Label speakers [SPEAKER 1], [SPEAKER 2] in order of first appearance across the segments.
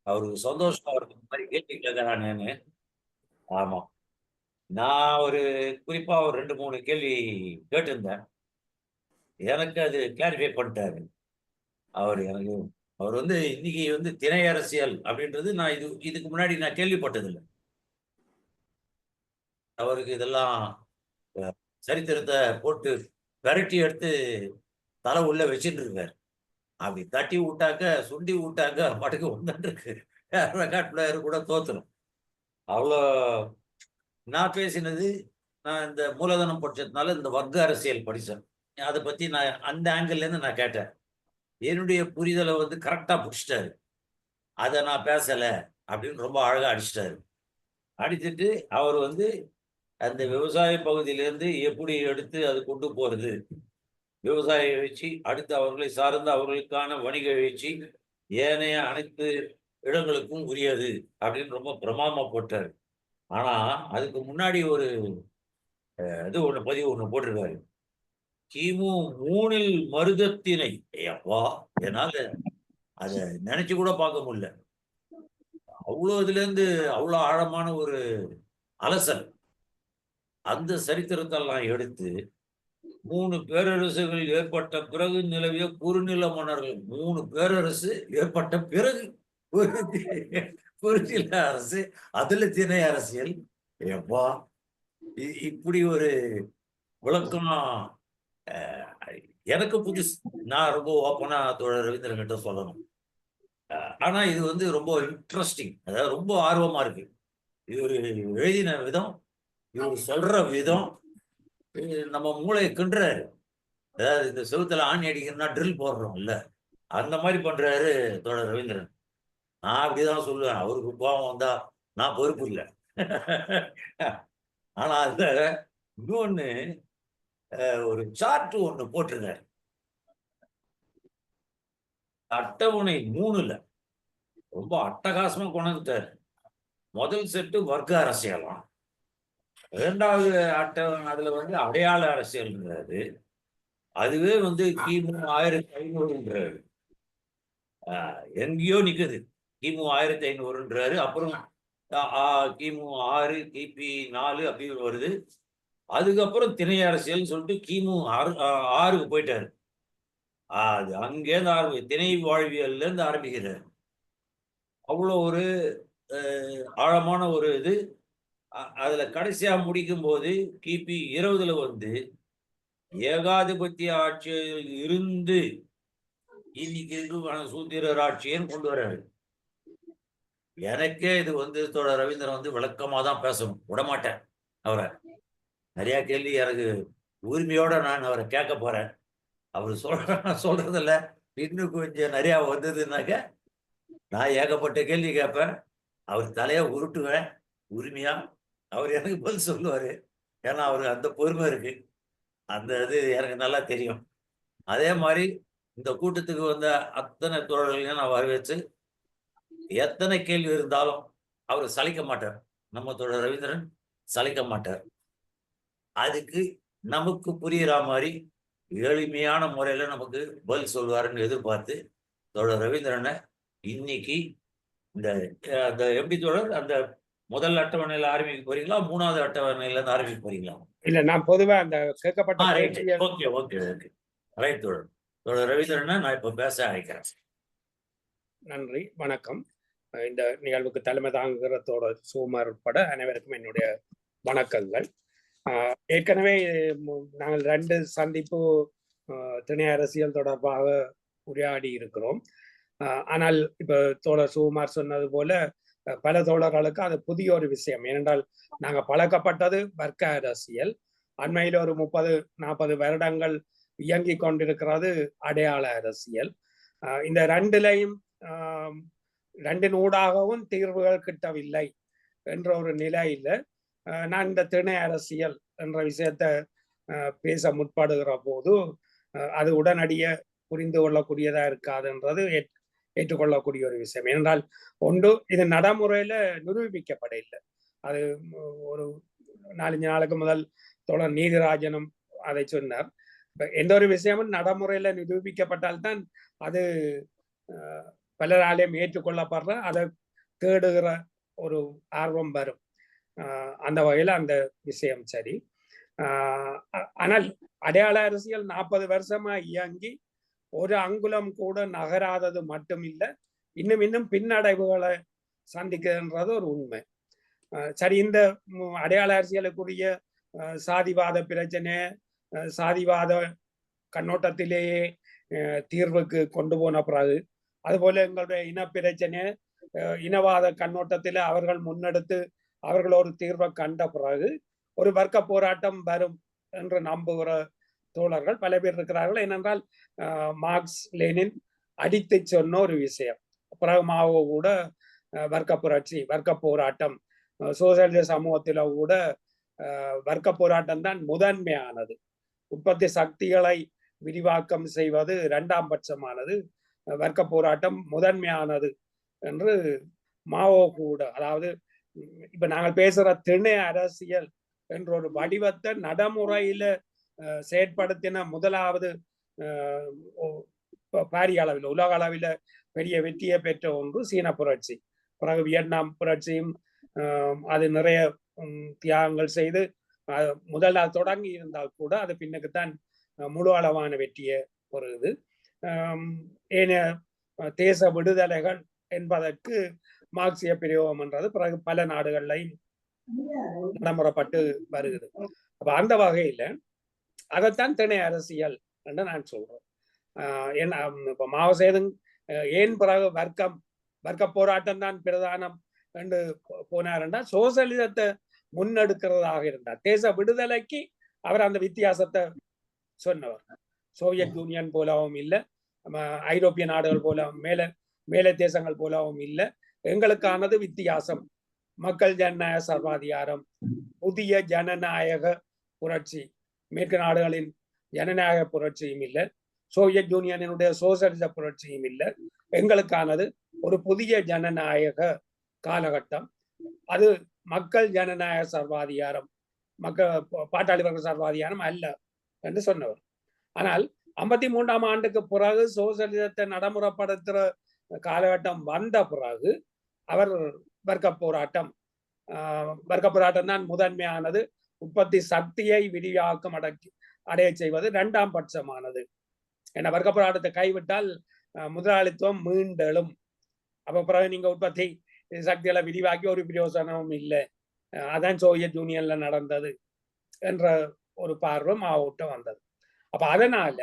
[SPEAKER 1] அவருக்கு சந்தோஷமா இருக்கிற மாதிரி கேள்வி கேட்கிறானேன்னு. ஆமா. நான் குறிப்பா ஒரு 2, 3 கேள்வி கேட்டிருந்தேன். எனக்கு அது கிளாரிஃபை பண்ணிட்டாரு. அவரு எனக்கு அவர் இன்னைக்கு திணை அரசியல் அப்படின்றது நான் இதுக்கு முன்னாடி நான் கேள்விப்பட்டதில்ல. அவருக்கு இதெல்லாம் அ சரித்திரத்த போட்டு பெரட்டி எடுத்து தல உள்ள வச்சுட்டு இருக்காரு. அப்படி தட்டி விட்டாக்க, சுண்டி விட்டாக்க பாட்டுக்கு வந்துட்டுருக்கு. ரெக்கார்ட் பிளேயர் கூட தோத்துரும். அவ்வளோ நான் பேசினது, நான் இந்த மூலதனம் படிச்சதுனால இந்த வர்க்க அரசியல் படிச்சேன். அத பத்தி நான் அந்த ஆங்கிள்லேருந்து நான் கேட்டேன். என்னுடைய புரிதல கரெக்ட்டா புடிச்சுட்டாரு. "அத நான் பேசல" அப்படின்னு ரொம்ப அழகா அடிச்சுட்டாரு. அடிச்சுட்டு அவர் அந்த விவசாய பகுதியிலேருந்து எப்படி எடுத்து அது கொண்டு போறது? விவசாய எழுச்சி, அடுத்து அவர்களை சார்ந்த அவர்களுக்கான வணிக எழுச்சி, ஏனைய அனைத்து இடங்களுக்கும் உரியது அப்படின்னு ரொம்ப பிரமாதமா போட்டாரு. ஆனா, அதுக்கு முன்னாடி ஒரு பதிவு ஒண்ணு போட்டிருக்காரு. கிமு 3ல் மருதத்திணை. யப்பா! என்னால அத நெனச்சு கூட பார்க்க முடியல. அவ்ளோ இதுலேருந்து அவ்ளோ ஆழமான ஒரு அலசல். அந்த சரித்திரத்தெல்லாம் எடுத்து 3 பேரரசுகள் ஏற்பட்ட பிறகு நிலவிய குறுநில மன்னர்கள். 3 பேரரசு ஏற்பட்ட பிறகு ஒரு குறுநில அரசு, அதுல திணை அரசியல். யப்பா! இப்படி ஒரு விளக்கம் அ எனக்கு புதுசு. நான் ரொம்ப ஓப்பனா தோழர் ரவீந்திரன் கிட்ட சொல்லணும். ஆனா இது ரொம்ப இன்ட்ரஸ்டிங். அதாவது ரொம்ப ஆர்வமா இருக்கு. இவரு எழுதின விதம், இவரு சொல்ற விதம், நம்ம மூளைய கிண்டுறாரு. அதாவது இந்த செவுத்துல ஆணி அடிக்கணும்னா ட்ரில் போடுறோம்ல, அந்த மாரி பண்றாரு தோழர் ரவீந்திரன். நான் அப்படிதான் சொல்லுவேன். அவருக்கு கோவம் வந்தா நான் பொறுப்பு இல்ல. ஆனா அதுல இன்னொன்னு ஒரு சார்ட் ஒண்ணு போட்டிருந்தாரு. அட்டவணை 3ல ரொம்ப அட்டகாசமா கொண்டாந்துட்டாரு. முதல் செட்டு வர்க்க அரசியலாம். 2வது அதுல அடையாள அரசியல்ங்கிறாரு. அதுவே கிமு 1500ன்றாரு. அ எங்கேயோ நிக்குது. கிமு 1500ன்றாரு. அப்புறம் அ ஆ கிமு 6, கிபி 4 அப்படின்னு வருது. அதுக்கப்புறம் திணை அரசியல்னு சொல்லிட்டு கிமு 6க்கு போயிட்டாரு. அது அங்கேருந்து திணை வாழ்வியல்லேருந்து ஆரம்பிக்கிறாரு. அவ்வளோ ஒரு அ ஆழமான ஒரு இது. அதுல கடைசியா முடிக்கும்போது கிபி 20ல ஏகாதிபத்திய ஆட்சியில் இருந்து இன்னைக்கு இருக்கிற சூத்திரர் ஆட்சின்னு கொண்டு வர்றாரு. எனக்கே இது தோழர் ரவீந்திரன் விளக்கமா தான் பேசணும். விடமாட்டேன் அவர. நெறைய கேள்வி எனக்கு உரிமையோட நான் அவர கேட்கப் போறேன். அவரு சொல்றதுல இன்னும் கொஞ்சம் நெறையா வந்ததுன்னாக்க, நான் ஏகப்பட்ட கேள்வி கேட்பேன். அவர் தலைய உருட்டுவேன் உரிமையா. அவர் எனக்கு பதில் சொல்லுவாரு. ஏன்னா, அவருக்கு அந்த பொறுமை இருக்கு. அந்த இது எனக்கு நல்லா தெரியும். அதே மாரி இந்த கூட்டத்துக்கு வந்த அத்தனை தோழர்களையும் நான் வரவேற்று, எத்தனை கேள்வி இருந்தாலும் அவரு சலிக்க மாட்டார். நம்ம தோழர் ரவீந்திரன் சலிக்க மாட்டார். அதுக்கு நமக்கு புரியிற மாரி எளிமையான முறையில நமக்கு பதில் சொல்வாருன்னு எதிர்பார்த்து, தோழர் ரவீந்திரன இன்னைக்கு இந்த அந்த எப்படி தோழர்? அந்த முதல் அட்டவணையில ஆரம்பிக்க போறீங்களா? 3வது அட்டவணையிலருந்து ஆரம்பிக்க போறீங்களா?
[SPEAKER 2] இல்ல நான் பொதுவா அந்த கேட்கப்பட்ட
[SPEAKER 1] ரைட்.
[SPEAKER 2] கேள்விய
[SPEAKER 1] ஓகே, ஓகே, ஓகே. ரைட் தோழர். தோழர் ரவீந்திரன நான் இப்ப பேச அழைக்கிறேன்.
[SPEAKER 2] நன்றி, வணக்கம். இந்த நிகழ்வுக்கு தலைமை தாங்குகிற தோழர் சுகுமார் உட்பட அனைவருக்கும் என்னுடைய வணக்கங்கள். ஏற்கனவே நாங்கள் 2 சந்திப்பு திணை அரசியல் தொடர்பாக உரையாடி இருக்கிறோம். ஆனால் இப்ப தோழர் சுகுமார் சொன்னது போல பல தோழர்களுக்கு அது புதிய ஒரு விஷயம். ஏனென்றால் நாங்க பழக்கப்பட்டது வர்க்க அரசியல். அண்மையில் ஒரு 30, 40 வருடங்கள் இயங்கிக் கொண்டிருக்கிறது அடையாள அரசியல். இந்த 2லையும் 2 ஊடாகவும் தீர்வுகள் கிட்டவில்லை என்ற ஒரு நிலையில நான் இந்த திணை அரசியல் என்ற விஷயத்த பேச முற்படுகிற போது அது உடனடிய புரிந்து கொள்ளக்கூடியதா இருக்காதுன்றது ஏற்றுக்கொள்ளக்கூடிய ஒரு விஷயம். ஏனென்றால் ஒன்று இது நடைமுறையில நிரூபிக்கப்பட இல்லை. அது ஒரு 4-5 நாளுக்கு முதல் தோழர் நீதிராஜனும் அதை சொன்னார். எந்த ஒரு விஷயமும் நடைமுறையில நிரூபிக்கப்பட்டால்தான் அது பலராலையும் ஏற்றுக்கொள்ளப்படுற அதை தேடுகிற ஒரு ஆர்வம் வரும். அந்த வகையில அந்த விஷயம் சரி. ஆனால் அடையாள அரசியல் 40 வருஷமா இயங்கி ஒரு அங்குலம் கூட நகராதது மட்டும் இல்லை, இன்னும் பின்னடைவுகளை சந்திக்குதுன்றது ஒரு உண்மை. சரி, இந்த அடையாள அரசியலுக்குரிய சாதிவாத பிரச்சனை சாதிவாத கண்ணோட்டத்திலேயே தீர்வுக்கு கொண்டு போன பிறகு, அதுபோல எங்களுடைய இன பிரச்சனை இனவாத கண்ணோட்டத்தில் அவர்கள் முன்னெடுத்து அவர்கள் ஒரு தீர்வை கண்ட பிறகு ஒரு வர்க்க போராட்டம் வரும் என்று நம்புகிற தோழர்கள் பல பேர் இருக்கிறார்கள். ஏனென்றால் மார்க்ஸ் லெனின் அடித்து சொன்ன ஒரு விஷயம். பிறகு மாவோ கூட வர்க்க புரட்சி வர்க்க போராட்டம் சோசியலிச சமூகத்தில கூட வர்க்க போராட்டம் தான் முதன்மையானது. உற்பத்தி சக்திகளை விரிவாக்கம் செய்வது இரண்டாம் பட்சமானது, வர்க்க போராட்டம் முதன்மையானது என்று மாவோ கூட, அதாவது இப்ப நாங்கள் பேசுற திணை அரசியல் என்ற ஒரு வடிவத்தை நடைமுறையில செயற்படுத்தின முதலாவது பாரிய அளவில் உலக அளவில் பெரிய வெற்றியை பெற்ற ஒன்று சீன புரட்சி. பிறகு வியட்நாம் புரட்சியும் அது நிறைய தியாகங்கள் செய்து முதலாக தொடங்கி இருந்தால் கூட அது பின்னுக்குத்தான் முழு அளவான வெற்றியை பெறுது. ஏனைய தேச விடுதலைகள் என்பதற்கு மார்க்சிய பிரயோகம் என்றது பிறகு பல நாடுகள்லையும் நடைமுறைப்பட்டு வருகிறது. அப்ப அந்த வகையில அதைத்தான் திணை அரசியல் என்று நான் சொல்றேன். ஏன்னா இப்ப மாவசேதுங் ஏன் பிறகு வர்க்க போராட்டம் தான் பிரதானம் என்று போனார்ன்றா சோசலிசத்தை முன்னெடுக்கிறதாக இருந்தார். தேச விடுதலைக்கு அவர் அந்த வித்தியாசத்தை சொன்னவர். சோவியத் யூனியன் போலவும் இல்லை, ஐரோப்பிய நாடுகள் போல மேல தேசங்கள் போலவும் இல்லை. எங்களுக்கானது வித்தியாசம், மக்கள் ஜனநாயக சர்வாதிகாரம், புதிய ஜனநாயக புரட்சி. மேற்கு நாடுகளின் ஜனநாயக புரட்சியும் இல்லை, சோவியத் யூனியனுடைய சோசலிச புரட்சியும் இல்லை. எங்களுக்கானது ஒரு புதிய ஜனநாயக காலகட்டம். அது மக்கள் ஜனநாயக சர்வாதிகாரம், மக்கள் பாட்டாளி வர்க்க சர்வாதிகாரம் அல்ல என்று சொன்னவர். ஆனால் 53ஆம் ஆண்டுக்கு பிறகு சோசலிசத்தை நடைமுறைப்படுத்துற காலகட்டம் வந்த பிறகு அவர் வர்க்க போராட்டம் தான் முதன்மையானது, உற்பத்தி சக்தியை விரிவாக்கம் அடைய செய்வது இரண்டாம் பட்சமானது. ஏன்னா வர்க்க போராட்டத்தை கைவிட்டால் முதலாளித்துவம் மீண்டெழும். அப்ப பிறகு நீங்க உற்பத்தி சக்திகளை விரிவாக்கி ஒரு பிரயோசனமும் இல்லை. அதான் சோவியத் யூனியன்ல நடந்தது என்ற ஒரு பார்வை மாவோட்ட வந்தது. அப்ப அதனால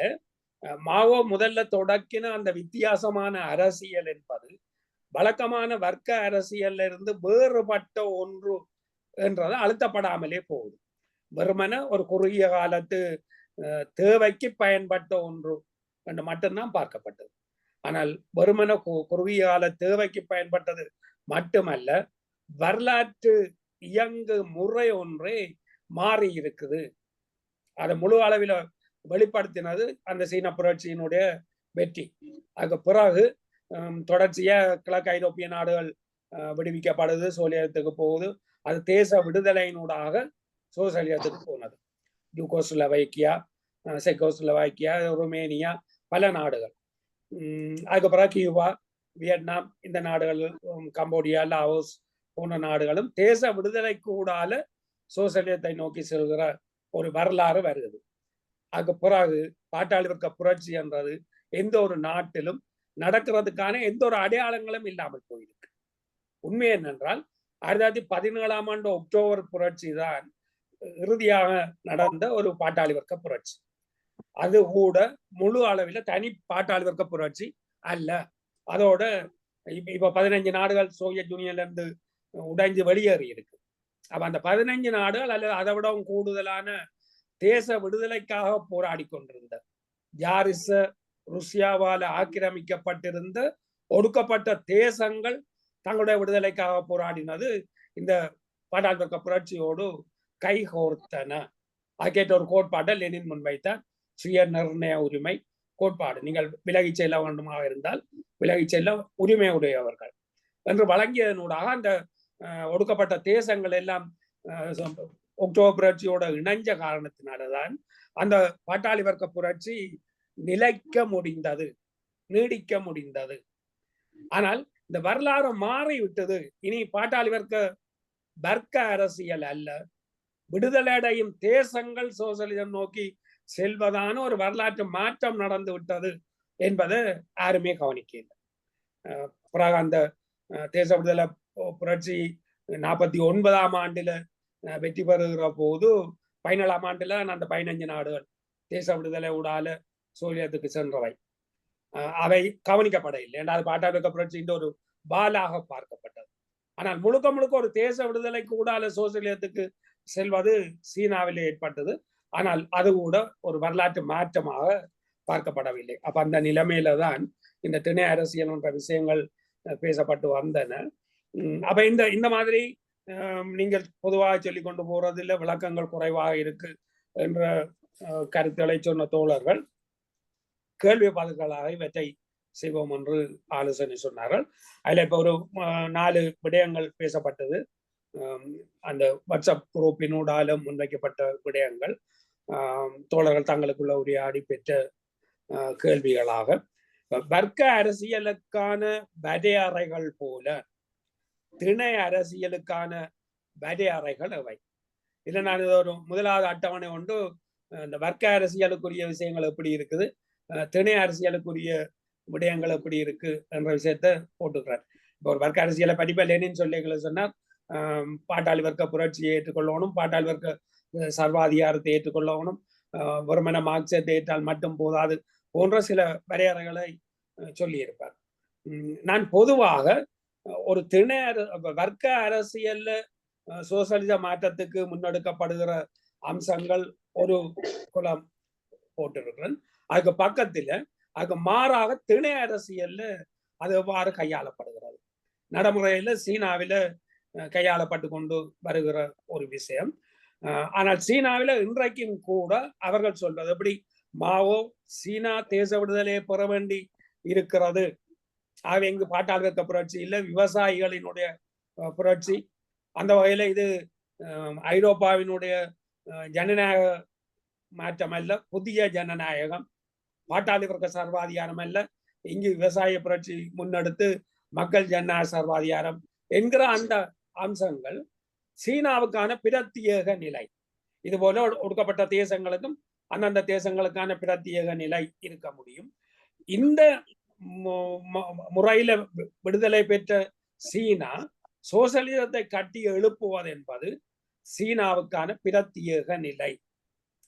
[SPEAKER 2] மாவோ முதல்ல தொடக்கின அந்த வித்தியாசமான அரசியல் என்பது வழக்கமான வர்க்க அரசியல்ல இருந்து வேறுபட்ட ஒன்று என்றது அழுத்தப்படாமலே போகுது. வெறுமன ஒரு குறுகிய காலத்து தேவைக்கு பயன்பட்ட ஒன்று என்று மட்டும்தான் பார்க்கப்பட்டது. ஆனால் வெறுமன குறுகிய கால தேவைக்கு பயன்பட்டது மட்டுமல்ல, வரலாற்று இயங்கு முறை ஒன்றே மாறி இருக்குது. அதை முழு அளவில் வெளிப்படுத்தினது அந்த சீன புரட்சியினுடைய வெற்றி. அதுக்கு பிறகு தொடர்ச்சியா கிழக்கு ஐரோப்பிய நாடுகள் விடுவிக்கப்படுது, சோசியத்துக்கு போகுது. அது தேச விடுதலையினூடாக சோசியத்துக்கு போனது. யூகோஸ்லோவேக்கியா, செக்கோஸ்லோவேக்கியா, ருமேனியா, பல நாடுகள். அதுக்கு பிறகு கியூபா, வியட்நாம், இந்த நாடுகள், கம்போடியா, லாவோஸ் போன்ற நாடுகளும் தேச விடுதலை கூடால சோசியத்தை நோக்கி செல்கிற ஒரு வரலாறு வருகிறது. அதுக்கு பிறகு பாட்டாளி வர்க்க புரட்சி என்றது எந்த ஒரு நாட்டிலும் நடக்கிறதுக்கான எந்த ஒரு அடையாளங்களும் இல்லாமல் போயிருக்கு. உண்மை என்னென்றால் 1917ஆம் ஆண்டு அக்டோபர் புரட்சி தான் இறுதியாக நடந்த ஒரு பாட்டாளி வர்க்க புரட்சி. அது கூட முழு அளவில் தனி பாட்டாளி வர்க்க புரட்சி அல்ல. அதோட இப்ப 15 நாடுகள் சோவியத் யூனியன்ல இருந்து உடைஞ்சு வெளியேறி இருக்கு. அப்ப அந்த 15 நாடுகள் அல்லது அதை விடவும் கூடுதலான தேச விடுதலைக்காக போராடி கொண்டிருந்த, ஜாரிச ருஷ்யாவால ஆக்கிரமிக்கப்பட்டிருந்த ஒடுக்கப்பட்ட தேசங்கள் தங்களுடைய விடுதலைக்காக போராடினது இந்த பாட்டாளி வர்க்க புரட்சியோடு கைகோர்த்தன. அதுக்கேற்ற ஒரு கோட்பாட்டை லெனின் முன்வைத்தார், சுய நிர்ணய உரிமை கோட்பாடு. நீங்கள் விலகி செல்ல வேண்டுமாக இருந்தால் விலகி செல்ல உரிமை உடையவர்கள் என்று வழங்கியதனூடாக அந்த ஒடுக்கப்பட்ட தேசங்கள் எல்லாம் அக்டோபர் புரட்சியோட இணைஞ்ச காரணத்தினால்தான் அந்த பாட்டாளி வர்க்க புரட்சி நிலைக்க முடிந்தது, நீடிக்க முடிந்தது. ஆனால் இந்த வரலாறு மாறிவிட்டது. இனி பாட்டாளி வர்க்க அரசியல் அல்ல, விடுதலையடையும் தேசங்கள் சோசலிசம் நோக்கி செல்வதான ஒரு வரலாற்று மாற்றம் நடந்து விட்டது என்பதை யாருமே கவனிக்கல. பிறகு அந்த தேச விடுதலை புரட்சி 49ஆம் ஆண்டுல வெற்றி பெறுகிற போது 17ஆம் ஆண்டுல அந்த 15 நாடுகள் தேச விடுதலை ஊடால சோவியத்துக்கு சென்றவை அவை கவனிக்கப்படவில்லை. என்றால் பாட்டாளி வர்க்க புரட்சியின் ஒரு பாலாக பார்க்கப்பட்டது. ஆனால் முழுக்க முழுக்க ஒரு தேச விடுதலைக்கு ஊடால சோசியலிசத்துக்கு செல்வது சீனாவிலே ஏற்பட்டது. ஆனால் அது கூட ஒரு வரலாற்று மாற்றமாக பார்க்கப்படவில்லை. அப்ப அந்த நிலைமையில தான் இந்த திணை அரசியல் என்ற விஷயங்கள் பேசப்பட்டு வந்தன. அப்ப இந்த மாதிரி நீங்கள் பொதுவாக சொல்லிக் கொண்டு போறதில் விளக்கங்கள் குறைவாக இருக்கு என்ற கருத்துக்களை சொன்ன தோழர்கள் கேள்வி பதில்களாக இவற்றை செய்வோம் என்று ஆலோசனை சொன்னார்கள். அதுல இப்ப ஒரு 4 விடயங்கள் பேசப்பட்டது. அந்த வாட்ஸ்அப் குரூப்பினூடாலும் முன்வைக்கப்பட்ட விடயங்கள் தோழர்கள் தங்களுக்குள்ள உரையாடி பெற்ற கேள்விகளாக. வர்க்க அரசியலுக்கான வரையறைகள் போல திணை அரசியலுக்கான வரையறைகள் அவை. இல்லை, நான் ஒரு முதலாவது அட்டவணை ஒன்று இந்த வர்க்க அரசியலுக்குரிய விஷயங்கள் எப்படி இருக்குது, திணை அரசியலுக்குரிய விடயங்கள் எப்படி இருக்கு என்ற விஷயத்த போட்டுக்கிறார். இப்போ ஒரு வர்க்க அரசியலை படிப்ப லெனின் சொல்லிகளை சொன்னார், பாட்டாளி வர்க்க புரட்சியை ஏற்றுக்கொள்ளணும், பாட்டாளி வர்க்க சர்வாதிகாரத்தை ஏற்றுக்கொள்ளணும், வெறுமன மார்க்சியத்தை ஏற்றால் மட்டும் போதாது போன்ற சில வரையறைகளை சொல்லியிருப்பார். நான் பொதுவாக ஒரு திணை வர்க்க அரசியல்ல சோசலிச மாற்றத்துக்கு முன்னெடுக்கப்படுகிற அம்சங்கள் ஒரு குலம் போட்டிருக்கிறேன். அதுக்கு பக்கத்துல அதுக்கு மாறாக திணை அரசியல்ல அது எவ்வாறு கையாளப்படுகிறது, நடைமுறையில சீனாவில கையாளப்பட்டு கொண்டு வருகிற ஒரு விஷயம். ஆனால் சீனாவில இன்றைக்கும் கூட அவர்கள் சொல்வது எப்படி, மாவோ சீனா தேச விடுதலையை பெற வேண்டி இருக்கிறது, ஆகவே இங்கு பாட்டாளி வர்க்க புரட்சி இல்லை, விவசாயிகளினுடைய புரட்சி, அந்த வகையில இது ஐரோப்பாவினுடைய ஜனநாயக மாற்றம் அல்ல, புதிய ஜனநாயகம், பாட்டாளி வர்க்க சர்வாதிகாரம் அல்ல, இங்கு விவசாய புரட்சி முன்னெடுத்து மக்கள் ஜனநாயக சர்வாதிகாரம் என்கிற அந்த அம்சங்கள் சீனாவுக்கான பிரத்யேக நிலை. இது போல ஒடுக்கப்பட்ட தேசங்களுக்கும் அந்தந்த தேசங்களுக்கான பிரத்யேக நிலை இருக்க முடியும். இந்த முறையில விடுதலை பெற்ற சீனா சோசலிசத்தை கட்டி எழுப்புவது என்பது சீனாவுக்கான பிரத்யேக நிலை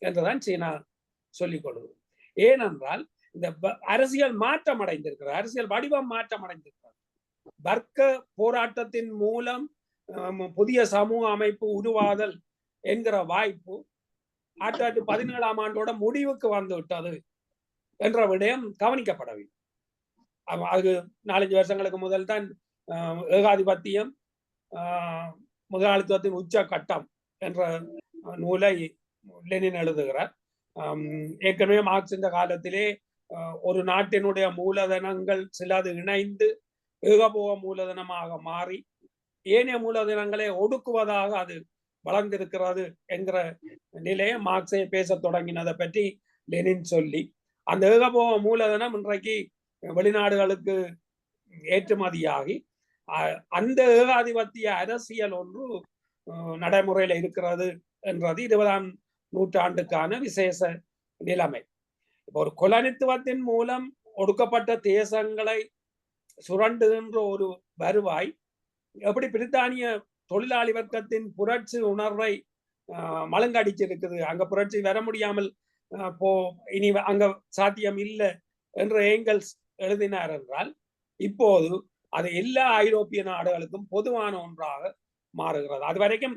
[SPEAKER 2] என்றுதான் சீனா சொல்லிக் கொள்வது. ஏனென்றால் இந்த அரசியல் மாற்றம் அடைந்திருக்கிறது, அரசியல் வடிவம் மாற்றம் அடைந்திருக்கிறது. வர்க்க போராட்டத்தின் மூலம் புதிய சமூக அமைப்பு உருவாதல் என்கிற வாய்ப்பு 1917ஆம் ஆண்டோட முடிவுக்கு வந்து விட்டது என்ற விடயம் கவனிக்கப்படவில்லை. அது 4-5 வருஷங்களுக்கு முதல் தான் ஏகாதிபத்தியம் முதலாளித்துவத்தின் உச்ச கட்டம் என்ற நூலை லெனின் எழுதுகிறார். ஏற்கனவே மார்க்ஸ் இந்த காலத்திலே ஒரு நாட்டினுடைய மூலதனங்கள் சிலது இணைந்து ஏகபோக மூலதனமாக மாறி ஏனைய மூலதனங்களை ஒடுக்குவதாக அது வளர்ந்திருக்கிறது என்கிற நிலையை மார்க்ஸை பேச தொடங்கினதை பற்றி லெனின் சொல்லி, அந்த ஏகபோக மூலதனம் இன்றைக்கு வெளிநாடுகளுக்கு ஏற்றுமதியாகி அந்த ஏகாதிபத்திய அரசியல் ஒன்று நடைமுறையில இருக்கிறது என்றது 20ஆம் நூற்றாண்டுக்கான விசேஷ நிலைமை. இப்போ ஒரு கொலனித்துவத்தின் மூலம் ஒடுக்கப்பட்ட தேசங்களை சுரண்டுகின்ற ஒரு வருவாய் எப்படி பிரித்தானிய தொழிலாளி வர்க்கத்தின் புரட்சி உணர்வை மலங்கடிச்சிருக்குது, அங்க புரட்சி வர முடியாமல் இனி அங்க சாத்தியம் இல்லை என்று ஏங்கல்ஸ் எழுதினார் என்றால், இப்போது அது எல்லா ஐரோப்பிய நாடுகளுக்கும் பொதுவான ஒன்றாக மாறுகிறது. அது வரைக்கும்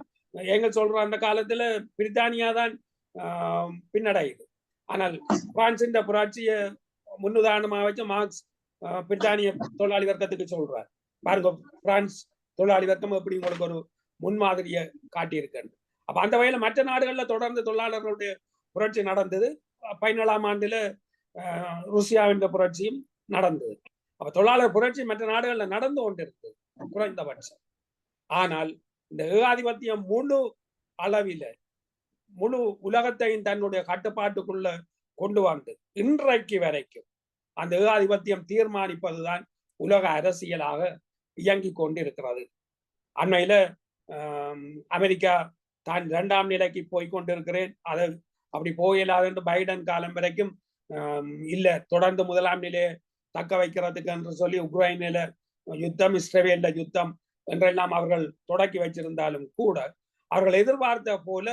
[SPEAKER 2] ஏங்கல்ஸ் சொல்ற அந்த காலத்துல பிரித்தானியா தான் பின்னடையுது. ஆனால் பிரான்சின் புரட்சியை முன்னுதாரணமாக வச்சு மார்க்ஸ் பிரித்தானிய தொழிலாளி வர்க்கத்துக்கு சொல்றார், பாருங்க பிரான்ஸ் தொழிலாளி வர்க்கம் எப்படி உங்களுக்கு ஒரு முன்மாதிரியை காட்டியிருக்கு. அப்ப அந்த வகையில மற்ற நாடுகள்ல தொடர்ந்து தொழிலாளர்களுடைய புரட்சி நடந்தது. 17ஆம் ஆண்டுல ருசியாவின் புரட்சியும் நடந்தது. அப்ப தொழிலாளர் புரட்சி மற்ற நாடுகள்ல நடந்து கொண்டிருக்கு குறைந்தபட்சம். ஆனால் இந்த ஏகாதிபத்தியம் முழு அளவில முழு உலகத்தையும் தன்னுடைய கட்டுப்பாட்டுக்குள்ள கொண்டு வந்து இன்றைக்கு வரைக்கும் அந்த ஏகாதிபத்தியம் தீர்மானிப்பதுதான் உலக அரசியலாக இயங்கிக் கொண்டிருக்கிறது. அண்மையில அமெரிக்கா தான் 2ஆம் நிலைக்கு போய் கொண்டிருக்கிறேன், அது அப்படி போயிடாது என்று பைடன் காலம் வரைக்கும் இல்ல தொடர்ந்து 1ஆம் நிலையை தக்க வைக்கிறதுக்கு என்று சொல்லி உக்ரைனில யுத்தம், இஸ்ரேலில் யுத்தம் என்றெல்லாம் அவர்கள் தொடக்கி வச்சிருந்தாலும் கூட அவர்கள் எதிர்பார்த்த போல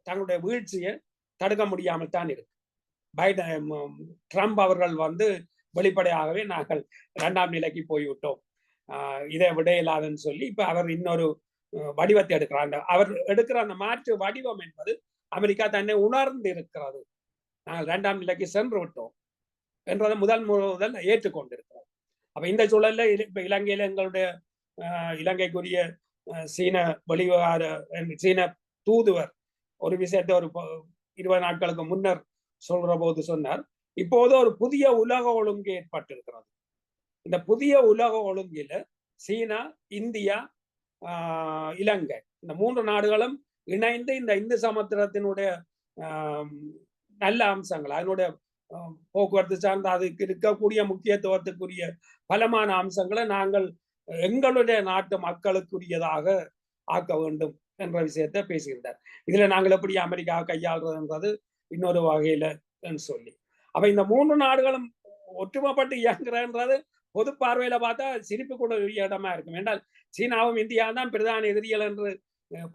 [SPEAKER 2] தங்களுடைய வீழ்ச்சியை தடுக்க முடியாமல் தான் இருக்கு. பைடன் ட்ரம்ப் அவர்கள் வெளிப்படையாகவே நாங்கள் 2ஆம் நிலைக்கு போய்விட்டோம், இதை விட இல்லாதுன்னு சொல்லி இப்ப அவர் இன்னொரு வடிவத்தை எடுக்கிறார். அவர் எடுக்கிற அந்த மாற்று வடிவம் என்பது அமெரிக்கா தன்னை உணர்ந்து இருக்கிறது, நாங்கள் 2ஆம் நிலைக்கு சென்று விட்டோம் என்றதை முதல் ஏற்றுக்கொண்டிருக்கிறோம். அப்ப இந்த சூழல்ல இப்ப இலங்கையில எங்களுடைய இலங்கைக்குரிய சீன வெளிவிவகார சீன தூதுவர் ஒரு விஷயத்தை ஒரு 20 நாட்களுக்கு முன்னர் சொல்ற போது சொன்னார், இப்போது ஒரு புதிய உலக ஒழுங்கு ஏற்பட்டிருக்கிறது. இந்த புதிய உலக ஒழுங்கில சீனா, இந்தியா, இலங்கை இந்த 3 நாடுகளும் இணைந்து இந்த இந்து சமுத்திரத்தினுடைய நல்ல அம்சங்கள், அதனுடைய போக்குவரத்து சார்ந்த அதுக்கு இருக்கக்கூடிய முக்கியத்துவத்துக்குரிய பலமான அம்சங்களை நாங்கள் எங்களுடைய நாட்டு மக்களுக்குரியதாக ஆக்க வேண்டும் என்ற விஷயத்தை பேசுகின்றார். இதுல நாங்கள் எப்படி அமெரிக்கா கையாளுறதுன்றது இன்னொரு வகையில சொல்லி, அப்ப இந்த 3 நாடுகளும் ஒற்றுமைப்பட்டு இயங்குறன்றது பொது பார்வையில பார்த்தா சிரிப்பு கூட இடமா இருக்கும். என்றால் சீனாவும் இந்தியா தான் பிரதான எதிரிகள் என்று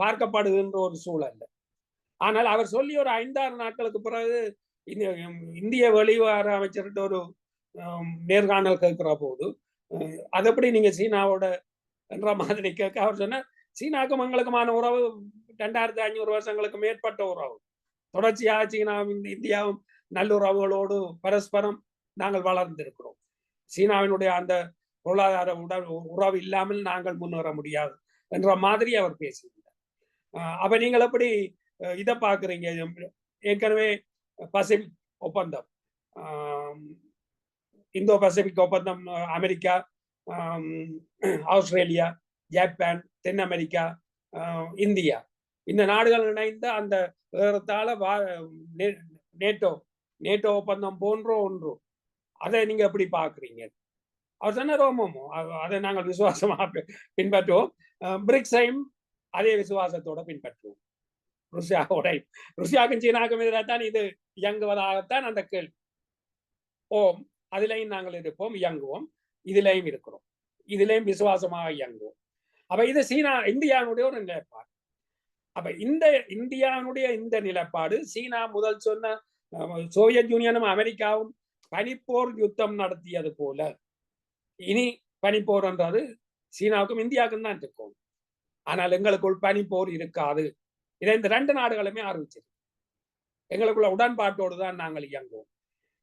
[SPEAKER 2] பார்க்கப்படுகின்ற ஒரு சூழல். ஆனால் அவர் சொல்லி ஒரு 5-6 நாட்களுக்கு பிறகு இந்திய வெளிவார அமைச்சர்கிட்ட ஒரு நேர்காணல் கேட்கிற போது அது எப்படி நீங்க சீனாவோட என்ற மாதிரி கேட்க அவர் சொன்னார், சீனாவுக்கும் எங்களுக்குமான உறவு 2500 வருஷங்களுக்கு மேற்பட்ட உறவு, தொடர்ச்சியாக சீனாவும் இந்தியாவும் நல்லுறவுகளோடு பரஸ்பரம் நாங்கள் வளர்ந்திருக்கிறோம், சீனாவினுடைய அந்த பொருளாதார உறவு இல்லாமல் நாங்கள் முன்னேற முடியாது என்ற மாதிரி அவர் பேசியிருந்தார். அப்ப நீங்கள் எப்படி இதை பார்க்குறீங்க? ஏற்கனவே பசிபிக் ஒப்பந்தம், இந்தோ பசிபிக் ஒப்பந்தம், அமெரிக்கா, ஆஸ்திரேலியா, ஜப்பான், தென் அமெரிக்கா, இந்தியா இந்த நாடுகள் இணைந்த அந்த ஏறத்தாழ நேட்டோ ஒப்பந்தம் போன்ற ஒன்று, அதை நீங்க எப்படி பார்க்குறீங்க? அவர் சொன்ன ரோமமோ அதை நாங்கள் விசுவாசமாக பின்பற்றுவோம், பிரிக்ஸையும் அதே விசுவாசத்தோட பின்பற்றுவோம், ருசியாவுக்கும் சீனாவுக்கும் எதிராகத்தான் இது இயங்குவதாகத்தான் அந்த கேள்வி. ஓம் அதிலையும் நாங்கள் இருப்போம், இயங்குவோம், இதிலையும் இருக்கிறோம், இதிலையும் விசுவாசமாக இயங்குவோம். அப்ப இது இந்தியாவுடைய ஒரு நிலைப்பாடு. அப்ப இந்த இந்தியாவுடைய இந்த நிலைப்பாடு சீனா முதல் சொன்ன சோவியத் யூனியனும் அமெரிக்காவும் பனிப்போர் யுத்தம் நடத்தியது போல இனி பனிப்போர் என்றது சீனாவுக்கும் இந்தியாவுக்கும் தான் இருக்கும், ஆனால் எங்களுக்குள் பனிப்போர் இருக்காது. இதை இந்த 2 நாடுகளுமே அறிவிச்சிருக்கு, எங்களுக்குள்ள உடன்பாட்டோடு தான் நாங்கள் இயங்குவோம்.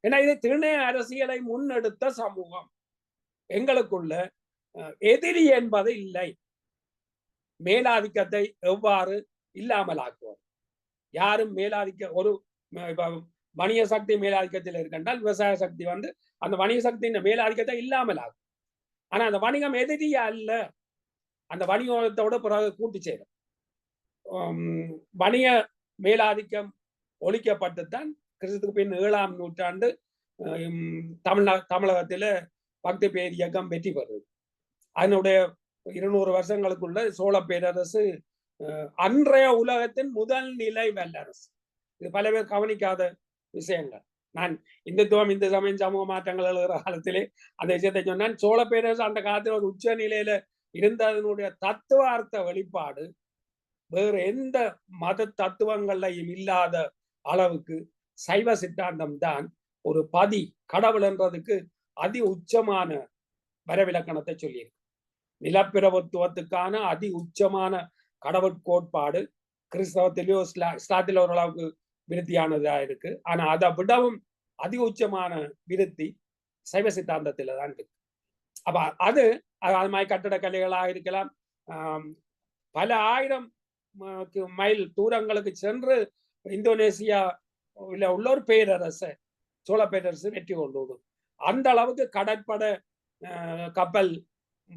[SPEAKER 2] ஏன்னா இது திணை அரசியலை முன்னெடுத்த சமூகம், எங்களுக்குள்ள எதிரி என்பது இல்லை, மேலாதிக்கத்தை எவ்வாறு இல்லாமல் ஆக்குவோம், யாரும் மேலாதிக்க ஒரு வணிக சக்தி மேலாதிக்கத்தில் இருக்கின்றால் விவசாய சக்தி அந்த வணிக சக்தியின் மேலாதிக்கத்தை இல்லாமல் ஆகும். ஆனா அந்த வணிகம் எதிரியா அல்ல, அந்த வணிகத்தோட பிறகு கூட்டு சேரும். வணிக மேலாதிக்கம் ஒழிக்கப்பட்டுத்தான் கிறிஸ்துக்கு பின் 7ஆம் நூற்றாண்டு தமிழகத்தில பக்தி பேர் இயக்கம் வெற்றி பெறுது. அதனுடைய 200 வருஷங்களுக்குள்ள சோழ பேரரசு அன்றைய உலகத்தின் முதல் நிலை வல்லரசு. இது பல பேர் கவனிக்காத விஷயங்கள். நான் இந்துத்துவம், இந்து சமயம், சமூக மாற்றங்கள் எழுதுகிற காலத்திலே அந்த விஷயத்தை சொன்னான். சோழ பேரரசு அந்த காலத்தில் ஒரு உச்ச நிலையில இருந்ததனுடைய தத்துவார்த்த வெளிப்பாடு வேறு எந்த மத தத்துவங்களையும் இல்லாத அளவுக்கு சைவ சித்தாந்தம் தான் ஒரு கடவுள் என்றதுக்கு அதி உச்சமான வரவிலக்கணத்தை சொல்லியிருக்கு. நிலப்பிரபுத்துவத்துக்கான அதி உச்சமான கடவுள் கோட்பாடு கிறிஸ்தவத்திலேயோ இஸ்லாத்தில ஓரளவுக்கு விருத்தியானதா இருக்கு. ஆனா அதை விடவும் அதி உச்சமான விருத்தி சைவ சித்தாந்தத்தில தான் இருக்கு. அப்ப அது மாதிரி கட்டடக்கலைகளாக இருக்கலாம், பல 1000 மைல் தூரங்களுக்கு சென்று இந்தோனேசியா உள்ள ஒரு பேரரசு சோழ பேரரசு வெற்றி கொண்டு அந்த அளவுக்கு கடற்பட கப்பல்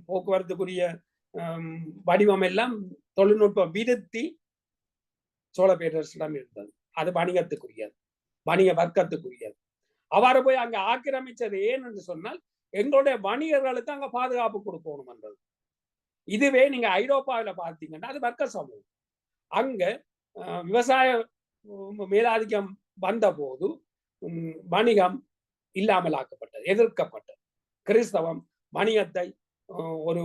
[SPEAKER 2] போக்குவரத்துக்குரிய வடிவம் எல்லாம் தொழில்நுட்ப விருத்தி சோழ பேரரசிடம் இருந்தது. அது வணிகத்துக்குரியது, வணிக வர்க்கத்துக்குரியது. அவ்வாறு போய் அங்க ஆக்கிரமிச்சது ஏன் என்று சொன்னால் எங்களுடைய வணிகர்களுக்கு அங்க பாதுகாப்பு கொடுக்கணும்ன்றது. இதுவே நீங்க ஐரோப்பாவில் பார்த்தீங்கன்னா அது வர்க்க சமூகம். அங்க விவசாய மேலாதிக்கம் வந்த போது வணிகம் இல்லாமலாக்கப்பட்டது, எதிர்க்கப்பட்டது. கிறிஸ்தவம் வணிகத்தை ஒரு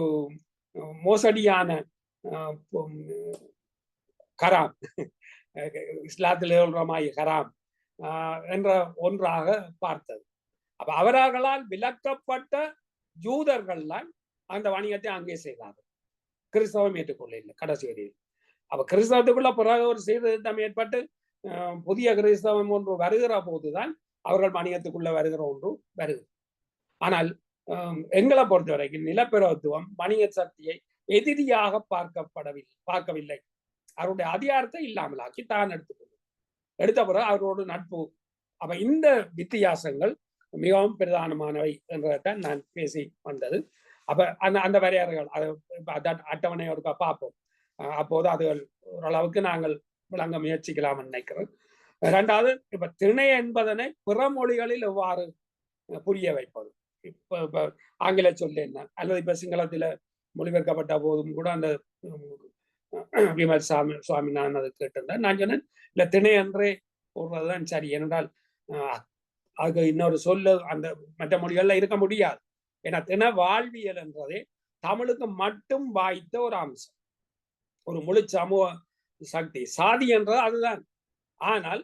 [SPEAKER 2] மோசடியான கராம், இஸ்லாத்தில் ஹராம் என்ற ஒன்றாக பார்த்தது. அப்ப அவர்களால் விலக்கப்பட்ட யூதர்கள்லாம் அந்த வணிகத்தை அங்கே செய்தார்கள். கிறிஸ்தவம் ஏற்றுக்கொள்ள இல்லை கடைசி வரையில். அப்ப கிறிஸ்தவத்துக்குள்ள பிறகு ஒரு சீர்திருத்தம் ஏற்பட்டு புதிய கிறிஸ்தவம் ஒன்று வருகிற போதுதான் அவர்கள் வணிகத்துக்குள்ள வருகிற ஒன்று வருகிறது. ஆனால் எங்களை பொறுத்த வரைக்கும் நிலப்பிரபுத்துவம் வணிக சக்தியை எதிரியாக பார்க்கவில்லை. அவருடைய அதிகாரத்தை இல்லாமலாக்கி தான் எடுத்த பிறகு அவரோடு நட்பு. அப்ப இந்த வித்தியாசங்கள் மிகவும் பிரதானமானவை என்றதான் நான் பேசி வந்தது. அப்ப அந்த வரையறைகள் அட்டவணை ஒருக்கா பார்ப்போம். அப்போது அது ஓரளவுக்கு நாங்கள் விளங்க முயற்சிக்கலாம் நினைக்கிறோம். இரண்டாவது, இப்ப திணை என்பதனை பிற மொழிகளில் எவ்வாறு புரிய வைப்பது. இப்ப ஆங்கில சொல்ல என்ன, அல்லது இப்ப சிங்களத்துல மொழிபெயர்க்கப்பட்ட போதும் கூட அந்த விமல் சுவாமி நான் அதை கேட்டிருந்தேன். நான் சொன்னேன் இல்ல திணை என்றே கூறுவதுதான் சரி. ஏனென்றால் அதுக்கு இன்னொரு சொல்லு அந்த மற்ற மொழிகள்ல இருக்க முடியாது. ஏன்னா திணை வாழ்வியல் என்றதே தமிழுக்கு மட்டும் வாய்த்த ஒரு அம்சம், ஒரு முழு சமூக சக்தி. சாதி என்றது அதுதான். ஆனால்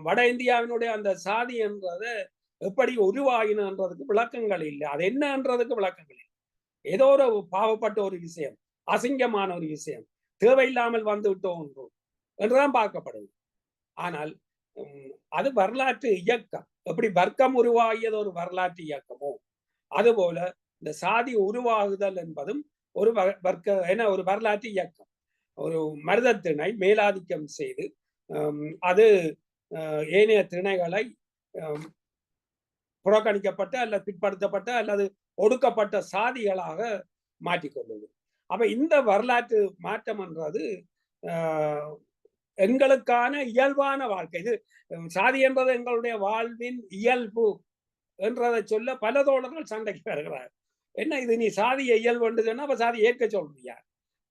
[SPEAKER 2] வட இந்தியாவினுடைய அந்த சாதி என்றது எப்படி உருவாகினன்றதுக்கு விளக்கங்கள் இல்லை. அது என்னன்றதுக்கு விளக்கங்கள் இல்லை. ஏதோ ஒரு பாவப்பட்ட ஒரு விஷயம், அசிங்கமான ஒரு விஷயம், தேவையில்லாமல் வந்து விட்டோம் ஒன்று என்றுதான் பார்க்கப்படுது. ஆனால் அது வரலாற்று இயக்கம். எப்படி வர்க்கம் உருவாகியது ஒரு வரலாற்று இயக்கமோ அதுபோல இந்த சாதி உருவாகுதல் என்பதும் ஒரு ஒரு வரலாற்று இயக்கம். ஒரு மருத திணை மேலாதிக்கம் செய்து அது ஏனைய திணைகளை புறக்கணிக்கப்பட்ட அல்லது பிற்படுத்தப்பட்ட அல்லது ஒடுக்கப்பட்ட சாதிகளாக மாற்றிக்கொள்ளுது. அப்ப இந்த வரலாற்று மாற்றம் என்றது எங்களுக்கான இயல்பான வாழ்க்கை. இது சாதி என்பது எங்களுடைய வாழ்வின் இயல்பு என்றதை சொல்ல பல தோழர்கள் சண்டைக்கு வருகிறார். என்ன இது, நீ சாதியை இயல்பு சொன்னா அப்ப சாதி ஏற்க சொல்றியா?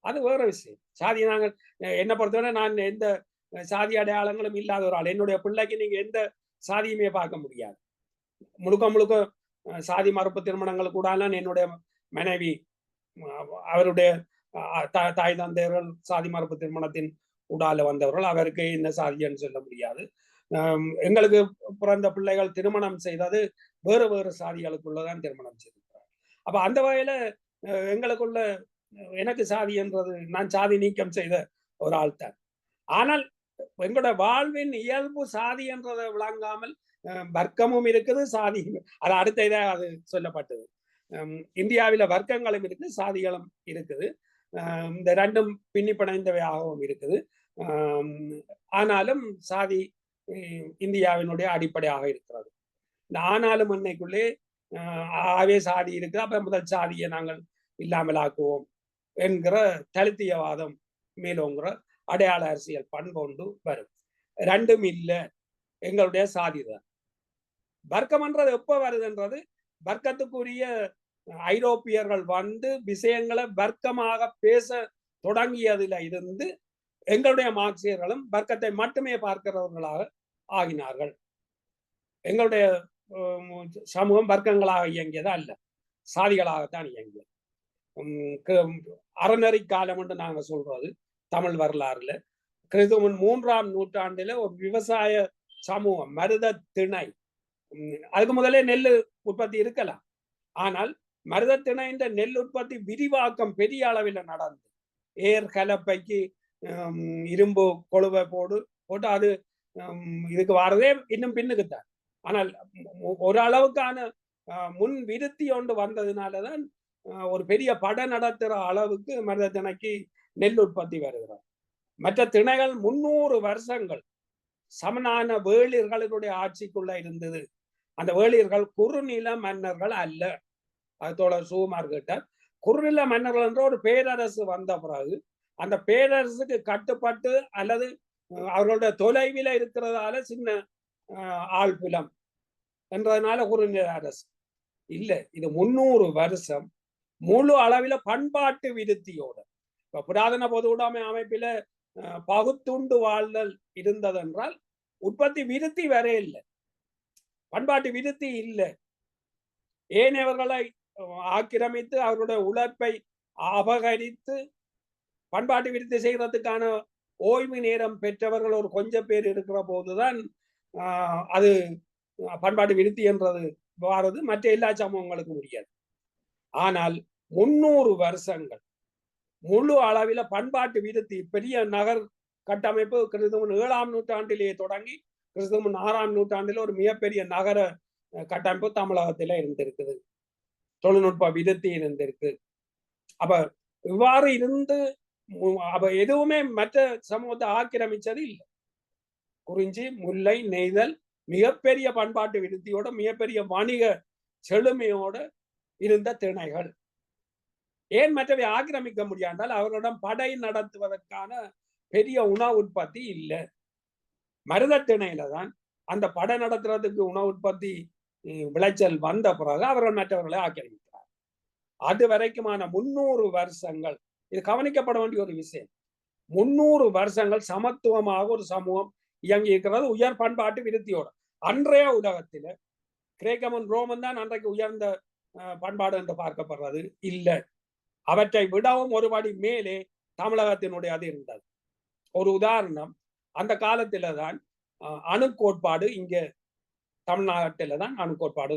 [SPEAKER 2] அது வேற விஷயம். சாதி நாங்கள் என்னை பொறுத்தவரை நான் எந்த சாதி அடையாளங்களும் இல்லாத ஒரு ஆள். என்னுடைய பிள்ளைக்கு நீங்க எந்த சாதியுமே பார்க்க முடியாது. முழுக்க சாதி மறுப்பு திருமணங்கள் கூட என்னுடைய மனைவி அவருடைய தாய் தந்தையர்கள் சாதி மறுப்பு திருமணத்தின் உடால வந்தவர்கள். அவருக்கு என்ன சாதின்னு சொல்ல முடியாது. எங்களுக்கு பிறந்த பிள்ளைகள் திருமணம் செய்தது வேறு வேறு சாதிகளுக்குள்ளதான் திருமணம் செய்திருக்கிறார். அப்ப அந்த வகையில எங்களுக்குள்ள எனக்கு சாதி என்றது நான் சாதி நீக்கம் செய்த ஒரு ஆள் தான். ஆனால் எங்களோட வாழ்வின் இயல்பு சாதி என்றதை விளங்காமல் வர்க்கமும் இருக்குது, சாதியும். அது அடுத்த இதாக அது சொல்லப்பட்டது. இந்தியாவில வர்க்கங்களும் இருக்குது, சாதிகளும் இருக்குது. இந்த ரெண்டும் பின்னி பிணைந்தவையாகவும் இருக்குது. ஆனாலும் சாதி இந்தியாவினுடைய அடிப்படையாக இருக்கிறது. இந்த ஆனாலும் அன்னைக்குள்ளே ஆவே சாதி இருக்குது, அப்ப முதல் சாதியை நாங்கள் இல்லாமல் ஆக்குவோம் என்கிற தலித்தியவாதம் மேலோங்கிற அடையாள அரசியல் பண்பொண்டு வரும். ரெண்டும் இல்லை, எங்களுடைய சாதி தான். வர்க்கம்ன்றது எப்ப வருதுன்றது வர்க்கத்துக்குரிய ஐரோப்பியர்கள் வந்து விஷயங்களை வர்க்கமாக பேச தொடங்கியதுல இருந்து எங்களுடைய மார்க்சியர்களும் வர்க்கத்தை மட்டுமே பார்க்கிறவர்களாக ஆகினார்கள். எங்களுடைய சமூகம் வர்க்கங்களாக இயங்கியது அல்ல, சாதிகளாகத்தான் இயங்கியது. அறநெறி காலம் என்று நாங்க சொல்றது தமிழ் வரலாறுல கிறிஸ்துவின் 3ஆம் நூற்றாண்டுல ஒரு விவசாய சமூகம், மருத திணை. அதுக்கு முதலே நெல் உற்பத்தி இருக்கலாம். ஆனால் மருத திணை என்ற நெல் உற்பத்தி விரிவாக்கம் பெரிய அளவில் நடந்து ஏர் கலப்பைக்கு இரும்பு கொழுவை போட்டு அது இதுக்கு வாரதே இன்னும் பின்னுக்குத்தான். ஆனால் ஒரு அளவுக்கான முன் விருத்தி ஒன்று வந்ததுனாலதான் ஒரு பெரிய பட நடத்துற அளவுக்கு மருத திணைக்கு நெல் உற்பத்தி வருகிறார். மற்ற திணைகள் 300 வருஷங்கள் சமனான வேளிர்களுடைய ஆட்சிக்குள்ள இருந்தது. அந்த வேளிர்கள் குறுநில மன்னர்கள் அல்ல. அதோட சுகுமார் கேட்டார், குறுநில மன்னர்கள் என்ற ஒரு பேரரசு வந்த பிறகு அந்த பேரரசுக்கு கட்டுப்பட்டு அல்லது அவர்களுடைய தொலைவில இருக்கிறதால சின்ன ஆழ்புலம் என்றதுனால குறுநில அரசு. இல்ல. இது 300 வருஷம் முழு அளவில பண்பாட்டு விருத்தியோட. இப்ப புராதன பொது உடைமை அமைப்பில பகுத்துண்டு வாழ்தல் இருந்ததென்றால் உற்பத்தி விருத்தி வர இல்லை, பண்பாட்டு விருத்தி இல்லை. ஏனையவர்களை ஆக்கிரமித்து அவர்களுடைய உழைப்பை அபகரித்து பண்பாட்டு விருத்தி செய்யறதுக்கான ஓய்வு நேரம் பெற்றவர்கள் ஒரு கொஞ்சம் பேர் இருக்கிற போதுதான் அது பண்பாட்டு விருத்தி என்றது வாரது. மற்ற எல்லா சமூகங்களுக்கும் முடியாது. ஆனால் 300 வருஷங்கள் முழு அளவில பண்பாட்டு விருத்தி, பெரிய நகர் கட்டமைப்பு கிறிஸ்துவ 7ஆம் நூற்றாண்டிலேயே தொடங்கி கிறிஸ்துவ 6ஆம் நூற்றாண்டில் ஒரு மிகப்பெரிய நகர கட்டமைப்பு தமிழகத்தில இருந்திருக்குது. தொழில்நுட்ப விருத்தி இருந்திருக்கு. அப்ப இவ்வாறு இருந்து அப்ப எதுவுமே மற்ற சமூகத்தை ஆக்கிரமிச்சது இல்லை. குறிஞ்சி, முல்லை, நெய்தல் மிகப்பெரிய பண்பாட்டு விருத்தியோட மிகப்பெரிய வணிக செழுமையோட இருந்த திணைகள். ஏன் மற்றவை ஆக்கிரமிக்க முடியாண்டால் அவர்களிடம் படை நடத்துவதற்கான பெரிய உணவு உற்பத்தி இல்லை. மருத திணையில தான் அந்த படை நடத்துறதுக்கு உணவு உற்பத்தி விளைச்சல் வந்த பிறகு அவர்கள் மற்றவர்களை ஆக்கிரமிக்கிறார். அது வரைக்குமான 300 வருஷங்கள் இது கவனிக்கப்பட வேண்டிய ஒரு விஷயம். 300 வருஷங்கள் சமத்துவமாக ஒரு சமூகம் இயங்கி இருக்கிறது உயர் பண்பாட்டு விருத்தியோட. அன்றைய உலகத்தில கிரேக்கமும் ரோமன் தான் அன்றைக்கு உயர்ந்த பண்பாடு என்று பார்க்கப்படுறது இல்லை. அவற்றை விடவும் ஒருபடி மேலே தமிழகத்தினுடைய அது இருந்தது. ஒரு உதாரணம், அந்த காலத்தில தான் அணு கோட்பாடு இங்க தமிழ்நாட்டில தான் அணு கோட்பாடு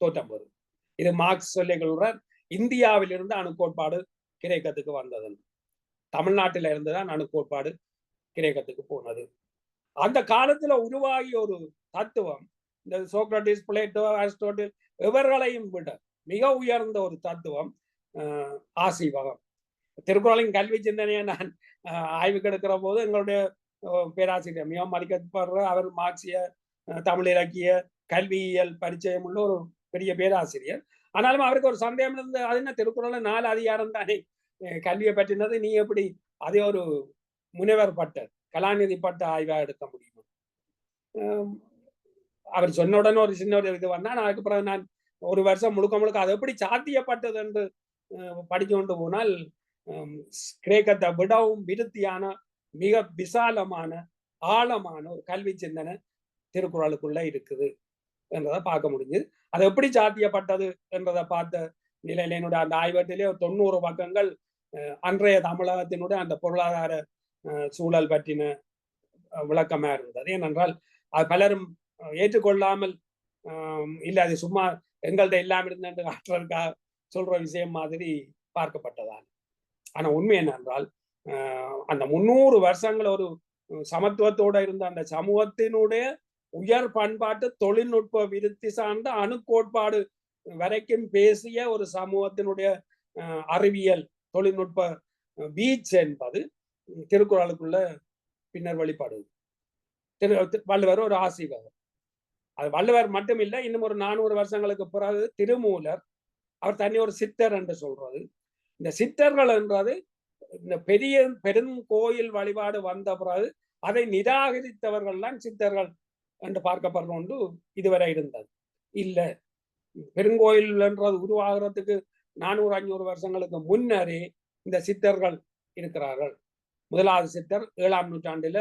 [SPEAKER 2] தோற்றம் பெறும். இது மார்க்ஸ் சொல்லிக் இந்தியாவிலிருந்து அணு கோட்பாடு கிரேக்கத்துக்கு வந்தது. தமிழ்நாட்டில இருந்து தான் அணு கோட்பாடு கிரேக்கத்துக்கு போனது. அந்த காலத்துல உருவாகிய ஒரு தத்துவம், இந்த சோக்ரட்டிஸ், பிளேட்டோ, அரிஸ்டோட்டில் இவர்களையும் விட மிக உயர்ந்த ஒரு தத்துவம் ஆசீவகம். திருக்குறளின் கல்வி சிந்தனையை நான் ஆய்வுக்கு எடுக்கிற போது எங்களுடைய பேராசிரியர் மிகவும் மதிக்கப்படுற அவர் மார்க்சிய தமிழ் இலக்கிய கல்வியியல் பரிச்சயம் உள்ள ஒரு பெரிய பேராசிரியர். ஆனாலும் அவருக்கு ஒரு சந்தேகம் இருந்து, அது என்ன திருக்குறள் 4 அதிகாரம் தானே கல்வியை பற்றினது, நீ எப்படி அதே ஒரு முனைவர் பட்ட கலாநிதி பட்ட ஆய்வா எடுக்க முடியும்? அவர் சொன்ன உடனே ஒரு சின்ன ஒரு இது வந்தா, அதுக்கு பிறகு நான் ஒரு வருஷம் முழுக்க முழுக்க அது எப்படி சாத்தியப்பட்டது என்று படிக்க கொண்டு போனால் கிரேக்கத்தை விடவும் விருத்தியான மிக விசாலமான ஆழமான ஒரு கல்வி சிந்தனை திருக்குறளுக்குள்ள இருக்குது என்றதை பார்க்க முடிஞ்சது. அது எப்படி சாத்தியப்பட்டது என்றதை பார்த்த நிலையில என்னுடைய அந்த ஆய்வத்திலே ஒரு 90 பக்கங்கள் அன்றைய தமிழகத்தினுடைய அந்த பொருளாதார சூழல் பற்றின விளக்கமா இருந்தது. ஏனென்றால் அது பலரும் ஏற்றுக்கொள்ளாமல் இல்லை அது சும்மா எங்கள்கிட்ட இல்லாமல் இருந்த காட்டுறதுக்காக சொல்ற விஷயம் மாதிரி பார்க்கப்பட்டதால். ஆனா உண்மை என்னென்றால் அந்த 300 வருஷங்கள் ஒரு சமத்துவத்தோட இருந்த அந்த சமூகத்தினுடைய உயர் பண்பாட்டு தொழில்நுட்ப விருத்தி சார்ந்த அணு கோட்பாடு வரைக்கும் பேசிய ஒரு சமூகத்தினுடைய அறிவியல் தொழில்நுட்ப வீச்சு என்பது திருக்குறளுக்குள்ள பின்னர் வெளிப்பாடு. வள்ளுவர் ஒரு ஆசீவகம். அது வள்ளுவர் மட்டும் இல்லை, இன்னும் ஒரு 400 வருஷங்களுக்கு பிறகு திருமூலர் அவர் தனி ஒரு சித்தர் என்று சொல்றது. இந்த சித்தர்கள் என்றது இந்த பெரிய பெரும் கோயில் வழிபாடு வந்த பிறகு அதை நிராகரித்தவர்கள் தான் சித்தர்கள் என்று பார்க்கப்படுற ஒன்று இதுவரை இருந்தது. இல்லை, பெருங்கோயில் என்றது உருவாகிறதுக்கு 400-500 வருஷங்களுக்கு முன்னரே இந்த சித்தர்கள் இருக்கிறார்கள். முதலாவது சித்தர் 7ஆம் நூற்றாண்டில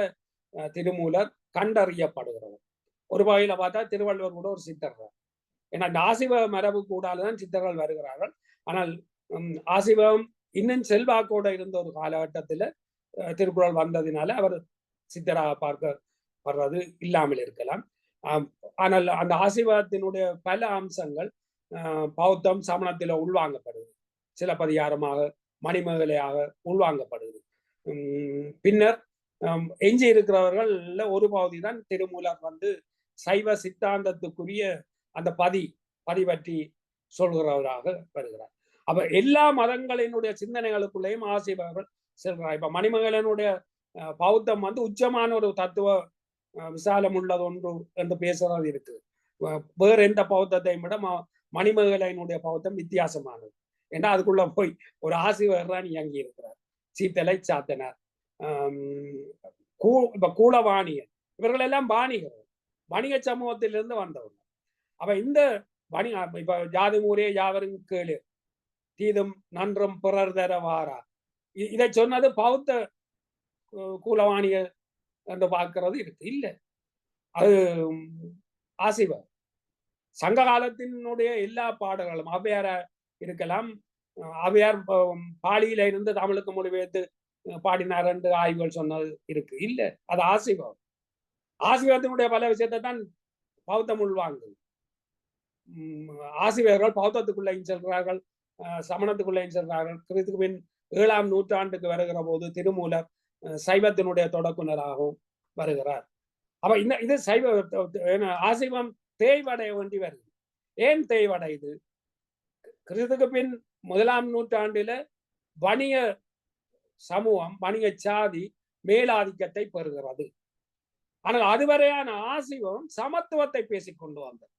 [SPEAKER 2] திருமூலர் கண்டறியப்படுகிறவர். ஒரு வகையில பார்த்தா திருவள்ளுவர் கூட ஒரு சித்தர் தான். ஏன்னா இந்த ஆசிவ மரபு கூடாதுதான் சித்தர்கள் வருகிறார்கள். ஆனால் ஆசிவம் இன்னும் செல்வாக்கோட இருந்த ஒரு காலகட்டத்துல திருக்குறள் வந்ததினால அவர் சித்தராக பார்க்கப்படுறது இல்லாமல் இருக்கலாம். ஆனால் அந்த ஆசிவத்தினுடைய பல அம்சங்கள் பௌத்தம் சமணத்தில உள்வாங்கப்படுது, சிலப்பதிகாரமாக மணிமேகலையாக உள்வாங்கப்படுது. பின்னர் எஞ்சி இருக்கிறவர்கள் ஒரு பகுதி தான் திருமூலர் வந்து சைவ சித்தாந்தத்துக்குரிய அந்த பதி பற்றி சொல்கிறவராக வருகிறார். அப்ப எல்லா மதங்களினுடைய சிந்தனைகளுக்குள்ளேயும் ஆசிரியர்கள் செல்கிறார். இப்ப மணிமேகலனுடைய பௌத்தம் வந்து உச்சமான ஒரு தத்துவ விசாலம் உள்ளது ஒன்று என்று பேசுறது இருக்கு. வேற எந்த பௌத்தத்தை விட மணிமேகலையினுடைய பௌத்தம் வித்தியாசமானது. ஏன்னா அதுக்குள்ள போய் ஒரு ஆசிரியர் தான் இயங்கி இருக்கிறார். சீத்தலை சாத்தனார், இப்ப கூலவாணியர், இவர்கள் எல்லாம் வாணிகர், வணிக சமூகத்திலிருந்து வந்தவர்கள். அப்ப இந்த இப்ப ஜாதி ஊரே யாவரும் கேளு, தீதும் நன்றும் பிறர் தர வாரா. இதை சொன்னது பௌத்த கூலவாணிய என்று பார்க்கிறது இருக்கு இல்ல. அது ஆசிவ சங்க காலத்தினுடைய எல்லா பாடல்களும் ஔவையார இருக்கலாம். ஔவையார் பாலியில இருந்து தமிழுக்கு மொழிபெயர்த்து பாடினார் என்று ஆய்வுகள் சொன்னது இருக்கு இல்ல. அது ஆசிவம். ஆசிவத்தினுடைய பல விஷயத்தை தான் பௌத்தம் உள்வாங்குது. ஆசிரியர்கள் பௌத்தத்துக்குள்ளையும் செல்கிறார்கள், சமணத்துக்குள்ளையும் செல்கிறார்கள். கிறிஸ்துவின் பின் 7ஆம் நூற்றாண்டுக்கு வருகிற போது திருமூலர் சைவத்தினுடைய தொடக்குனராகவும் வருகிறார். அப்ப இது சைவ ஆசிவம் தேய்வடைய வேண்டி வருது. ஏன் தேய்வடையுது? கிறிஸ்துக்கு பின் 1ஆம் நூற்றாண்டில வணிக சமூகம், வணிக சாதி மேலாதிக்கத்தை பெறுகிறது. ஆனால் அதுவரையான ஆசிவம் சமத்துவத்தை பேசிக் கொண்டு வந்தது.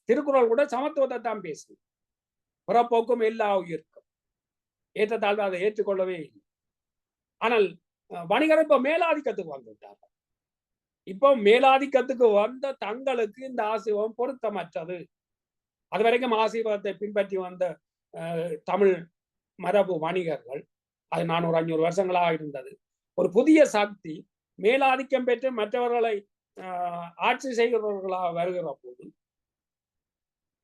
[SPEAKER 2] திருக்குறள் கூட சமத்துவத்தை தான் பேசு, பிறப்போக்கும் எல்லா உயிர்க்கும் ஏற்றத்தாழ்வு அதை ஏற்றுக்கொள்ளவே இல்லை. ஆனால் வணிகர் இப்ப மேலாதிக்கத்துக்கு வந்துவிட்டார்கள். இப்போ மேலாதிக்கத்துக்கு வந்த தங்களுக்கு இந்த ஆசிவம் பொருத்தமற்றது. அது வரைக்கும் ஆசீர்வாதத்தை பின்பற்றி வந்த தமிழ் மரபு வணிகர்கள், அது 400-500 வருஷங்களாக இருந்தது. ஒரு புதிய சக்தி மேலாதிக்கம் பெற்று மற்றவர்களை ஆட்சி செய்கிறவர்களாக வருகிற போது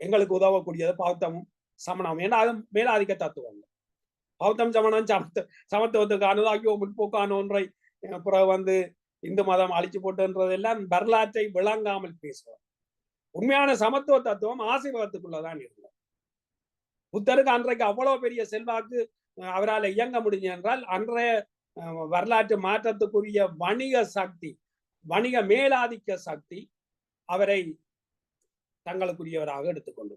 [SPEAKER 2] எங்களுக்கு உதவக்கூடியது பௌத்தமும் சமணம். ஏன்னா அது மேலாதிக்க தத்துவம். பௌத்தம் சமணம் சமத்துவத்துக்கானது, ஐயோ முற்போக்கான ஒன்றை பிறகு இந்து மதம் அழிச்சு போட்டுன்றதெல்லாம் வரலாற்றை விளங்காமல் பேசுவார். உண்மையான சமத்துவ தத்துவம் ஆசீர்வாதத்துக்குள்ளதான் இருந்தது. புத்தருக்கு அன்றைக்கு அவ்வளவு பெரிய செல்வாக்கு அவரால் இயங்க முடிஞ்சு என்றால் அன்றைய வரலாற்று மாற்றத்துக்குரிய வணிக சக்தி, வணிக மேலாதிக்க சக்தி அவரை தங்களுக்குரியவராக எடுத்துக்கொண்டு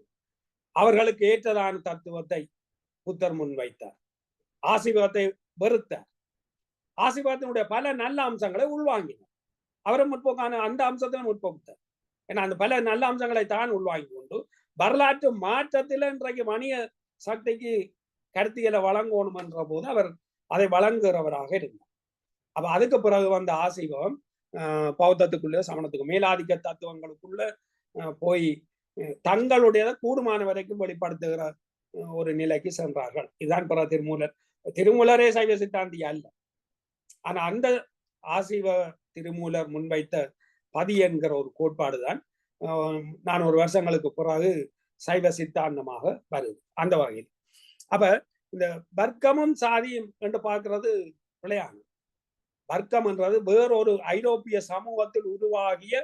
[SPEAKER 2] அவர்களுக்கு ஏற்றதான தத்துவத்தை புத்தர் முன்வைத்தார். ஆசீர்வாதத்தை வெறுத்தார். ஆசீர்வாதத்தினுடைய பல நல்ல அம்சங்களை உள்வாங்கினார். அவரை முற்போக்கான அந்த அம்சத்தை முற்போக்குத்தார். ஏன்னா அந்த பல நல்ல அம்சங்களை தான் உள்வாங்கி கொண்டு வரலாற்று மாற்றத்தில் இன்றைக்கு வணிக சக்திக்கு கருத்தியலை வழங்கணும் என்ற போது அவர் அதை வழங்குகிறவராக இருந்தார். அப்ப அதுக்கு பிறகு வந்த ஆசீவம் பௌத்தத்துக்குள்ள சமணத்துக்கு மேலாதிக்க தத்துவங்களுக்குள்ள போய் தங்களுடைய கூடுமான வரைக்கும் வெளிப்படுத்துகிற ஒரு நிலைக்கு சென்றார்கள். இதுதான் பிற திருமூலரே சைவ சித்தாந்தி அல்ல. ஆனா அந்த ஆசீவ திருமூலர் முன்வைத்த பதி என்கிற ஒரு கோட்பாடுதான் 400 வருஷங்களுக்கு பிறகு சைவ சித்தாந்தமாக வருது. அந்த வகையில் அப்ப இந்த வர்க்கமும் சாதியும் என்று பார்க்கிறது பிழையான. வர்க்கம் என்றது வேறொரு ஐரோப்பிய சமூகத்தில் உருவாகிய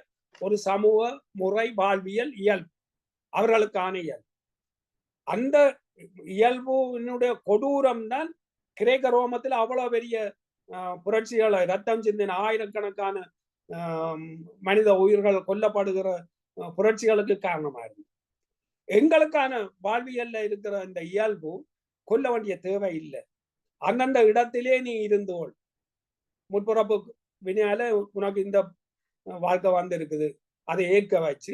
[SPEAKER 2] ஒரு சமூக முறை, வாழ்வியல் இயல்பு, அவர்களுக்கான இயல்பு. அந்த இயல்புடைய கொடூரம் தான் கிரேக்க ரோமத்தில் அவ்வளவு பெரிய புரட்சிகளை, ரத்தம் சிந்தின ஆயிரக்கணக்கான மனித உயிர்கள் கொல்லப்படுகிற புரட்சிகளுக்கு காரணமா இருக்கு. எங்களுக்கான வாழ்வியல்ல இருக்கிற இந்த இயல்பு கொல்ல வேண்டிய தேவை இல்லை. அந்தந்த இடத்திலே நீ இருந்தோள், முற்புறப்பு வினையால உனக்கு இந்த வாழ்க்கை வந்திருக்குது, அதை ஏற்க வச்சு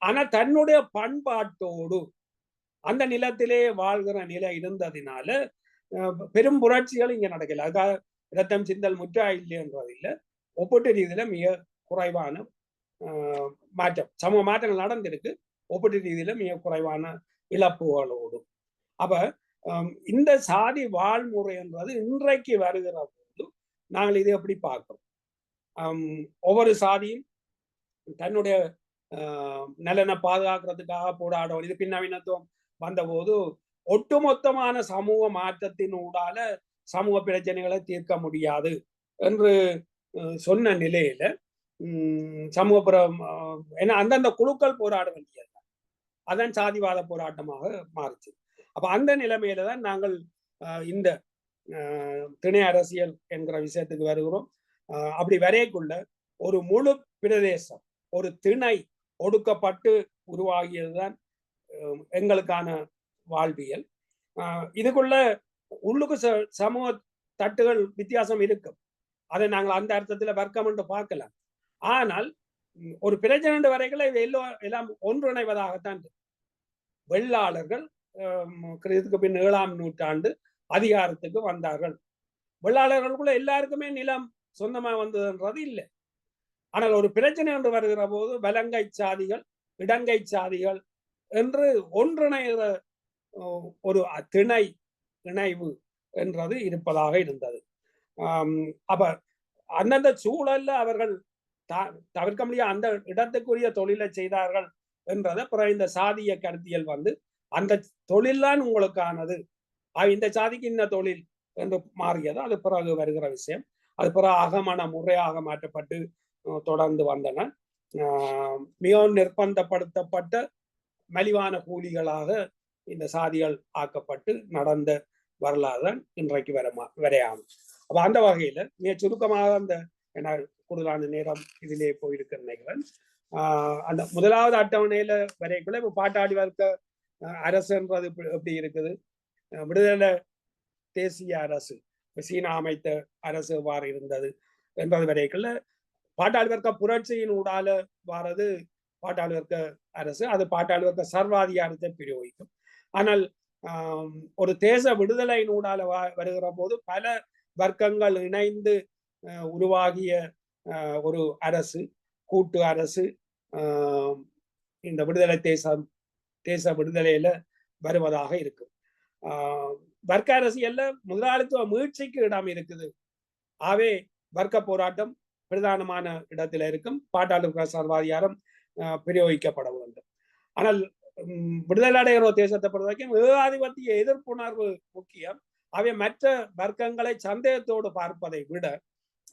[SPEAKER 2] ஆனா தன்னுடைய பண்பாட்டோடு அந்த நிலத்திலே வாழ்கிற நிலை இருந்ததினால பெரும் புரட்சிகள் இங்க நடக்கல. அதுக்காக ரத்தம் சிந்தல் முற்றா இல்லைன்றது இல்லை. ஒப்பீட்டு ரீதியில மிக குறைவான மாற்றம், சமூக மாற்றங்கள் நடந்திருக்கு. ஒப்பீட்டு ரீதியில மிக குறைவான இழப்புகளோடு. அப்ப இந்த சாதி வாழ்முறை என்றது இன்றைக்கு வருகிற போது நாங்கள் இதை எப்படி பார்க்கிறோம்? ஒவ்வொரு சாதியும் தன்னுடைய நலனை பாதுகாக்கிறதுக்காக போராடும். இது பின்னவீனத்துவம் வந்தபோது ஒட்டுமொத்தமான சமூக மாற்றத்தின் ஊடால சமூக பிரச்சனைகளை தீர்க்க முடியாது என்று சொன்ன நிலையில சமூக ஏன்னா அந்தந்த குழுக்கள் போராட வேண்டியது, அதான் சாதிவாத போராட்டமாக மாறுச்சு. அப்ப அந்த நிலைமையில தான் நாங்கள் இந்த திணை அரசியல் என்கிற விஷயத்துக்கு வருகிறோம். அப்படி வரைக்குள்ள ஒரு முழு பிரதேசம், ஒரு திணை ஒடுக்கப்பட்டு உருவாகியதுதான் எங்களுக்கான வாழ்வியல். இதுக்குள்ள உள்ளுக்கு சமூக தட்டுகள் வித்தியாசம் இருக்கும். அதை நாங்கள் அந்த அர்த்தத்துல வர்க்கம் என்று பார்க்கலாம். ஆனால் ஒரு பிரச்சனை வரைகளை எல்லாம் ஒன்றிணைவதாகத்தான். வெள்ளாளர்கள் கிறிஸ்துக்கு பின் 7ஆம் நூற்றாண்டு அதிகாரத்துக்கு வந்தார்கள். வெள்ளாளர்களுக்குள்ள எல்லாருக்குமே நிலம் சொந்தமா வந்ததுன்றது இல்லை. ஆனால் ஒரு பிரச்சனை என்று வருகிற போது வலங்கை சாதிகள் இடங்கை சாதிகள் என்று ஒன்றிணைகிற ஒரு திணை இணைவு என்றது இருப்பதாக இருந்தது. அப்ப அந்தந்த சூழல்ல அவர்கள் தவிர்க்க முடியாத அந்த இடத்துக்குரிய தொழிலை செய்தார்கள் என்றதை பிறகு இந்த சாதிய கருத்தியல் வந்து அந்த தொழில் தான் உங்களுக்கானது, இந்த சாதிக்கு இந்த தொழில் என்று மாறியது. அது பிறகு வருகிற விஷயம். அது பிறகு அகமண முறையாக மாற்றப்பட்டு தொடர்ந்து வந்தன. மிகவும் நிர்பந்தப்படுத்தப்பட்ட மலிவான கூலிகளாக இந்த சாதிகள் ஆக்கப்பட்டு நடந்த வரலாறு தான் இன்றைக்கு வரையாகும். அப்ப அந்த வகையில மிக சுருக்கமாக அந்த கூடுதலான நேரம் இதிலே போயிருக்க நினைக்கிறேன். அந்த முதலாவது அட்டவணையில வரைக்குள்ள இப்ப பாட்டாளி வர்க்க அரசுன்றது எப்படி இருக்குது, விடுதலை தேசிய அரசு சீனா அமைத்த அரசு எவ்வாறு இருந்தது என்பது வரைக்குள்ள பாட்டாளி வர்க்க புரட்சியின் ஊடால வாரது பாட்டாளி வர்க்க அரசு, அது பாட்டாளி வர்க்க சர்வாதிகாரத்தை பிரயோகிக்கும். ஆனால் ஒரு தேச விடுதலையின் ஊடால வருகிற போது பல வர்க்கங்கள் இணைந்து உருவாகிய ஒரு அரசு, கூட்டு அரசு இந்த விடுதலை தேச விடுதலையில வருவதாக இருக்கு. வர்க்க அரசியல்ல முதலாளித்துவ மீழ்ச்சிக்கு இடம் இருக்குது. ஆகவே வர்க்க போராட்டம் பிரதானமான இடத்துல இருக்கும். பாட்டாளி சர்வாதிகாரம் பிரயோகிக்கப்பட வேண்டும். ஆனால் விடுதலை அடைகிற தேசத்தை பொறுத்த வரைக்கும் ஏகாதிபத்திய எதிர்ப்புணர்வு முக்கியம். அவை மற்ற வர்க்கங்களை சந்தேகத்தோடு பார்ப்பதை விட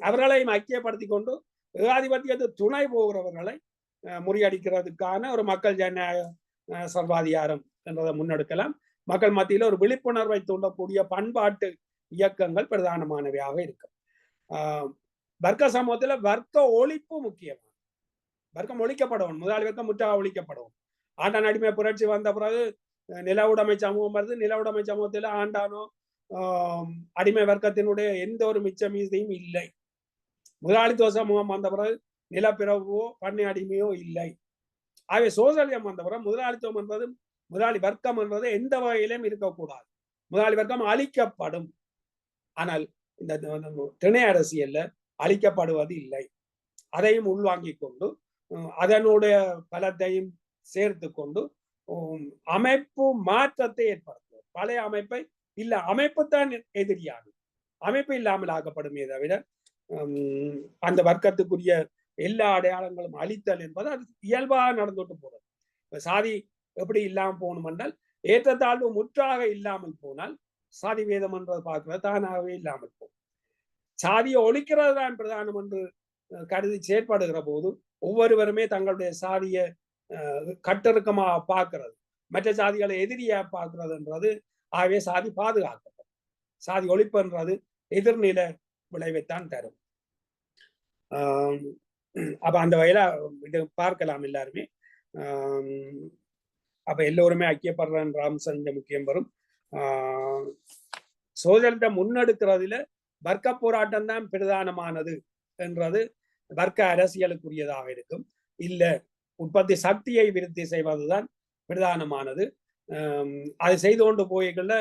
[SPEAKER 2] அவர்களையும் ஐக்கியப்படுத்தி கொண்டு ஏகாதிபத்தியத்து துணை போகிறவர்களை முறியடிக்கிறதுக்கான ஒரு மக்கள் ஜனநாயக சர்வாதிகாரம் என்றதை முன்னெடுக்கலாம். மக்கள் மத்தியில் ஒரு விழிப்புணர்வை தூண்டக்கூடிய பண்பாட்டு இயக்கங்கள் பிரதானமானவையாக இருக்கும். வர்க்க சமூகத்துல வர்க்க ஒழிப்பு முக்கியமான, வர்க்கம் ஒழிக்கப்படவும், முதலாளி வர்க்கம் முற்றாக ஒழிக்கப்படவும். ஆண்டான் அடிமை புரட்சி வந்த பிறகு நில உடைமை சமூகம் வருது. நில உடைமை சமூகத்துல ஆண்டானோ அடிமை வர்க்கத்தினுடைய எந்த ஒரு மிச்ச மீதியும் இல்லை. முதலாளித்துவ சமூகம் வந்த பிறகு நிலப்பிரவோ பண்ணை அடிமையோ இல்லை. ஆகவே சோசலியம் வந்த பிறகு முதலாளித்துவம் என்பது, முதலாளி வர்க்கம் என்பது எந்த வகையிலும் இருக்கக்கூடாது. முதலாளி வர்க்கம் அழிக்கப்படும். ஆனால் இந்த திணை அரசியல்ல அழிக்கப்படுவது இல்லை. அதையும் உள்வாங்கிக் கொண்டு அதனுடைய பலத்தையும் சேர்த்து கொண்டு அமைப்பு மாற்றத்தை ஏற்படுத்தும். பழைய அமைப்பை இல்ல, அமைப்பு தான் எதிரியாகும். அமைப்பு இல்லாமல் ஆக்கப்படுமே தவிர அந்த வர்க்கத்துக்குரிய எல்லா அடையாளங்களும் அழித்தல் என்பது அது இயல்பாக நடந்துட்டு போறது. சாதி எப்படி இல்லாமல் போகணும் என்றால், ஏற்றத்தாழ்வு முற்றாக இல்லாமல் போனால் சாதி வேதம் என்றது பார்க்கிறது தானாகவே இல்லாமல் போகும். சாதியை ஒழிக்கிறது தான் பிரதானம் என்று கருதி செயற்படுகிற போது ஒவ்வொருவருமே தங்களுடைய சாதியை கட்டிருக்கமாக பார்க்கிறது, மற்ற சாதிகளை எதிரியா பார்க்கிறதுன்றது. ஆகவே சாதி பாதுகாக்கப்படும். சாதி ஒழிப்புன்றது எதிர்நிலை விளைவைத்தான் தரும். அப்ப அந்த வகையில இது பார்க்கலாம் எல்லாருமே. அப்ப எல்லோருமே ஐக்கியப்படுற அம்சம் முக்கியம் வரும். சோதனை முன்னெடுக்கிறதுல வர்க்க போராட்டம் தான் பிரதானமானது என்றது வர்க்க அரசியலுக்குரியதாக இருக்கும். இல்ல, உற்பத்தி சக்தியை விருத்தி செய்வதுதான் பிரதானமானது. அது செய்து கொண்டு போய்கள்ல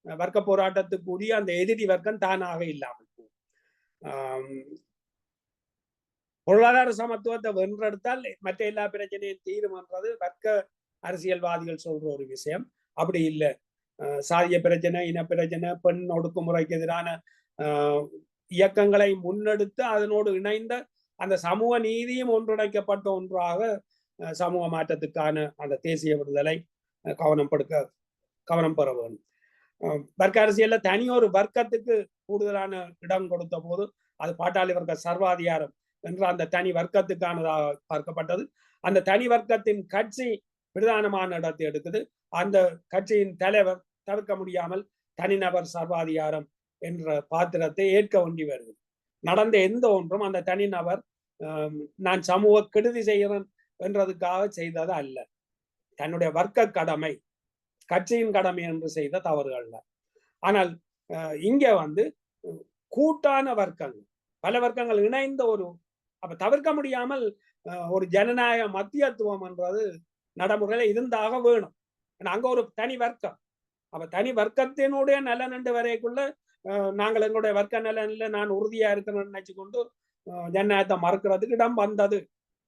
[SPEAKER 2] வர்க்க போராட்டத்துக்குரிய அந்த எதிரி வர்க்கம் தானாக இல்லாமல் போகும். பொருளாதார சமத்துவத்தை வென்றெடுத்தால் மற்ற எல்லா பிரச்சனையும் தீரும் என்றது வர்க்க அரசியல்வாதிகள் சொல்ற ஒரு விஷயம். அப்படி இல்லை. சாதிய பிரச்சனை, இன பிரச்சனை, பெண் ஒடுக்குமுறைக்கு எதிரான இயக்கங்களை முன்னெடுத்து அதனோடு இணைந்த அந்த சமூக நீதியும் ஒன்றிணைக்கப்பட்ட ஒன்றாக சமூக மாற்றத்துக்கான அந்த தேசிய விடுதலை கவனம் பெற வேண்டும். வர்க்க அரசியல்ல தனி ஒரு வர்க்கத்துக்கு கூடுதலான இடம் கொடுத்த போது அது பாட்டாளி வர்க்க சர்வாதிகாரம் என்ற அந்த தனி வர்க்கத்துக்கானதாக பார்க்கப்பட்டது. அந்த தனி வர்க்கத்தின் கட்சி பிரதானமான இடத்தை எடுக்குது. அந்த கட்சியின் தலைவர் தவிர்க்க முடியாமல் தனிநபர் சர்வாதிகாரம் என்ற பாத்திரத்தை ஏற்க வேண்டி வருது. நடந்த எந்த ஒன்றும் அந்த தனிநபர் நான் சமூக கெடுதி செய்கிறேன் என்றதுக்காக செய்தது அல்ல. தன்னுடைய வர்க்க கடமை, கட்சியின் கடமை என்று செய்த தவறுகள். ஆனால் இங்க வந்து கூட்டான வர்க்கங்கள், பல வர்க்கங்கள் இணைந்த ஒரு, அப்ப தவிர்க்க முடியாமல் ஒரு ஜனநாயக மத்தியத்துவம் என்றது நடைமுறையில இருந்தாக வேணும். அங்க ஒரு தனி வர்க்கம், அப்ப தனி வர்க்கத்தினுடைய நலன் என்று வரைக்குள்ள நாங்கள் எங்களுடைய வர்க்க நலன்ல நான் உறுதியா இருக்கிறேன்னு நினைச்சு கொண்டு ஜனநாயகத்தை மறுக்கிறதுக்கு இடம் வந்தது,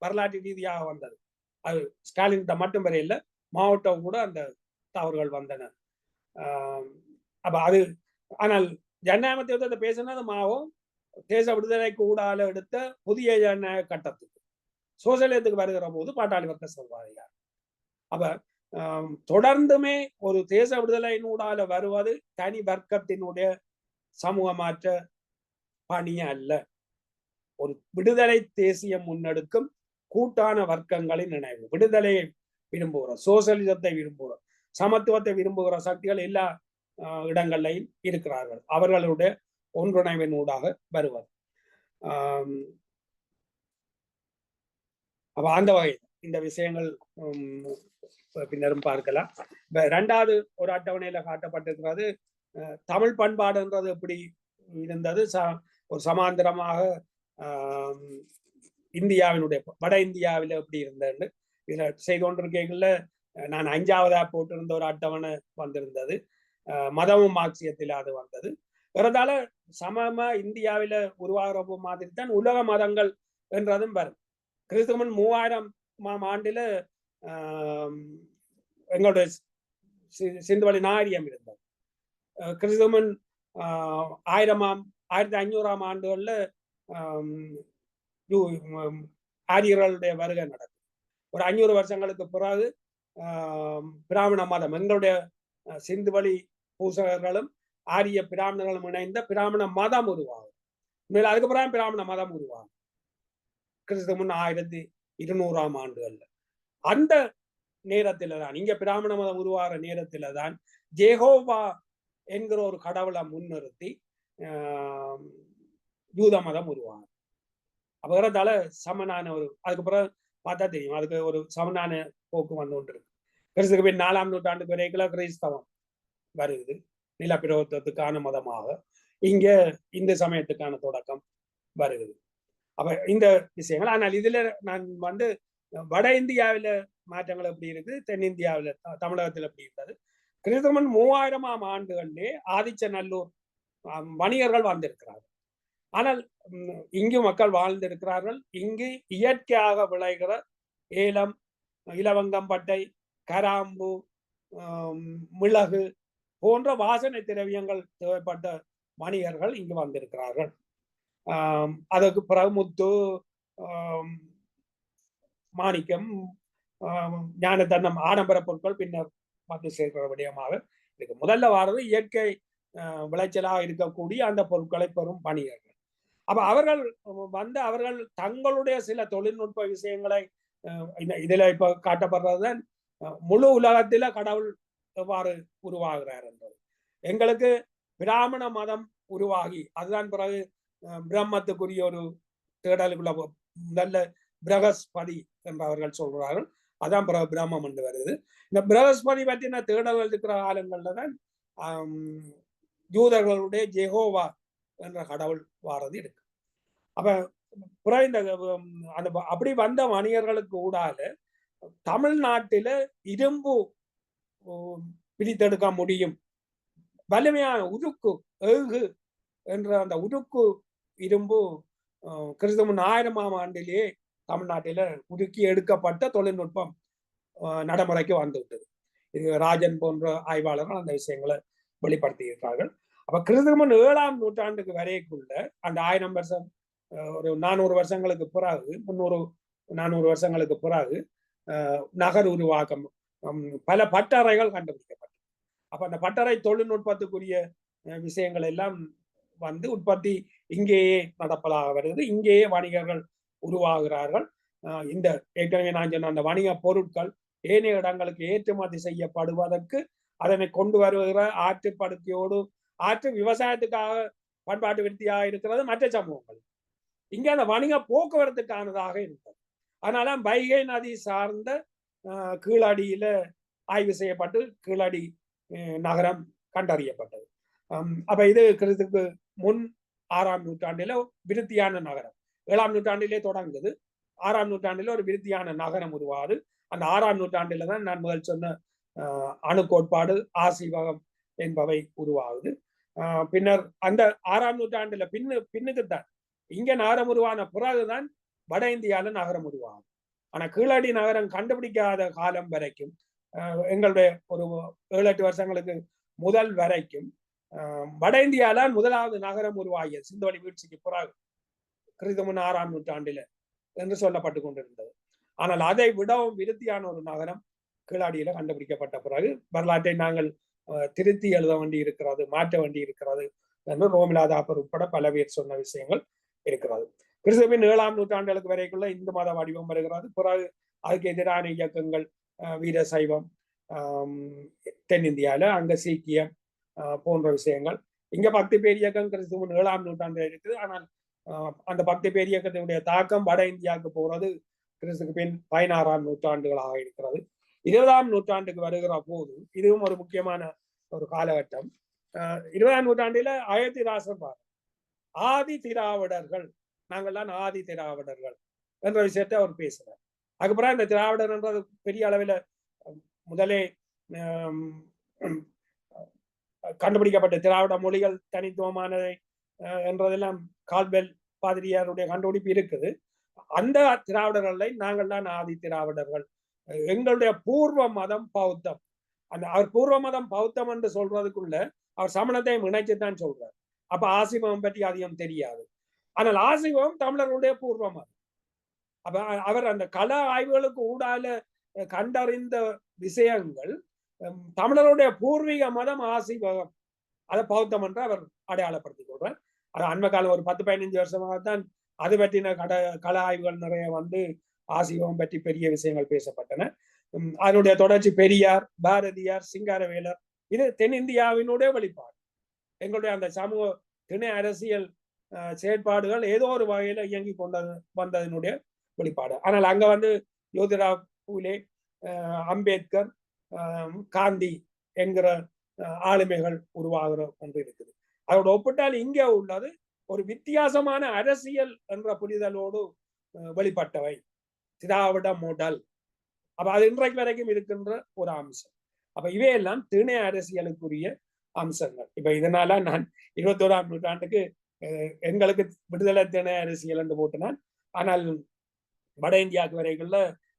[SPEAKER 2] வரலாற்று ரீதியாக வந்தது. அது ஸ்டாலின் மட்டும் வரையில மாவட்டம் கூட அந்த தவறுகள் வந்தன. அப்ப அது ஆனால் ஜனநாயகத்தை வந்து பேசினது மாவும் தேச விடுதலைக்கு ஊடால எடுத்த புதிய ஜனநாயக கட்டத்துக்கு சோசியலிசத்துக்கு வருகிற போது பாட்டாளி வர்க்க சொல்வாதிகார். அப்ப தொடர்ந்துமே ஒரு தேச விடுதலையினூடால வருவது தனி வர்க்கத்தினுடைய சமூக மாற்ற பணி அல்ல. ஒரு விடுதலை தேசியம் முன்னெடுக்கும் கூட்டான வர்க்கங்களின் நினைவு. விடுதலையை விரும்புகிற, சோசியலிசத்தை விரும்புகிற, சமத்துவத்தை விரும்புகிற சக்திகள் எல்லா இடங்களையும் இருக்கிறார்கள். அவர்களுடைய ஒன்றிணைவின் ஊடாக வருவது. அப்ப அந்த வகை இந்த விஷயங்கள் பின்னரும் பார்க்கலாம். இரண்டாவது ஒரு அட்டவணையில காட்டப்பட்டிருக்கிறது தமிழ் பண்பாடுன்றது எப்படி இருந்தது, ஒரு சமாந்திரமாக இந்தியாவினுடைய வட இந்தியாவில் எப்படி இருந்ததுன்னு இதுல செய்து கொண்டிருக்கீங்கல்ல. நான் 5ஆவதா போட்டிருந்த ஒரு அட்டவணை வந்திருந்தது, மதமும் மார்க்சியத்தில் அது வந்தது. பிறந்தால சமமா இந்தியாவில உருவாகிற மாதிரி தான் உலக மதங்கள் என்றதும் வரும். கிறிஸ்துவன் 3000ஆம் ஆண்டுல எங்களுடைய சிந்துவெளி நாகரிகம் இருந்தது. கிறிஸ்துவன் 1500ஆம் ஆண்டுகள்ல ஆரியர்களுடைய வருகை நடக்கும். ஒரு 500 வருஷங்களுக்கு பிறகு பிராமண மதம், எங்களுடைய சிந்துவெளி பூசகர்களும் ஆரிய பிராமணர்களும் இணைந்த பிராமண மதம் உருவாகும். அதுக்கு பிறகு பிராமண மதம் உருவாகும் கிறிஸ்துவன் 1200ஆம் ஆண்டுகள்ல. அந்த நேரத்துல தான், இங்க பிராமண மதம் உருவாகிற நேரத்துல தான் ஜெகோவா என்கிற ஒரு கடவுளை முன்னிறுத்தி யூத மதம் உருவாகும். அப்பதால சமனான ஒரு, அதுக்கு பிறகு பார்த்தா தெரியும், அதுக்கு ஒரு சமனான போக்கு வந்து கொண்டு இருக்கு. கிறிஸ்துக்கு பின் 4ஆம் நூற்றாண்டுக்கு வரைக்கும் கிறிஸ்தவம் வருது நிலப்பிரபுத்துவத்துக்கான மதமாக. இங்க இந்து சமயத்துக்கான தொடக்கம் வருகிறது. அப்ப இந்த விஷயங்கள். ஆனால் இதுல நான் வந்து வட இந்தியாவில மாற்றங்கள் எப்படி இருக்கு, தென்னிந்தியாவில தமிழகத்தில் எப்படி இருந்தது. கிறிஸ்துவன் 3000ஆம் ஆண்டுகளிலே ஆதிச்சநல்லூர் வணிகர்கள் வந்திருக்கிறார்கள். ஆனால் இங்கு மக்கள் வாழ்ந்திருக்கிறார்கள். இங்கு இயற்கையாக விளைகிற ஏலம், இலவங்கம்பட்டை, கராம்பு, மிளகு போன்ற வாசனை திரவியங்கள் தேவைப்பட்ட வணிகர்கள் இங்கு வந்திருக்கிறார்கள். அதற்கு பிறகு முத்து, மாணிக்கம், ஞானதன்னம், ஆடம்பர பொருட்கள் பின்னர் வந்து சேர்க்கிற விடயமாக இருக்கு. முதல்ல வாரது இயற்கை விளைச்சலாக இருக்கக்கூடிய அந்த பொருட்களை பெறும் வணிகர்கள். அப்ப அவர்கள் வந்து அவர்கள் தங்களுடைய சில தொழில்நுட்ப விஷயங்களை இதுல இப்ப காட்டப்படுறதுதான் முழு உலகத்தில கடவுள் எவ்வாறு உருவாகிறார் என்பது. எங்களுக்கு பிராமண மதம் உருவாகி அதுதான் பிறகு பிரம்மத்துக்குரிய ஒரு தேடலுக்குள்ள நல்ல பிரகஸ்பதி என்று அவர்கள் சொல்கிறார்கள். அதான் பிறகு பிரம்மம் என்று வருது. இந்த பிரகஸ்பதி பற்றின தேடல்கள் இருக்கிற காலங்கள்ல தான் யூதர்களுடைய ஜெகோவா என்ற கடவுள் வாரது இருக்கு. அப்ப பிறகு இந்த அப்படி வந்த வணிகர்களுக்கு ஊடால தமிழ்நாட்டில இரும்பு பிரித்தெடுக்க முடியும், வலிமையான உருக்கு ஏகு என்ற அந்த உருக்கு இரும்பு கிறிஸ்துவன் 1000ஆம் ஆண்டிலேயே தமிழ்நாட்டில உருக்கி எடுக்கப்பட்ட தொழில்நுட்பம் நடைமுறைக்கு வந்துவிட்டது. இது ராஜன் போன்ற ஆய்வாளர்கள் அந்த விஷயங்களை வெளிப்படுத்தி இருக்கிறார்கள். அப்ப கிறிஸ்துவன் 7ஆம் நூற்றாண்டுக்கு வரைக்குள்ள அந்த 1000 வருஷம், ஒரு 400 வருஷங்களுக்கு பிறகு, 300-400 வருஷங்களுக்கு பிறகு நகர் உருவாக்கம், பல பட்டறைகள் கண்டுபிடிக்கப்பட்டது. அப்ப அந்த பட்டறை தொழில்நுட்பத்துக்குரிய விஷயங்கள் எல்லாம் வந்து உற்பத்தி இங்கேயே நடப்பதாக வருகிறது. இங்கேயே வணிகர்கள் உருவாகிறார்கள். இந்த ஏற்கனவே நான் சொன்ன அந்த வணிக பொருட்கள் ஏனைய இடங்களுக்கு ஏற்றுமதி செய்யப்படுவதற்கு அதனை கொண்டு வருகிற ஆற்றுப்படுத்தியோடு, ஆற்று விவசாயத்துக்காக பண்பாட்டு விருத்தியாக இருக்கிறது மற்ற சமூகங்கள். இங்கே அந்த வணிக போக்குவரத்துக்கானதாக இருந்தது. அதனால வைகை நதி சார்ந்த கீழடியில ஆய்வு செய்யப்பட்டு கீழடி நகரம் கண்டறியப்பட்டது. அப்ப இது கிறிஸ்துக்கு முன் 6ஆம் நூற்றாண்டில விருத்தியான நகரம். 7ஆம் நூற்றாண்டிலே தொடங்குது. 6ஆம் நூற்றாண்டில ஒரு விருத்தியான நகரம் உருவாது. அந்த 6ஆம் நூற்றாண்டில தான் நான் முதல் சொன்ன அணு கோட்பாடு, ஆசீவகம் என்பவை உருவாகுது. பின்னர் அந்த 6ஆம் நூற்றாண்டுல பின்னுக்குத்தான் இங்க நகரம் உருவான பிறகுதான் வட இந்தியால நகரம் உருவாகும். ஆனா கீழடி நகரம் கண்டுபிடிக்காத காலம் வரைக்கும் எங்களுடைய ஒரு 7-8 வருஷங்களுக்கு முதல் வரைக்கும் வட இந்தியால முதலாவது நகரம் உருவாகியது சிந்துவெளி வீழ்ச்சிக்கு பிறகு கிறிஸ்து 6ஆம் நூற்றாண்டில என்று சொல்லப்பட்டு கொண்டிருந்தது. ஆனால் அதை விடவும் விருத்தியான ஒரு நகரம் கீழடியில கண்டுபிடிக்கப்பட்ட பிறகு வரலாற்றை நாங்கள் திருத்தி எழுத வேண்டி இருக்கிறது, மாற்ற வேண்டி இருக்கிறது என்று ரோமிலாதாப்பர் உட்பட பல பேர் சொன்ன விஷயங்கள் இருக்கிறது. கிறிஸ்துவின் 7ஆம் நூற்றாண்டுகளுக்கு வரைக்குள்ள இந்து மத வடிவம் வருகிறது. பிறகு அதுக்கு எதிரான இயக்கங்கள் வீர சைவம் தென்னிந்தியால, அங்க சீக்கியம் போன்ற விஷயங்கள். இங்க பக்தி பேர் இயக்கம் கிறிஸ்துவின் 7ஆம் நூற்றாண்டு இருக்குது. ஆனால் அந்த பக்தி பேர் இயக்கத்தினுடைய தாக்கம் வட இந்தியாவுக்கு போறது கிறிஸ்துக்கு பின் 16ஆம் நூற்றாண்டுகளாக இருக்கிறது. 20ஆம் நூற்றாண்டுக்கு வருகிற போது இதுவும் ஒரு முக்கியமான ஒரு காலகட்டம். 20ஆம் நூற்றாண்டில அயோத்திதாசர் ஆதி திராவிடர்கள், நாங்கள் தான் ஆதி திராவிடர்கள் என்ற விஷயத்தை அவர் பேசுறார். அதுக்கப்புறம் இந்த திராவிடர் என்றது பெரிய அளவில் முதலே கண்டுபிடிக்கப்பட்ட திராவிட மொழிகள் தனித்துவமானதை என்றதெல்லாம் கால்பெல் பாதிரியாருடைய கண்டுபிடிப்பு இருக்குது. அந்த திராவிடர்களை நாங்கள் தான் ஆதி திராவிடர்கள். எங்களுடைய பூர்வ மதம் பௌத்தம். அந்த அவர் பூர்வ மதம் பௌத்தம் என்று சொல்றதுக்குள்ள அவர் சமணத்தையும் இணைச்சுதான் சொல்றார். அப்ப ஆசிவம் பற்றி அதிகம் தெரியாது. ஆனால் ஆசிவம் தமிழர்களுடைய பூர்வ மதம். அப்ப அவர் அந்த கல ஆய்வுகளுக்கு ஊடால கண்டறிந்த விஷயங்கள் தமிழருடைய பூர்வீக மதம் ஆசிவகம், அதை பௌத்தம் என்று அவர் அடையாளப்படுத்திக் கொள்றார். அது அண்மை காலம் ஒரு 10-15 வருஷமாகத்தான் அது பற்றின கல ஆய்வுகள் நிறைய வந்து ஆசிவம் பற்றி பெரிய விஷயங்கள் பேசப்பட்டன. அதனுடைய தொடர்ச்சி பெரியார், பாரதியார், சிங்காரவேலர், இது தென்னிந்தியாவினுடைய வெளிப்பாடு. எங்களுடைய அந்த சமூக திணை அரசியல் செயற்பாடுகள் ஏதோ ஒரு வகையில இயங்கி வந்ததனுடைய வெளிப்பாடு. ஆனால் அங்க வந்து ஜோதிராவ் பூலே, அம்பேத்கர், காந்தி என்கிற ஆளுமைகள் உருவாகிற ஒன்று இருக்குது. அதோட ஒப்பிட்டால் இங்கே உள்ளது ஒரு வித்தியாசமான அரசியல் என்ற புரிதலோடு வெளிப்பட்டவை திராவிட மோடல். அப்ப அது இன்றைக்கு வரைக்கும் இருக்கின்ற ஒரு அம்சம். அப்ப இவையெல்லாம் திணை அரசியலுக்குரிய அம்சங்கள். இப்ப இதனால நான் 21ஆம் நூற்றாண்டுக்கு எங்களுக்கு விடுதலை திணை அரசியல் என்று போட்டினான். ஆனால் வட இந்தியாவுக்கு வரைக்குள்ள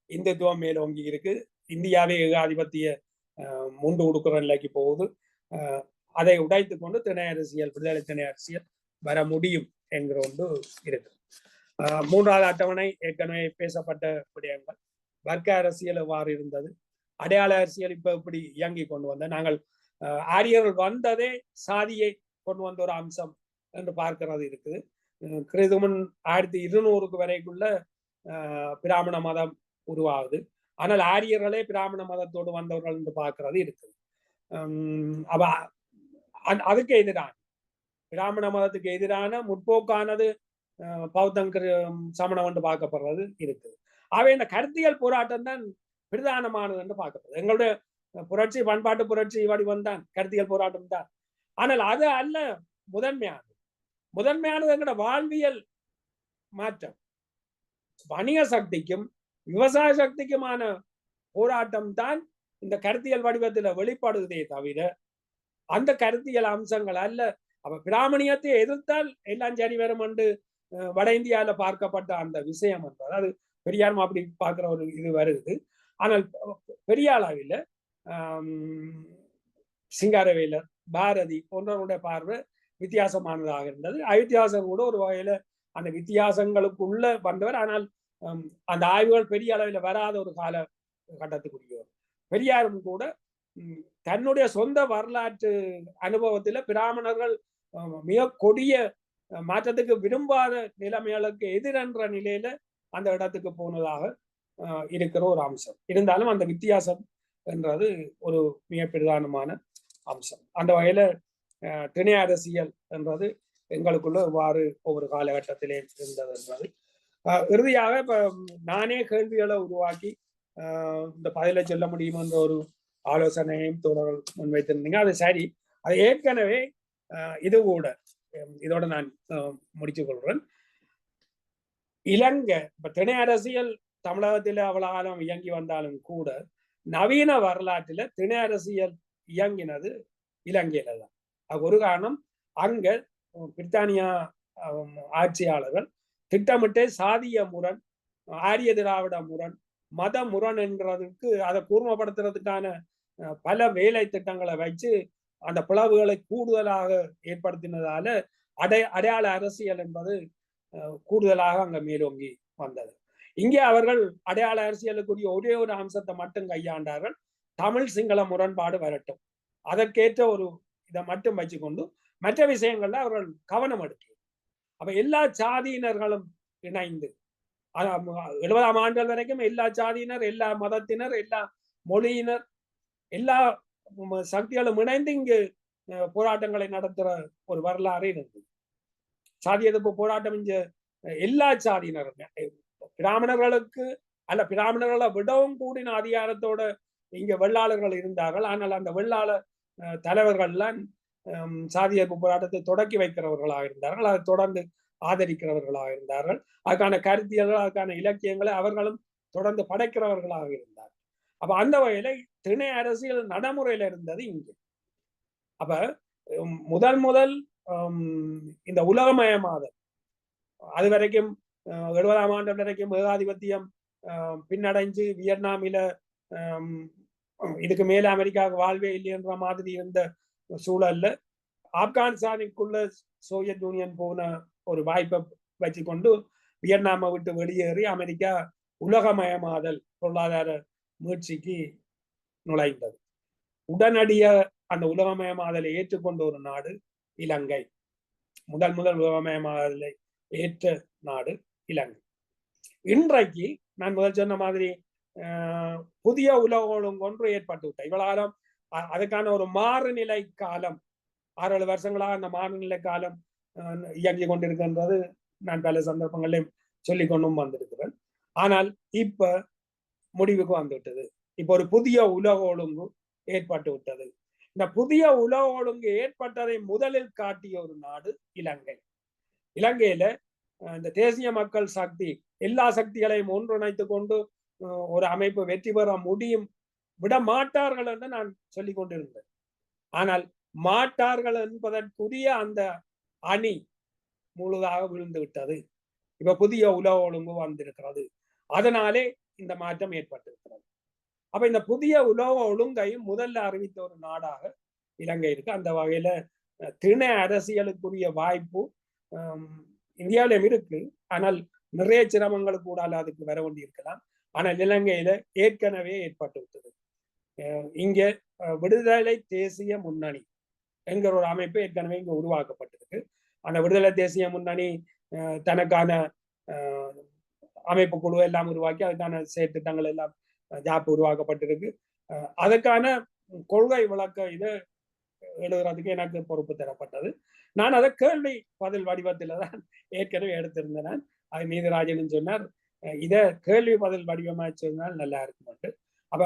[SPEAKER 2] இந்துத்துவம் மேலோங்கி இருக்கு. இந்தியாவே ஏகாதிபத்திய முண்டு கொடுக்குற நிலைக்கு போகுது. அதை உடைத்து கொண்டு திணை அரசியல், விடுதலை திணை அரசியல் வர முடியும் என்கிற ஒன்று இருக்கு. 3வது அட்டவணை ஏற்கனவே பேசப்பட்ட விடயங்கள். வர்க்க அரசியல் எவ்வாறு இருந்தது, அடையாள அரசியல் இப்ப இப்படி இயங்கி கொண்டு வந்த, நாங்கள் ஆரியர்கள் வந்ததே சாதியை கொண்டு வந்த ஒரு அம்சம் என்று பார்க்கிறது இருக்குது. கிறிதுமன் 1200 வரைக்குள்ள பிராமண மதம் உருவாகுது. ஆனால் ஆரியர்களே பிராமண மதத்தோடு வந்தவர்கள் என்று பார்க்கிறது இருக்குது. அவ அதுக்கு எதிரான பிராமண மதத்துக்கு எதிரான முற்போக்கானது பௌத்தம் சமணம் என்று பார்க்கப்படுறது இருக்குது. அவை இந்த கருத்தியல் போராட்டம் தான் பிரதானமானது என்று பார்க்கப்படுது. எங்களுடைய புரட்சி, பண்பாட்டு புரட்சி வடிவம் தான் கருத்தியல் போராட்டம் தான். ஆனால் அது அல்ல முதன்மையானது. முதன்மையானது எங்களோட வாழ்வியல் மாற்றம். வணிக சக்திக்கும் விவசாய சக்திக்குமான போராட்டம் தான் இந்த கருத்தியல் வடிவத்தில் வெளிப்படுவதே தவிர அந்த கருத்தியல் அம்சங்கள் அல்ல. அப்ப பிராமணியத்தை எதிர்த்தால் எல்லாம் சரி வரும் என்று வட இந்தியாவில பார்க்கப்பட்ட அந்த விஷயம் என்று, அதாவது பெரியாரும் அப்படி பார்க்கிற ஒரு இது வருது. ஆனால் பெரிய அளவில் சிங்காரவேலர், பாரதி போன்றவருடைய பார்வை வித்தியாசமானதாக இருந்தது. அயோத்தியாசர் கூட ஒரு வகையில அந்த வித்தியாசங்களுக்குள்ள வந்தவர். ஆனால் அந்த ஆய்வுகள் பெரிய அளவில் வராத ஒரு கால கட்டத்துக்குரியவர். பெரியாரும் கூட தன்னுடைய சொந்த வரலாற்று அனுபவத்துல பிராமணர்கள் மிக கொடிய மாற்றத்துக்கு விரும்பாத நிலைமைகளுக்கு எதிரென்ற நிலையில அந்த இடத்துக்கு போனதாக இருக்கிற ஒரு அம்சம். இருந்தாலும் அந்த வித்தியாசம் என்றது ஒரு மிக பிரதானமான அம்சம். அந்த வகையில திணை அரசியல் என்றது எங்களுக்குள்ள எவ்வாறு ஒவ்வொரு காலகட்டத்திலே இருந்தது என்றது. இறுதியாக இப்ப நானே கேள்விகளை உருவாக்கி இந்த பதிலை சொல்ல முடியும் என்ற ஒரு ஆலோசனையும் தோழர்கள் முன்வைத்திருந்தீங்க. அது சரி. அது ஏற்கனவே இது கூட இதோட நான் முடிச்சு கொள்றேன். இலங்கை இப்ப திணை அரசியல் தமிழகத்தில் அவ்வளவு காலம் இயங்கி வந்தாலும் கூட நவீன வரலாற்றில திணை அரசியல் இயங்கினது இலங்கையில தான். அது ஒரு காரணம், அங்க பிரித்தானியா ஆட்சியாளர்கள் திட்டமிட்டு சாதிய முரண் ஆரிய திராவிட முரண், மத முரண் என்றதுக்கு அதை கூர்மப்படுத்துறதுக்கான பல வேலை திட்டங்களை வச்சு அந்த பிளவுகளை கூடுதலாக ஏற்படுத்தினதால அடையாள அரசியல் என்பது கூடுதலாக அங்க மேலோங்கி வந்தது. இங்கே அவர்கள் அடையாள அரசியலுக்குரிய ஒரே ஒரு அம்சத்தை மட்டும் கையாண்டார்கள். தமிழ் சிங்கள முரண்பாடு வரட்டும், அதற்கேற்ற ஒரு இதை மட்டும் வச்சுக்கொண்டு மற்ற விஷயங்கள்ல அவர்கள் கவனம் எடுக்க. அப்ப எல்லா சாதியினர்களும் இணைந்து 70ஆம் ஆண்டுகள் வரைக்கும் எல்லா சாதியினர், எல்லா மதத்தினர், எல்லா மொழியினர், எல்லா சக்திகளும் இணைந்து இங்கு போராட்டங்களை நடத்துற ஒரு வரலாறு இருந்தது. சாதி எதிர்ப்பு போராட்டம் இங்க எல்லா சாதியினரும், பிராமணர்களுக்கு அல்ல, பிராமணர்களை விடவும் கூடின அதிகாரத்தோட இங்க வெள்ளாளர்கள் இருந்தார்கள். ஆனால் அந்த வெள்ளாள தலைவர்கள்லாம் சாதி எதிர்ப்பு போராட்டத்தை தொடக்கி வைக்கிறவர்களாக இருந்தார்கள், அதை தொடர்ந்து ஆதரிக்கிறவர்களாக இருந்தார்கள். அதுக்கான கருத்தியல்கள், அதுக்கான இலக்கியங்களை அவர்களும் தொடர்ந்து படைக்கிறவர்களாக இருந்தார்கள். அப்ப அந்த வகையில திணை அரசியல் நடைமுறையில இருந்தது இங்கே. அப்ப முதல் இந்த உலகமயமாதல், அது வரைக்கும் 70ஆம் ஆண்டு வரைக்கும் ஏகாதிபத்தியம் பின்னடைஞ்சு வியட்நாமில இதுக்கு மேல அமெரிக்காவுக்கு வாழ்வே இல்லைன்ற மாதிரி இருந்த சூழல்ல ஆப்கானிஸ்தானுக்குள்ள சோவியத் யூனியன் போன ஒரு வாய்ப்பை வச்சுக்கொண்டு வியட்நாமை விட்டு வெளியேறி அமெரிக்கா உலகமயமாதல் பொருளாதார முயற்சிக்கு நுழைந்தது. உடனடிய அந்த உலகமயமாதலை ஏற்றுக்கொண்ட ஒரு நாடு இலங்கை. முதல் உலகமயமாதலை ஏற்ற நாடு இலங்கை. இன்றைக்கு நான் முதல் சொன்ன மாதிரி புதிய உலக ஒழுங்கொன்று ஏற்பட்டு விட்ட இவ்வளவு அதுக்கான ஒரு மாறுநிலை காலம் 6-7 வருஷங்களாக அந்த மாறுநிலை காலம் இயங்கி கொண்டிருக்கின்றது. நான் பல சந்தர்ப்பங்களையும் சொல்லிக் கொண்டும் வந்திருக்கிறேன். ஆனால் இப்ப முடிவுக்கு வந்துவிட்டது. இப்ப ஒரு புதிய உலக ஒழுங்கு ஏற்பட்டு விட்டது. இந்த புதிய உலக ஒழுங்கு ஏற்பட்டதை முதலில் காட்டிய ஒரு நாடு இலங்கை. இலங்கையில இந்த தேசிய மக்கள் சக்தி எல்லா சக்திகளையும் ஒன்றிணைத்துக் கொண்டு ஒரு அமைப்பு வெற்றி பெற முடியும், விட மாட்டார்கள் என்று நான் சொல்லிக் கொண்டிருந்தேன். ஆனால் மாட்டார்கள் என்பதற்குரிய அந்த அணி முழுதாக விழுந்து விட்டது. இப்ப புதிய உலக ஒழுங்கு வந்திருக்கிறது. அதனாலே இந்த மாற்றம் ஏற்பட்டிருக்கிறது. அப்ப இந்த புதிய உலக ஒழுங்கை முதல்ல அறிவித்த ஒரு நாடாக இலங்கை இருக்கு. அந்த வகையில திணை அரசியலுக்குரிய வாய்ப்பு இந்தியாவிலும் இருக்கு. ஆனால் நிறைய சிரமங்களுக்கு கூட அதுக்கு வர வேண்டி இருக்கலாம். ஆனால் இலங்கையில ஏற்கனவே ஏற்பட்டு விட்டது. இங்க விடுதலை தேசிய முன்னணி என்கிற ஒரு அமைப்பு ஏற்கனவே இங்க உருவாக்கப்பட்டிருக்கு. அந்த விடுதலை தேசிய முன்னணி தனக்கான அமைப்பு குழு எல்லாம் உருவாக்கி அதுக்கான செயற்திட்டங்கள் எல்லாம் ஜாப் உருவாக்கப்பட்டிருக்கு. அதுக்கான கொள்கை விளக்க இதை எழுதுறதுக்கு எனக்கு பொறுப்பு தரப்பட்டது. நான் அதை கேள்வி பதில் வடிவத்துல தான் ஏற்கனவே எடுத்திருந்தேன். அது நீதிராஜன் சொன்னார், இதை கேள்வி பதில் வடிவமா சொன்னால் நல்லா இருக்கும். அப்ப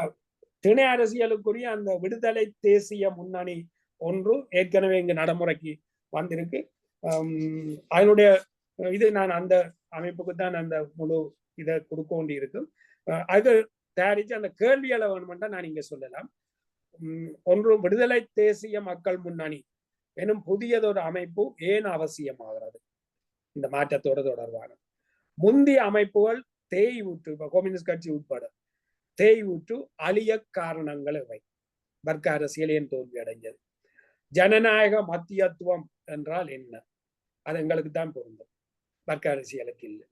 [SPEAKER 2] திணை அரசியலுக்குரிய அந்த விடுதலை தேசிய முன்னணி ஒன்று ஏற்கனவே இங்கு நடைமுறைக்கு வந்திருக்கு. அதனுடைய இது நான் அந்த அமைப்புக்கு தான் அந்த முழு இதை கொடுக்க வேண்டி இருக்கும். அது தயாரிச்சு அந்த கேள்விகளை வேணுமென்றா நான் இங்க சொல்லலாம். ஒன்று, விடுதலை தேசிய மக்கள் முன்னணி எனும் புதியதொரு அமைப்பு ஏன் அவசியமாகிறது இந்த மாற்றத்தோடு தொடர்பான? முந்தைய அமைப்புகள் தேய்வுற்று, இப்ப கம்யூனிஸ்ட் கட்சி உட்பட தேய்வுற்று அழிய காரணங்கள் இவை. வர்க்க அரசியல் ஏன் தோல்வி அடைஞ்சது? ஜனநாயக மத்தியத்துவம் என்றால் என்ன? அது எங்களுக்கு தான் பொருந்தும், வர்க்க அரசியலுக்கு இல்லை.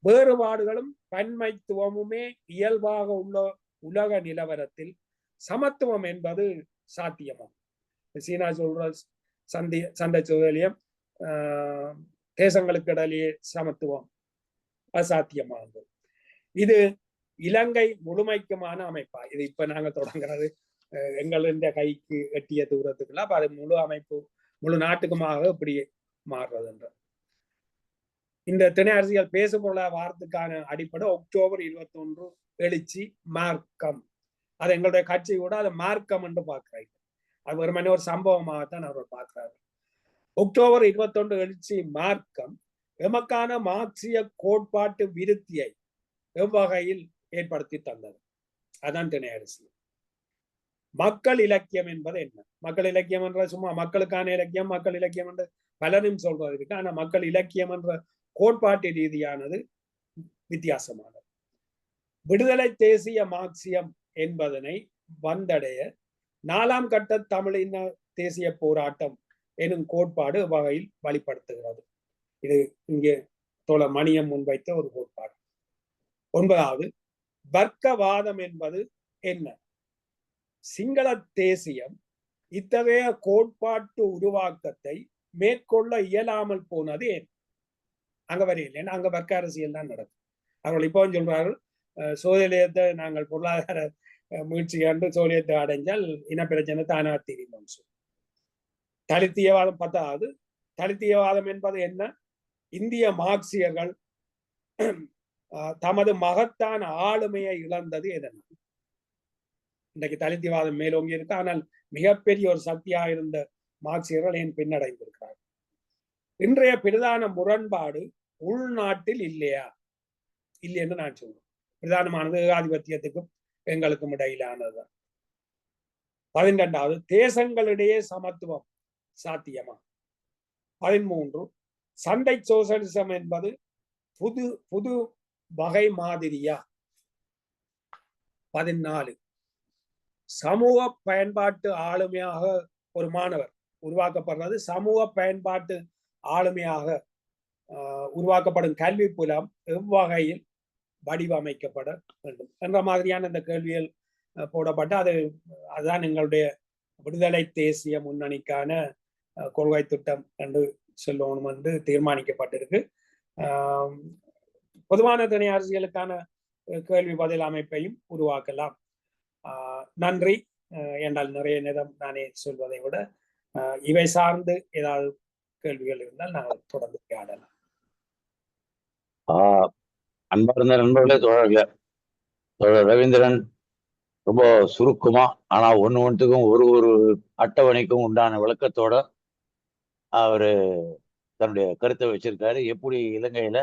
[SPEAKER 2] வேறுபாடுகளும் பன்மைத்துவமுமே இயல்பாக உள்ள உலக நிலவரத்தில் சமத்துவம் என்பது சாத்தியமா? சீனா சொல்ற சண்டை சோதலியம் தேசங்களுக்கு இடையே சமத்துவம் அசாத்தியமானது. இது இலங்கை முழுமைக்குமான அமைப்பா? இது இப்ப நாங்க தொடங்குறது எங்களுடைய கைக்கு எட்டிய தூரத்துக்குள்ள. அப்ப அது முழு அமைப்பு முழு நாட்டுக்குமாக இப்படி மாறுறது என்ற இந்த திணை அரசியல் பேசுபொருளா வாரத்துக்கான அடிப்படை அக்டோபர் 21 எழுச்சி மார்க்கம். அது எங்களுடைய கட்சி கூட அதை மார்க்கம் என்று பார்க்கிறாங்க. அது வெறுமனே ஒரு சம்பவமாகத்தான் அவர் பார்க்கிறாரு. அக்டோபர் 21 எழுச்சி மார்க்கம் எமக்கான மார்க்சிய கோட்பாட்டு விருத்தியை எவ்வகையில் ஏற்படுத்தி தந்தது? அதான் திணை அரசியல். மக்கள் இலக்கியம் என்பது என்ன? மக்கள் இலக்கியம் என்ற சும்மா மக்களுக்கான இலக்கியம், மக்கள் இலக்கியம் என்று பலரும் சொல்றது இருக்கு. ஆனா மக்கள் இலக்கியம் என்ற கோட்பாட்டு ரீதியானது வித்தியாசமானது. விடுதலை தேசிய மார்க்சியம் என்பதனை வந்தடைய 4ஆம் கட்ட தமிழின தேசிய போராட்டம் எனும் கோட்பாடு வகையில் வழிபடுத்துகிறது. இது இங்கே தோழர் மணியம் முன்வைத்த ஒரு கோட்பாடு. 9வது, வர்க்கவாதம் என்பது என்ன? சிங்கள தேசியம் இத்தகைய கோட்பாட்டு உருவாக்கத்தை மேற்கொள்ள இயலாமல் போனது ஏன்? அங்க வரையில் அங்க வர்க்க அரசியல் தான் நடக்கும். அவர்கள் இப்போ சொல்றார்கள் சோதலியத்தை நாங்கள் பொருளாதார முயற்சி கண்டு சோழியத்தை அடைஞ்சால் இனப்பிரச்சனை தானா தெரியும். தலித்தியவாதம் 10வது, தலித்தியவாதம் என்பது என்ன? இந்திய மார்க்சியர்கள் தமது மகத்தான ஆளுமையை இழந்தது எதனால்? இன்றைக்கு தலித்தியவாதம் மேலோங்கி இருக்கு, ஆனால் மிகப்பெரிய ஒரு சக்தியாக இருந்த மார்க்சியர்கள் ஏன் பின்னடைந்திருக்கிறார்கள்? இன்றைய பிரதான முரண்பாடு உள்நாட்டில் இல்லையா? இல்லை என்று நான் சொல்றேன். பிரதானமானது ஏகாதிபத்தியத்துக்கும் எங்களுக்கும் இடையிலானதுதான். 12வது, தேசங்களிடையே சமத்துவம் சாத்தியமா? 13, சண்டை சோசலிசம் என்பது புது புது வகை மாதிரியா? 14, சமூக பயன்பாட்டு ஆளுமையாக ஒரு மாணவர் உருவாக்கப்படுறது. சமூக பயன்பாட்டு ஆளுமையாக உருவாக்கப்படும் கல்வி புலம் எவ்வகையில் வடிவமைக்கப்பட வேண்டும் என்ற மாதிரியான இந்த கேள்விகள் போடப்பட்டு அதுதான் எங்களுடைய விடுதலை தேசிய முன்னணிக்கான கொள்கை திட்டம் என்று சொல்லணும் என்று தீர்மானிக்கப்பட்டிருக்கு. பொதுவான துணை அரசியலுக்கான கேள்வி பதில் அமைப்பையும் உருவாக்கலாம். நன்றி. என்றால் நிறைய நேரம் நானே சொல்வதை விட இவை சார்ந்து ஏதாவது கேள்விகள் இருந்தால் நாங்கள் தொடர்ந்து ஆடலாம்.
[SPEAKER 3] அன்பார்ந்த நண்பர்களே, தோழர்களே, தோழர் ரவீந்திரன் ரொம்ப சுருக்கமா ஆனா ஒண்ணுக்கும் ஒரு அட்டவணைக்கும் உண்டான விளக்கத்தோட அவரு தன்னுடைய கருத்தை வச்சிருக்காரு. எப்படி இலங்கையில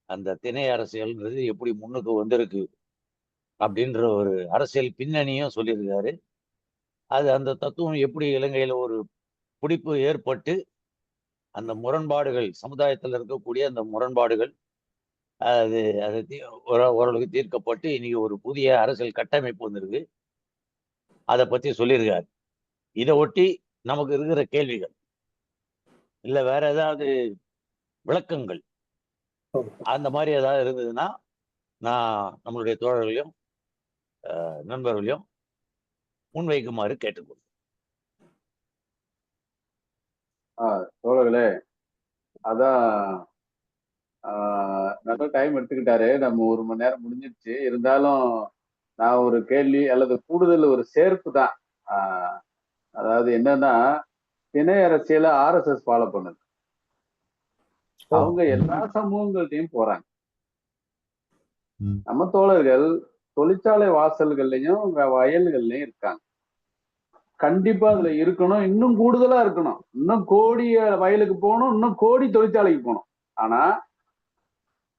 [SPEAKER 3] அந்த திணை அரசியல்ன்றது எப்படி முன்னுக்கு வந்திருக்கு அப்படின்ற ஒரு அரசியல் பின்னணியும் சொல்லியிருக்காரு. அந்த தத்துவம் எப்படி இலங்கையில ஒரு பிடிப்பு ஏற்பட்டு அந்த முரண்பாடுகள், சமுதாயத்தில் இருக்கக்கூடிய அந்த முரண்பாடுகள் அது ஓரளவுக்கு தீர்க்கப்பட்டு இன்னைக்கு ஒரு புதிய அரசியல் கட்டமைப்பு வந்திருக்கு. அதை பத்தி சொல்லியிருக்காரு. இதை ஒட்டி நமக்கு இருக்கிற கேள்விகள் இல்ல வேற ஏதாவது விளக்கங்கள் அந்த மாதிரி ஏதாவது இருந்ததுன்னா நான் நம்மளுடைய தோழர்களையும் நண்பர்களையும் முன்வைக்குமாறு கேட்டுக்கொள்கிறேன்.
[SPEAKER 4] தோழர்களே, அதான் நல்ல டைம் எடுத்துக்கிட்டாரு. நம்ம 1 மணி நேரம் முடிஞ்சிருச்சு. இருந்தாலும் நான் ஒரு கேள்வி அல்லது கூடுதல் ஒரு சேர்ப்பு தான். அதாவது என்னன்னா, திணை அரசியல RSS ஃபாலோ பண்ணுது. அவங்க எல்லா சமூகங்கள்டையும் போறாங்க. நம்ம தோழர்கள் தொழிற்சாலை வாசல்கள்லயும் வயல்கள்லயும் இருக்காங்க. கண்டிப்பா அதுல இருக்கணும், இன்னும் கூடுதலா இருக்கணும். இன்னும் கோடி வயலுக்கு போகணும், இன்னும் கோடி தொழிற்சாலைக்கு போகணும். ஆனா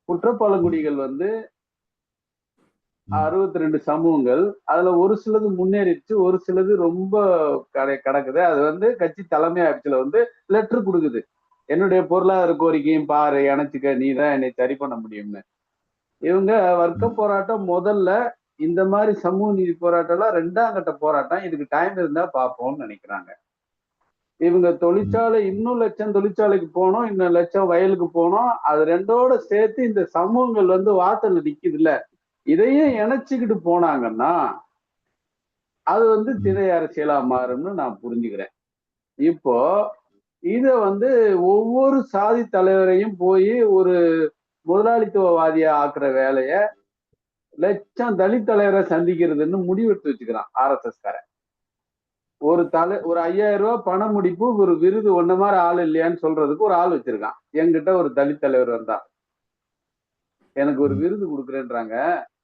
[SPEAKER 4] குற்றப்பழங்குடிகள் 62 சமூகங்கள், அதுல ஒரு சிலது முன்னேறிடுச்சு, ஒரு சிலது ரொம்ப கிடக்குது. அது கட்சி தலைமை ஆட்சியில லெட்டர் கொடுக்குது, என்னுடைய பொருளாதார கோரிக்கையும் பாரு, இணைச்சுக்க, நீ தான் என்னை சரி பண்ண முடியும்னு. இவங்க வர்க்க போராட்டம் முதல்ல, இந்த மாதிரி சமூக நீதி போராட்டம் எல்லாம் 2ஆம் கட்ட போராட்டம். இதுக்கு டைம் இருந்தா பார்ப்போம்னு நினைக்கிறாங்க. இவங்க தொழிற்சாலை இன்னும் லட்சம் தொழிற்சாலைக்கு போனோம், இன்னும் லட்சம் வயலுக்கு போனோம். அது ரெண்டோட சேர்த்து இந்த சமூகங்கள் வாசல்ல நிக்குது இல்ல, இதையும் இணைச்சுக்கிட்டு போனாங்கன்னா அது திணை அரசியலா மாறும்னு நான் புரிஞ்சுக்கிறேன். இப்போ இத ஒவ்வொரு சாதி தலைவரையும் போய் ஒரு முதலாளித்துவவாதியா ஆக்குற வேலைய லட்சம் தலித் தலைவரை சந்திக்கிறதுன்னு முடிவெடுத்து வச்சுக்கிறான் RSS காரன். ஒரு 5000 ரூபாய் பண முடிப்பு, ஒரு விருது, ஒன்ன மாதிரி ஆள் இல்லையான்னு சொல்றதுக்கு ஒரு ஆள் வச்சிருக்கான். என்கிட்ட ஒரு தலித் தலைவர் வந்தா எனக்கு ஒரு விருது கொடுக்குறேன்றாங்க,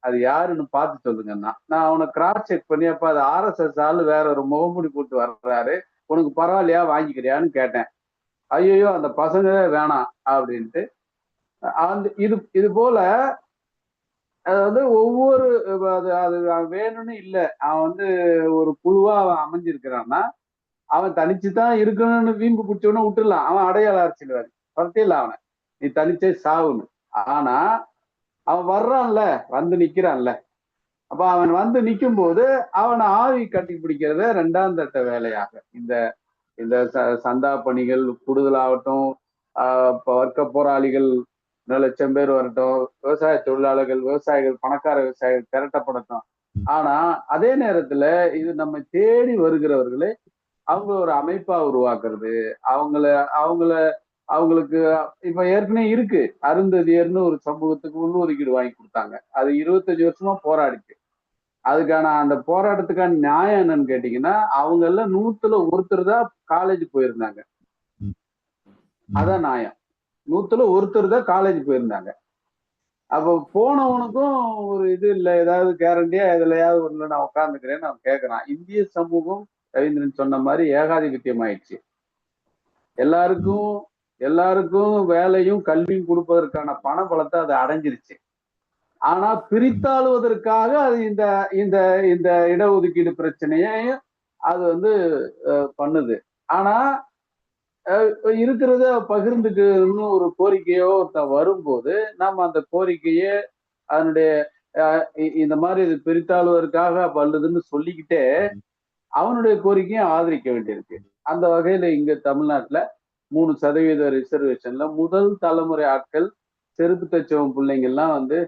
[SPEAKER 4] அது யாருன்னு பார்த்து சொல்லுங்கன்னா நான் அவனை கிராஸ் செக் பண்ணி, அப்ப அது RSS ஆளு வேற ஒரு முகமூடி போட்டு வர்றாரு, உனக்கு பரவாயில்லையா, வாங்கிக்கிறியான்னு கேட்டேன். ஐயோ அந்த பசங்களே வேணாம் அப்படின்ட்டு. இது போல ஒவ்வொரு அது வேணும்னு இல்லை, அவன் ஒரு குழுவா அவன் அமைஞ்சிருக்கிறான்னா அவன் தனிச்சுதான் இருக்கணும்னு வீம்பு பிடிச்சவன விட்டுடலாம். அவன் அடையாள அரசியல்வாதி, பரத்தியில்ல அவனை, நீ தனிச்சே சாவுன்னு. ஆனா அவன் வர்றான்ல, வந்து நிக்கிறான்ல. அப்ப அவன் வந்து நிக்கும் போது அவனை ஆவி கட்டி பிடிக்கிறத 2ஆம் தட்ட வேலையாக இந்த இந்த சந்தா பணிகள் கூடுதலாகட்டும், வர்க்க போராளிகள் 1,00,000 பேர் வரட்டும், விவசாய தொழிலாளர்கள், விவசாயிகள், பணக்கார விவசாயிகள் திரட்டப்படட்டும். ஆனா அதே நேரத்துல இது நம்ம தேடி வருகிறவர்களே அவங்க ஒரு அமைப்பா உருவாக்குறது, அவங்கள அவங்கள அவங்களுக்கு இப்ப ஏற்கனவே இருக்கு. அருந்ததியர்னு ஒரு சமூகத்துக்கு உள்ஒதுக்கீடு வாங்கி கொடுத்தாங்க. அது 25 வருஷமா போராடிச்சு. அதுக்கான அந்த போராட்டத்துக்கான நியாயம் என்னன்னு கேட்டீங்கன்னா, அவங்க எல்லாம் 100ல ஒருத்தர் தான் காலேஜ் போயிருந்தாங்க. அதான் நியாயம். 100ல ஒருத்தர் தான் காலேஜ் போயிருந்தாங்க. அப்ப போனவனுக்கும் ஒரு இது இல்ல, ஏதாவது கேரண்டியா எதுலயாவது ஒண்ணுல நான் உட்கார்ந்துக்கிறேன்னு அவன் கேட்கறான். இந்திய சமூகம் ரவீந்திரன் சொன்ன மாதிரி ஏகாதிபத்தியம் ஆயிடுச்சு. எல்லாருக்கும் எல்லாருக்கும் வேலையும் கல்வியும் கொடுப்பதற்கான பண பலத்தை அது அடைஞ்சிருச்சு. ஆனா பிரித்தாளுவதற்காக அது இந்த இந்த இந்த இடஒதுக்கீடு பிரச்சனையையும் அது வந்து பண்ணுது. ஆனா இருக்கிறத பகிர்ந்துக்குன்னு ஒரு கோரிக்கையோ வரும்போது நம்ம அந்த கோரிக்கையை அதனுடைய இந்த மாதிரி இது பிரித்தாளுவதற்காக வல்லுதுன்னு சொல்லிக்கிட்டே அவனுடைய கோரிக்கையும் ஆதரிக்க வேண்டியிருக்கு. அந்த வகையில இங்க தமிழ்நாட்டுல 3% ரிசர்வேஷன்ல முதல் தலைமுறை ஆட்கள் செருப்பு தச்சவன் பிள்ளைங்க எல்லாம் வந்து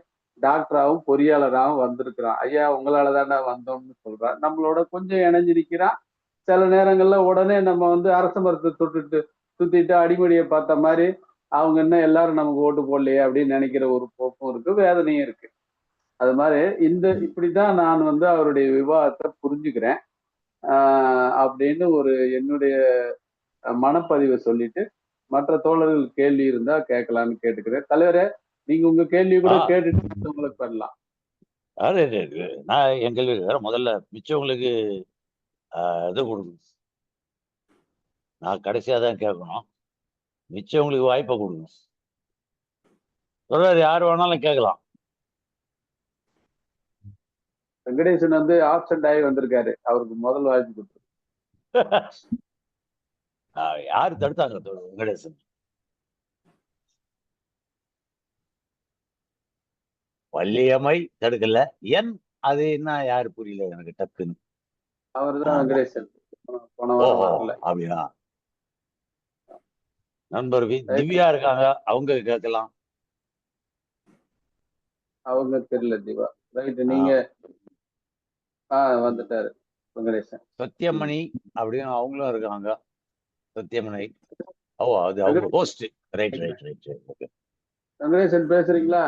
[SPEAKER 4] டாக்டராகவும் பொறியாளராகவும் வந்திருக்கிறான். ஐயா உங்களால தானே வந்தோம்னு சொல்றான். நம்மளோட கொஞ்சம் இணைஞ்சு நிற்கிறான். சில நேரங்கள்ல உடனே நம்ம வந்து அரச மரத்தை சுத்திட்டு அடிமடியை பார்த்த மாதிரி அவங்க என்ன எல்லாரும் நமக்கு ஓட்டு போடலையே அப்படின்னு நினைக்கிற ஒரு போக்கும் இருக்கு, வேதனையும் இருக்கு. அது மாதிரி இப்படிதான் நான் வந்து அவருடைய விவாதத்தை புரிஞ்சுக்கிறேன் அப்படின்னு ஒரு என்னுடைய மனப்பதிவை சொல்லிட்டு மற்ற தோழர்கள் கேள்வி இருந்தா கேட்கலாம்னு கேட்டுக்கிறேன். தலைவரே, நீங்க உங்க கேள்வி கூட கேட்டுட்டு உங்களுக்கு பண்ணலாம்.
[SPEAKER 3] நான் என் கேள்வி முதல்ல மிச்சவங்களுக்கு இது கொடுக்கணும். நான் கடைசியா தான் கேட்கணும். மிச்சவங்களுக்கு வாய்ப்பை கொடுக்கணும். சொல்றாரு யார் வேணாலும் கேட்கலாம்.
[SPEAKER 4] வெங்கடேசன் வந்து ஆப்சென்ட் ஆகி வந்திருக்காரு, அவருக்கு முதல் வாய்ப்பு கொடுத்து.
[SPEAKER 3] யாரு தடுத்தாங்க வெங்கடேசன்? வள்ளியம்மை தடுக்கல. ஏன் அது என்ன யாரு புரியல எனக்கு டக்குன்னு.
[SPEAKER 4] அவர்தான் வெங்கடேசன்.
[SPEAKER 3] அப்படியா? நண்பர் திவ்யா இருக்காங்க, அவங்க கேட்கலாம்.
[SPEAKER 4] அவங்க தெரியல திவா. ரைட், நீங்க வந்துட்டாரு வெங்கடேசன்.
[SPEAKER 3] சத்தியமணி அப்படின்னு அவங்களும் இருக்காங்க. சத்தியமணி அது அவங்க host. Right right right okay.
[SPEAKER 4] Venkatesan பேசுறீங்களா?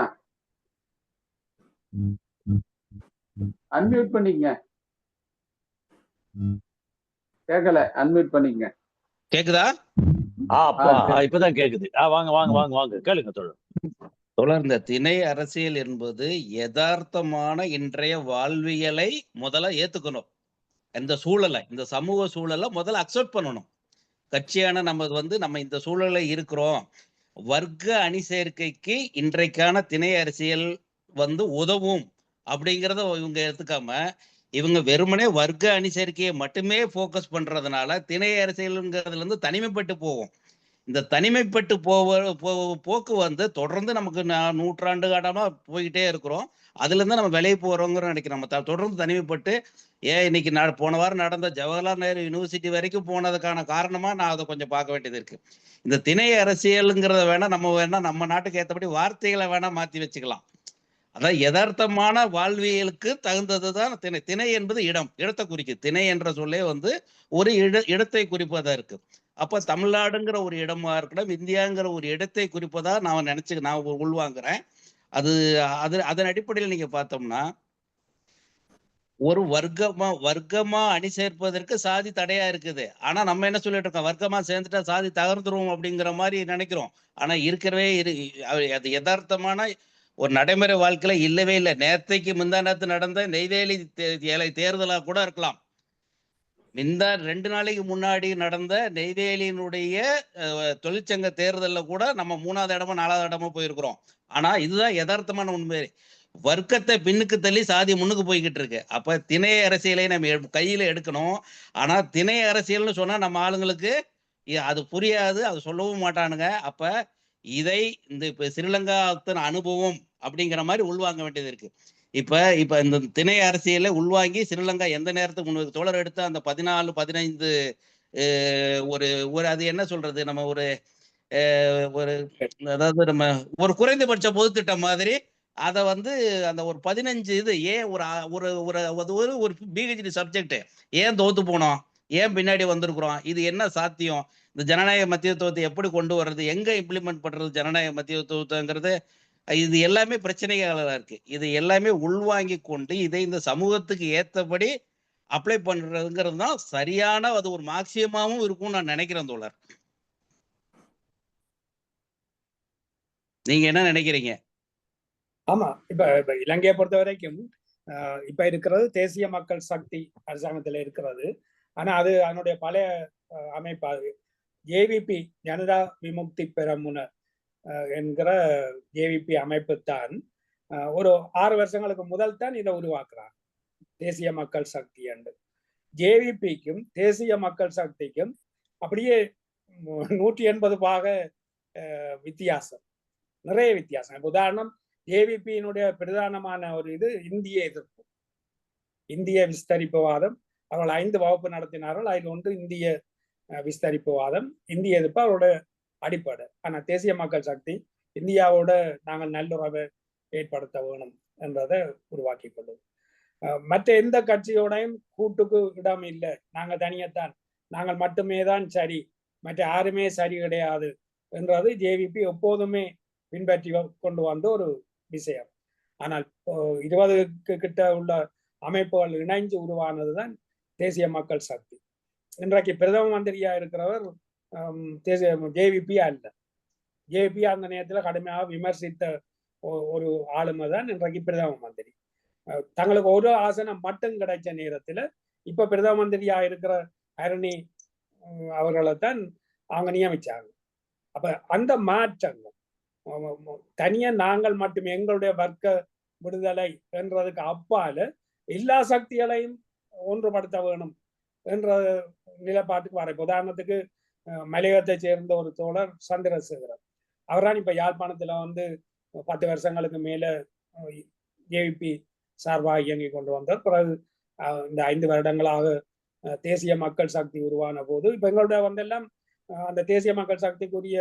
[SPEAKER 4] அன்மியூட் பண்ணிக்கங்க. கேட்கல, அன்மியூட் பண்ணிக்கங்க.
[SPEAKER 5] கேக்குதா?
[SPEAKER 3] இப்பதான் கேக்குது. வாங்க வாங்க வாங்க வாங்க கேளுங்க
[SPEAKER 5] தொடர். இந்த திணை அரசியல் என்பது யதார்த்தமான இன்றைய வாழ்வியலை முதல்ல ஏத்துக்கணும். இந்த சூழலை, இந்த சமூக சூழலை முதல்ல அக்செப்ட் பண்ணணும். கட்சியான நம்ம இந்த சூழலை இருக்கிறோம். வர்க்க அணி சேர்க்கைக்கு இன்றைக்கான திணை அரசியல் உதவும் அப்படிங்கிறத இவங்க எடுத்துக்காம இவங்க வெறுமனே வர்க்க அணி சேர்க்கையை மட்டுமே போக்கஸ் பண்றதுனால திணை அரசியலுங்கிறதுல தனிமைப்பட்டு போகும். இந்த தனிமைப்பட்டு போக்கு தொடர்ந்து நமக்கு நூற்றாண்டு காலமா போய்கிட்டே இருக்கிறோம். அதுல இருந்து நம்ம விலை போறோங்கிற நினைக்கிறோம். நம்ம தொடர்ந்து தனிமைப்பட்டு இன்னைக்கு போன வாரம் நடந்த ஜவஹர்லால் நேரு யூனிவர்சிட்டி வரைக்கும் போனதுக்கான காரணமா நான் அதை கொஞ்சம் பார்க்க வேண்டியது இருக்கு. இந்த திணை அரசியலுங்கிறத நம்ம நாட்டுக்கு ஏற்றபடி வார்த்தைகளை மாத்தி வச்சுக்கலாம். அதான் யதார்த்தமான வாழ்வியலுக்கு தகுந்ததுதான் திணை. திணை என்பது இடத்தை குறிக்குது. திணை என்ற சொல்லே ஒரு இடத்தை குறிப்பதா இருக்கு. அப்ப தமிழ்நாடுங்கிற ஒரு இடமா இருக்கணும், இந்தியாங்கிற ஒரு இடத்தை குறிப்பதா நான் உள்வாங்குறேன். அதன் அடிப்படையில் நீங்க பார்த்தோம்னா ஒரு வர்க்கமா அணி சேர்ப்பதற்கு சாதி தடையா இருக்குது. ஆனா நம்ம என்ன சொல்லிட்டு இருக்கோம், வர்க்கமா சேர்ந்துட்டா சாதி தகர்ந்துரும் அப்படிங்கிற மாதிரி நினைக்கிறோம். ஆனா இருக்கிறவே அது யதார்த்தமான ஒரு நடைமுறை வாழ்க்கையில இல்லவே இல்லை. நேற்றைக்கு முந்தானத்து நடந்த நெய்வேலி தேர்தலா கூட இருக்கலாம். இந்த 2 நாளைக்கு முன்னாடி நடந்த நெய்வேலியினுடைய தொழிற்சங்க தேர்தலில் கூட நம்ம 3வது இடமோ 4வது இடமோ போயிருக்கிறோம். ஆனா இதுதான் யதார்த்தமான உண்மை. வர்க்கத்தை பின்னுக்கு தள்ளி சாதி முன்னுக்கு போய்கிட்டு இருக்கு. அப்ப திணை அரசியலை நம்ம கையில எடுக்கணும். ஆனா திணை அரசியல்னு சொன்னா நம்ம ஆளுங்களுக்கு அது புரியாது, அது சொல்லவும் மாட்டானுங்க. அப்ப இதை இந்த இப்ப ஸ்ரீலங்காத்தின் அனுபவம் அப்படிங்கிற மாதிரி உள்வாங்க வேண்டியது இருக்கு. இப்ப இந்த திணை அரசியலை உள்வாங்கி ஸ்ரீலங்கா எந்த நேரத்துக்கு முன்பு தோழர் எடுத்த அந்த 14-15 ஒரு அது என்ன சொல்றது, நம்ம ஒரு அதாவது நம்ம ஒரு குறைந்தபட்ச பொதுத்திட்டம் மாதிரி அதை அந்த ஒரு 15 இது ஏன் ஒரு பிஹெச்டி சப்ஜெக்ட் ஏன் தோத்து போனோம், ஏன் பின்னாடி வந்திருக்கிறோம், இது என்ன சாத்தியம், இந்த ஜனநாயக மத்தியத்துவத்தை எப்படி கொண்டு வர்றது, எங்க இம்ப்ளிமெண்ட் பண்றது ஜனநாயக மத்தியத்துவங்கிறது, இது எல்லாமே பிரச்சனைகளா இருக்கு. இது எல்லாமே உள்வாங்கி கொண்டு இதை இந்த சமூகத்துக்கு ஏத்தபடி அப்ளை பண்றதுங்கிறது தான் சரியான அது ஒரு மார்க்சியமாவும் இருக்கும்னு நான் நினைக்கிறேன் தோழர். நீங்க என்ன நினைக்கிறீங்க?
[SPEAKER 2] ஆமா, இப்ப இலங்கையை பொறுத்த வரைக்கும் இப்ப இருக்கிறது தேசிய மக்கள் சக்தி அரசாங்கத்துல இருக்கிறது. ஆனா அது அதனுடைய பழைய அமைப்பு ஜேவிபி ஜனதா விமுக்தி பெரமுன என்கிற ஜேவிபி அமைப்பு தான் ஒரு 6 வருஷங்களுக்கு முதல் தான் இதை உருவாக்குறாங்க, தேசிய மக்கள் சக்தி என்று. ஜேவிபிக்கும் தேசிய மக்கள் சக்திக்கும் அப்படியே 180 பாக வித்தியாசம், நிறைய வித்தியாசம். உதாரணம், ஜேவிபியினுடைய பிரதானமான ஒரு இது இந்திய எதிர்ப்பு, இந்திய விஸ்தரிப்புவாதம். அவர்கள் 5 வகுப்பு நடத்தினார்கள். அதில் ஒன்று இந்திய விஸ்தரிப்புவாதம், இந்திய எதிர்ப்பு அவரோட அடிப்படை. ஆனா தேசிய மக்கள் சக்தி இந்தியாவோட நாங்கள் நல்லுறவை ஏற்படுத்த வேணும் என்றதை உருவாக்கி கொள்ளும். மற்ற எந்த கட்சியோடையும் கூட்டுக்கு இடம் இல்லை, நாங்கள் தனியத்தான், நாங்கள் மட்டுமே தான் சரி, மற்ற யாருமே சரி கிடையாது என்றது ஜேவிபி எப்போதுமே பின்பற்றி கொண்டு வந்த ஒரு விஷயம். ஆனால் 20 கிட்ட உள்ள அமைப்புகள் இணைஞ்சு உருவானதுதான் தேசிய மக்கள் சக்தி. இன்றைக்கு பிரதம மந்திரியா இருக்கிறவர் ஜேவிபி அல்ல. ஜேவிபி அந்த நேரத்தில் கடுமையாக விமர்சித்த ஒரு ஆளுமை தான் இன்றைக்கு பிரதம மந்திரி. தங்களுக்கு ஒரு ஆசனம் மட்டும் கிடைச்ச நேரத்தில் இப்ப பிரதம மந்திரியா இருக்கிற ஹரணி அவர்களை தான் அவங்க நியமிச்சாங்க. அப்ப அந்த மாற்றங்கள் தனியா நாங்கள் மட்டும் எங்களுடைய வர்க்க விடுதலை என்றதுக்கு அப்பால எல்லா சக்திகளையும் ஒன்றுபடுத்த வேணும் என்ற நிலைப்பாட்டுக்கு வர. உதாரணத்துக்கு மலையகத்தை சேர்ந்த ஒரு தோழர் சந்திரசேகரன், அவர்தான் இப்ப யாழ்ப்பாணத்துல 10 வருஷங்களுக்கு மேல ஜேவிபி சார்பாக இயங்கி கொண்டு வந்தார். பிறகு இந்த 5 வருடங்களாக தேசிய மக்கள் சக்தி உருவான போது இப்ப எங்களோட எல்லாம் அந்த தேசிய மக்கள் சக்திக்குரிய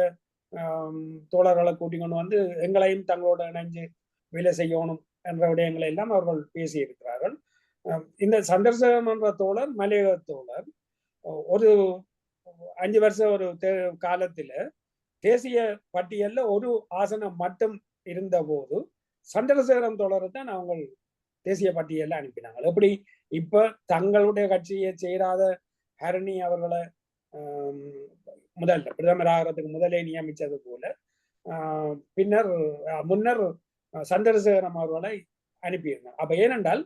[SPEAKER 2] தோழர்களை கூட்டிக் கொண்டு எங்களையும் தங்களோட இணைஞ்சு வேலை செய்யணும் என்ற விடயங்களை எல்லாம் அவர்கள் பேசி இருக்கிறார்கள். இந்த சந்தர்சகம் என்ற தோழர் மலையக தோழர் ஒரு 5 வருஷம் ஒரு காலத்துல தேசிய பட்டியல்ல ஒரு ஆசனம் மட்டும் இருந்த போது சந்திரசேகரம் தோழரை தான் அவங்க தேசிய பட்டியல்ல அனுப்பினாங்க. எப்படி இப்ப தங்களுடைய கட்சியை சேராத ஹரணி அவர்களை முதல்ல பிரதமர் ஆகிறதுக்கு முதலே நியமித்தது போல முன்னர் சந்திரசேகரம் அவர்களை அனுப்பியிருந்தார். அப்ப ஏனென்றால்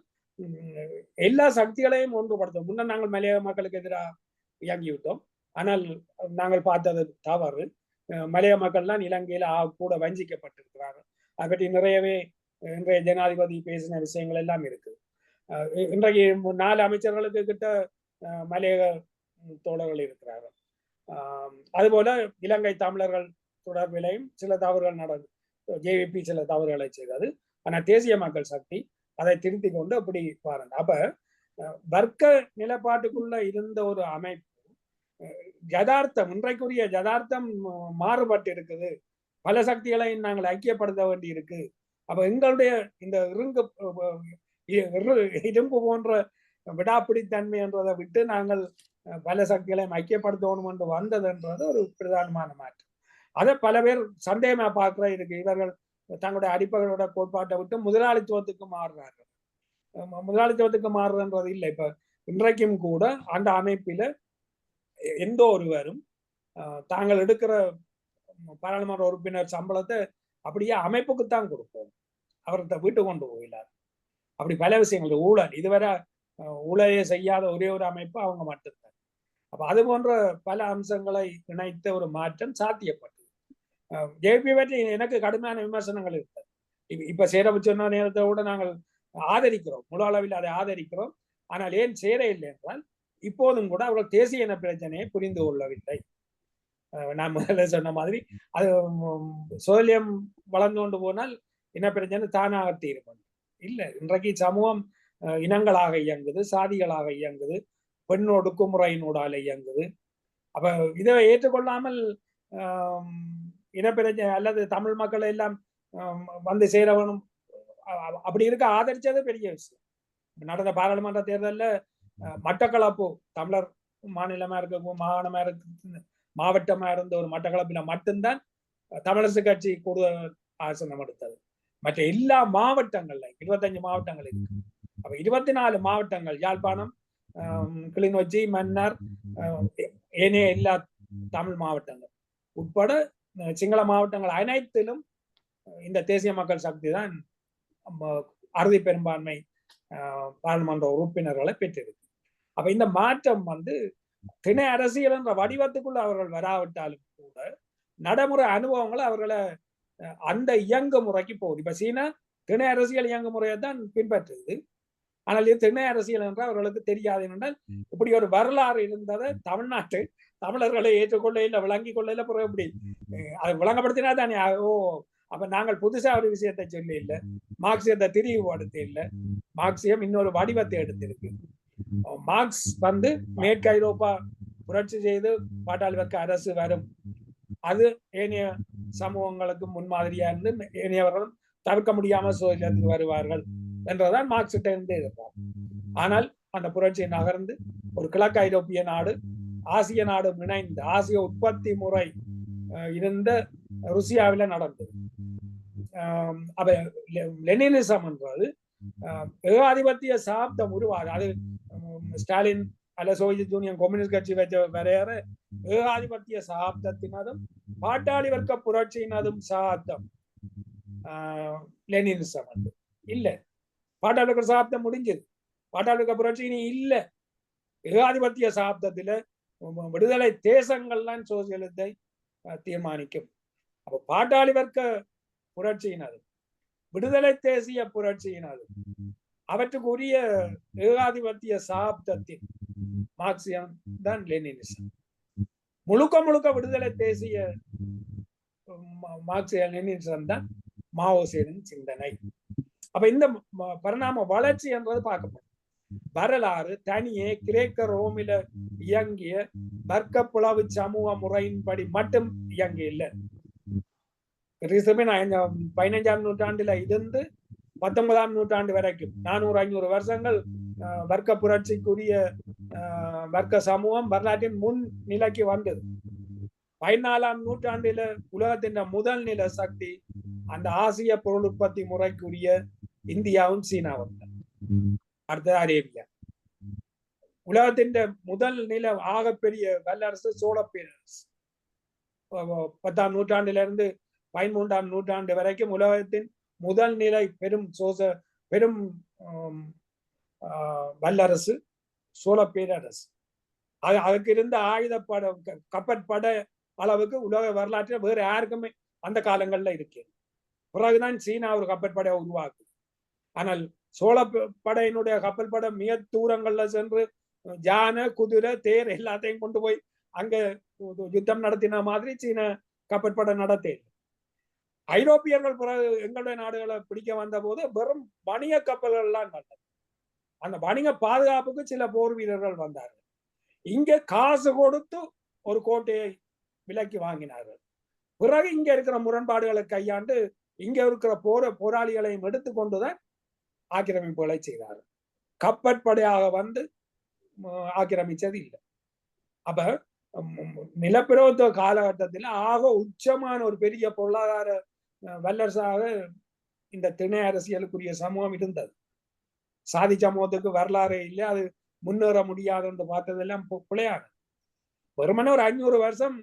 [SPEAKER 2] எல்லா சக்திகளையும் ஒன்றுபடுத்தும். முன்னர் நாங்கள் மலையக மக்களுக்கு எதிராக இயங்கிவிட்டோம். ஆனால் நாங்கள் பார்த்தது தவறு. மலையக மக்கள்லாம் இலங்கையில கூட வஞ்சிக்கப்பட்டிருக்கிறார்கள். அதை பற்றி நிறையவே இன்றைய ஜனாதிபதி பேசின விஷயங்கள் எல்லாம் இருக்கு. இன்றைக்கு 4 அமைச்சர்களுக்கு கிட்ட மலையக தோழர்கள் இருக்கிறார்கள். அதுபோல இலங்கை தமிழர்கள் தொடர்பிலையும் சில தவறுகள் நடந்தது. ஜேவிபி சில தவறுகளை செய்தது. ஆனா தேசிய மக்கள் சக்தி அதை திருத்தி கொண்டு அப்படி பாருங்க. அப்ப வர்க்க நிலைப்பாட்டுக்குள்ள இருந்த ஒரு அமைப்பு யதார்த்தம், இன்றைக்குரிய யதார்த்தம் மாறுபட்டு இருக்குது. பல சக்திகளையும் நாங்கள் ஐக்கியப்படுத்த வேண்டி இருக்கு. அப்ப எங்களுடைய இந்த இரும்பு போன்ற விடாப்பிடித்தன்மை என்றதை விட்டு நாங்கள் பல சக்திகளையும் ஐக்கியப்படுத்தணும் என்று வந்ததுன்றது ஒரு பிரதானமான மாற்றம். அதை பல பேர் சந்தேகமா பார்க்கிற இருக்கு. இவர்கள் தங்களுடைய அடிப்படையோட கோட்பாட்டை விட்டு முதலாளித்துவத்துக்கு மாறுறார்கள். முதலாளித்துவத்துக்கு மாறுறன்றது இல்லை. இப்ப இன்றைக்கும் கூட அந்த அமைப்பில எந்த ஒருவரும் தாங்கள் எடுக்கிற பாராளுமன்ற உறுப்பினர் சம்பளத்தை அப்படியே அமைப்புக்குத்தான் கொடுப்போம், அவர்கிட்ட வீட்டு கொண்டு போயிடார். அப்படி பல விஷயங்கள் ஊழல், இதுவரை ஊழலே செய்யாத ஒரே ஒரு அமைப்பு அவங்க மட்டும்தான். அப்ப அது போன்ற பல அம்சங்களை இணைத்த ஒரு மாற்றம் சாத்தியப்பட்டது. ஜேபி பற்றி எனக்கு கடுமையான விமர்சனங்கள் இருக்கு. இப்ப சேரபுச்ச நேரத்தை கூட நாங்கள் ஆதரிக்கிறோம், முழு அளவில் அதை ஆதரிக்கிறோம். ஆனால் ஏன் சேர இல்லை என்றால் இப்போதும் கூட அவர்கள் தேசிய இன பிரச்சனையை புரிந்து கொள்ளவில்லை. நான் முதல்ல சொன்ன மாதிரி அது சோழியம் வளர்ந்து கொண்டு போனால் இனப்பிரச்சனை தானாக தீரும். இல்லை, இன்றைக்கு சமூகம் இனங்களாக இயங்குது, சாதிகளாக இயங்குது, பெண் ஒடுக்குமுறையினூடால இயங்குது. அப்ப இதை ஏற்றுக்கொள்ளாமல் இனப்பிரச்சனை அல்லது தமிழ் மக்கள் எல்லாம் வந்து சேர வேணும் அப்படி இருக்க ஆதரிச்சது பெரிய விஷயம். நடந்த பாராளுமன்ற தேர்தலில் மட்டக்களப்பு தமிழர் மாநிலமா இருக்க மாகாணமா இருக்கு மாவட்டமா இருந்த ஒரு மட்டக்களப்பில மட்டும்தான் தமிழரசு கட்சி கூடுதல் ஆசனம் எடுத்தது. மற்ற எல்லா மாவட்டங்கள்ல 25 மாவட்டங்கள் இருக்கு. அப்ப 24 மாவட்டங்கள் யாழ்ப்பாணம், கிளிநொச்சி, மன்னார், ஏனைய எல்லா தமிழ் மாவட்டங்கள் உட்பட சிங்கள மாவட்டங்கள் அனைத்திலும் இந்த தேசிய மக்கள் சக்தி தான் அறுதி பெரும்பான்மை பாராளுமன்ற உறுப்பினர்களை பெற்றிருக்கு. அப்ப இந்த மாற்றம் திணை அரசியல் என்ற வடிவத்துக்குள்ள அவர்கள் வராவிட்டாலும் கூட நடைமுறை அனுபவங்களை அவர்களை அந்த இயங்கு முறைக்கு போகுது. இப்ப சீனா திணை அரசியல் இயங்கு முறையை தான் பின்பற்றுது. ஆனால் இது திணை அரசியல் என்றால் அவர்களுக்கு தெரியாது. என்றால் இப்படி ஒரு வரலாறு இருந்ததை தமிழ்நாட்டு தமிழர்களை ஏற்றுக்கொள்ள இல்லை, விளங்கி கொள்ள இல்லை. பிறகு எப்படி அதை விளங்கப்படுத்தினா தானே ஓ அப்ப நாங்கள் புதுசா ஒரு விஷயத்தை சொல்லி இல்லை, மார்க்சியத்தை திரிவுபடுத்த இல்லை, மார்க்சியம் இன்னொரு வடிவத்தை எடுத்திருக்கு. மார்க்ஸ் மேற்கு ஐரோப்பா புரட்சி செய்து பாட்டாளி வர்க்க அரசு வரும், அது ஏனைய சமூகங்களுக்கு முன்மாதிரியா இருந்து ஏனையவர்களும் தவிர்க்க முடியாமல் சோதனைக்கு வருவார்கள் என்றதான் மார்க்ஸ் இருந்து இருந்தார். ஆனால் அந்த புரட்சியை நகர்ந்து ஒரு கிழக்கு ஐரோப்பிய நாடு ஆசிய நாடு இணைந்து ஆசிய உற்பத்தி முறை இருந்த ருசியாவில நடந்தது. அப்ப லெனினிசம் என்றது ஏகாதிபத்திய சாப்தம் உருவாது. அது ஸ்டாலின் அல்ல சோவியத் யூனியன் கம்யூனிஸ்ட் கட்சி வச்ச வரையற ஏகாதிபத்திய சாப்தத்தினதும் பாட்டாளி வர்க்க புரட்சியினதும் சாப்தம் லெனினிசம் இல்ல. பாட்டாளி வர்க்க சாப்தம் முடிஞ்சது, பாட்டாளி வர்க்க புரட்சி இனி இல்ல. ஏகாதிபத்திய சாப்தத்துல விடுதலை தேசங்கள்லாம் சோசியலிசத்தை தீர்மானிக்கும். அப்ப பாட்டாளி வர்க்க புரட்சியினது விடுதலை தேசிய புரட்சியினது அவற்றுக்குரிய ஏகாதிபத்திய சாப்தத்தின் மார்க்சியம் தான் லெனினிசம். முழுக்க முழுக்க விடுதலை தேசிய மார்க்சிய லெனினிசம் தான் மாவோசேவின் சிந்தனை. அப்ப இந்த பரிணாம வளர்ச்சி என்றது பார்க்கப்படும். வரலாறு தனியே கிரேக்க ரோமில இயங்கிய வர்க்க புலவு சமூக முறையின்படி மட்டும் இயங்க இல்லை. 15ஆம் நூற்றாண்டுல இருந்து 19ஆம் நூற்றாண்டு வரைக்கும் 400-500 வருஷங்கள் வர்க்க புரட்சிக்குரிய வர்க்க சமூகம் வரலாற்றின் முன் நிலைக்கு வந்தது. 14ஆம் நூற்றாண்டில உலகத்தின் முதல் நில சக்தி அந்த ஆசிய பொருள் உற்பத்தி முறைக்குரிய இந்தியாவும் சீனாவும். அடுத்தது அரேபியா. உலகத்தின் முதல் நில ஆகப்பெரிய வல்லரசு சோழ பேரரசு. 10ஆம் நூற்றாண்டில இருந்து 13ஆம் நூற்றாண்டு வரைக்கும் உலகத்தின் முதல் நிலை பெரும் வல்லரசு சோழ பேரரசு. அதுக்கு இருந்த ஆயுதப்பட கப்பற்பட அளவுக்கு உலக வரலாற்றில் வேறு யாருக்குமே அந்த காலங்கள்ல இருக்கு. பிறகுதான் சீனா ஒரு கப்பற்படையை உருவாக்குது. ஆனால் சோழ படையினுடைய கப்பல் படை மிக தூரங்கள்ல சென்று யானை, குதிரை, தேர் எல்லாத்தையும் கொண்டு போய் அங்க யுத்தம் நடத்தின மாதிரி சீன கப்பற்படை நடத்தேன். ஐரோப்பியர்கள் பிறகு எங்களுடைய நாடுகளை பிடிக்க வந்த போது வெறும் வணிக கப்பல்கள் எல்லாம் நடந்தது. அந்த வணிக பாதுகாப்புக்கு சில போர் வீரர்கள் வந்தார்கள். இங்க காசு கொடுத்து ஒரு கோட்டையை விலைக்கு வாங்கினார்கள். பிறகு இங்க இருக்கிற முரண்பாடுகளை கையாண்டு இங்க இருக்கிற போராளிகளையும் எடுத்துக்கொண்டுதான் ஆக்கிரமிப்புகளை செய்தார்கள். கப்பற்படையாக வந்து ஆக்கிரமிச்சது இல்லை. அப்ப நிலப்பிரபுத்துவ காலகட்டத்தில் ஆக உச்சமான ஒரு பெரிய பொருளாதார வல்லரசாக இந்த திணை அரசியலுக்குரிய சமூகம் இருந்தது. சாதி சமூகத்துக்கு வரலாறு இல்லை, அது முன்னேற முடியாது என்று பார்த்ததெல்லாம் பிழையாது. வெறுமனே ஒரு 500 வருஷம்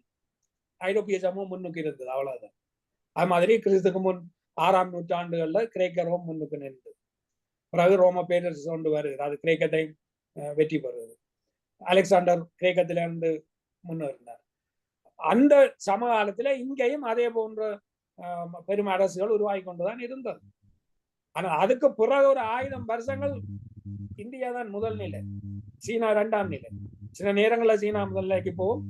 [SPEAKER 2] ஐரோப்பிய சமூகம் முன்னுக்கு இருந்தது, அவ்வளவுதான். அது மாதிரி கிறிஸ்துக்கு முன் 6ஆம் நூற்றாண்டுகள்ல கிரேக்க ரோம் முன்னுக்கு நின்றது. பிறகு ரோம பேரரசு கொண்டு வருது, அது கிரேக்கத்தை வெற்றி பெறுவது. அலெக்சாண்டர் கிரேக்கத்திலிருந்து முன்னேறினார். அந்த சமகாலத்துல இங்கேயும் அதே போன்ற பெரும் அரசுகள் உருவாகி கொண்டுதான் இருந்தது. ஆனா அதுக்கு பிறகு ஒரு 1000 வருஷங்கள் இந்தியா தான் முதல் நிலை, சீனா 2ஆம் நிலை. சில நேரங்களில் சீனா முதல் நிலைக்கு போகும்,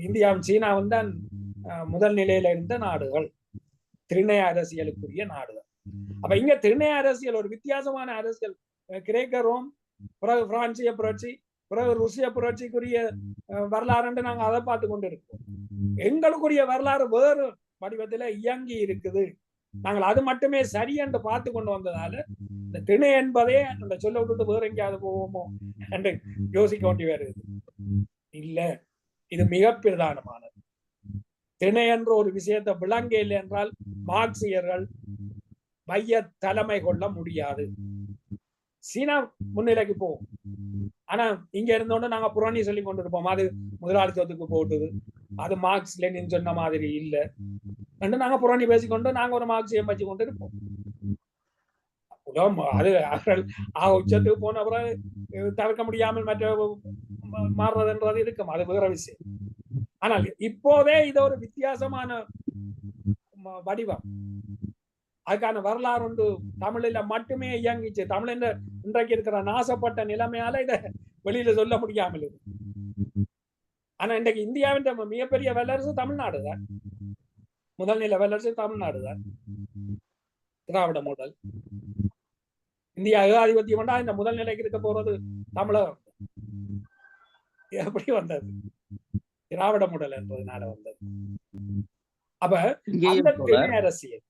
[SPEAKER 2] இந்தியாவும் சீனாவும் தான் முதல் நிலையில இருந்த நாடுகள், திரிணைய அரசியலுக்குரிய நாடுகள். அப்ப இங்க திரிணைய அரசியல் ஒரு வித்தியாசமான அரசியல். கிரேக்க ரோம், பிறகு பிரான்சிய புரட்சி, பிறகு ருசிய புரட்சிக்குரிய வரலாறு நாங்க அதை பார்த்து கொண்டு இருக்கோம். எங்களுக்குரிய வரலாறு வேறு வடிவத்துல இயங்கி இருக்குது. நாங்கள் அது மட்டுமே சரி என்று பார்த்து கொண்டு வந்ததால இந்த திணை என்பதே அந்த சொல்ல விட்டுட்டு வேற எங்கேயாவது போவோமோ என்று யோசிக்க வேண்டி வருது. இல்ல, இது மிக பிரதானமானது. திணை என்ற ஒரு விஷயத்தை விளங்க இல்லை என்றால் மார்க்சியர்கள் மைய தலைமை கொள்ள முடியாது. சீனா முன்னிலைக்கு போவோம், ஆனா இங்க இருந்தோண்டு நாங்க புராணி சொல்லி கொண்டு இருப்போம், அது முதலாளித்துவத்துக்கு போட்டுது, அது மார்க்ஸ் லெனின் சொன்ன மாதிரி இல்ல என்று நாங்க புராணி பேசிக்கொண்டு நாங்க ஒரு மார்க்சியம் வச்சு கொண்டு இருப்போம். அது உச்சத்துக்கு போன பிறகு தவிர்க்க முடியாமல் மற்ற மாறுறதுன்றது இருக்கும், அது வேற விஷயம். ஆனால் இப்போதே இது ஒரு வித்தியாசமான வடிவம். அதுக்கான வரலாறு ஒன்று தமிழில மட்டுமே இயங்கிச்சு. தமிழ் இன்றைக்கு இருக்கிற நாசப்பட்ட நிலைமையால இதை வெளியில சொல்ல முடியாமல் இருக்கு. ஆனா இன்றைக்கு இந்தியாவின் மிகப்பெரிய வல்லரசு தமிழ்நாடு தான். முதல் நிலை வல்லரசு தமிழ்நாடு தான். திராவிட மாடல் இந்தியா ஏகாதிபத்தியம் கொண்டா இந்த முதல் நிலைக்கு இருக்க போறது தமிழகம். எப்படி வந்தது? திராவிட மாடல் என்பதனால வந்தது. அப்ப அந்த திணை அரசியல்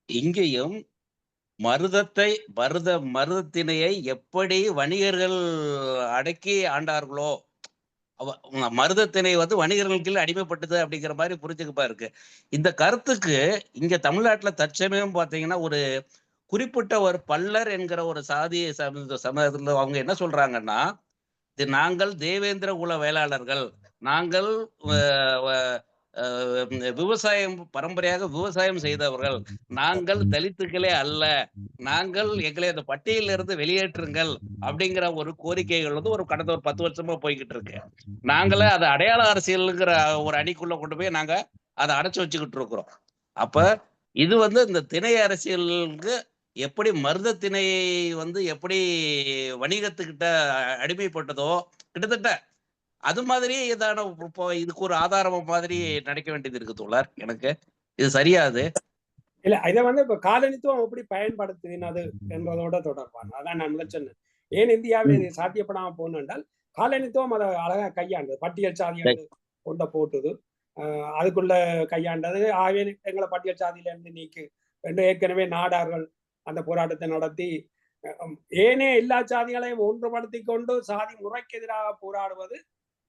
[SPEAKER 5] இங்கேயும் மருதத்திணையை எப்படி வணிகர்கள் அடக்கி ஆண்டார்களோ, மருதத்திணை வந்து வணிகர்களுக்கு அடிமைப்பட்டது அப்படிங்கிற மாதிரி புரிஞ்சுக்கப்பா இருக்கு. இந்த கருத்துக்கு இங்க தமிழ்நாட்டுல தற்சமயம் பாத்தீங்கன்னா ஒரு குறிப்பிட்ட ஒரு பல்லர் என்கிற ஒரு சாதிய சமூகத்துல அவங்க என்ன சொல்றாங்கன்னா, நாங்கள் தேவேந்திர குல வேளாளர்கள், நாங்கள் விவசாயம் பரம்பரையாக விவசாயம் செய்தவர்கள், நாங்கள் தலித்துக்களே அல்ல, நாங்கள் எங்களை அந்த பட்டியலிருந்து வெளியேற்றுங்கள் அப்படிங்கிற ஒரு கோரிக்கைகள் வந்து கடந்த ஒரு 10 வருஷமா போய்கிட்டு இருக்கு. நாங்களே அதை அடையாள அரசியலுங்கிற ஒரு அணிக்குள்ள கொண்டு போய் நாங்க அதை அடைச்சு வச்சுக்கிட்டு இருக்கிறோம். அப்ப இது வந்து இந்த திணை அரசியலுக்கு எப்படி மருத திணையை வந்து எப்படி வணிகத்துக்கிட்ட அடிமைப்பட்டதோ கிட்டத்தட்ட அது மாதிரி இதான இதுக்கு ஒரு ஆதாரம் மாதிரி நினைக்க வேண்டியது இருக்கு தோழர். எனக்கு இது சரியாது
[SPEAKER 2] இல்ல. இதை வந்து இப்ப காலனித்துவம் எப்படி பயன்படுத்தினது என்பதோட தொடர்பான அதான் நான் முதல் சொன்னேன். ஏன் இந்தியாவில் இது சாத்தியப்படாம போகணும் என்றால் காலனித்துவம் அதை அழகா கையாண்டது. பட்டியல் சாதியை கொண்ட போட்டுது, அதுக்குள்ள கையாண்டது. ஆகவே எங்களை பட்டியல் சாதியில இருந்து நீக்கு என்று ஏற்கனவே நாடார்கள் அந்த போராட்டத்தை நடத்தி ஏனே எல்லா சாதிகளையும் ஒன்றுபடுத்தி கொண்டு சாதி முறைக்கு எதிராக போராடுவது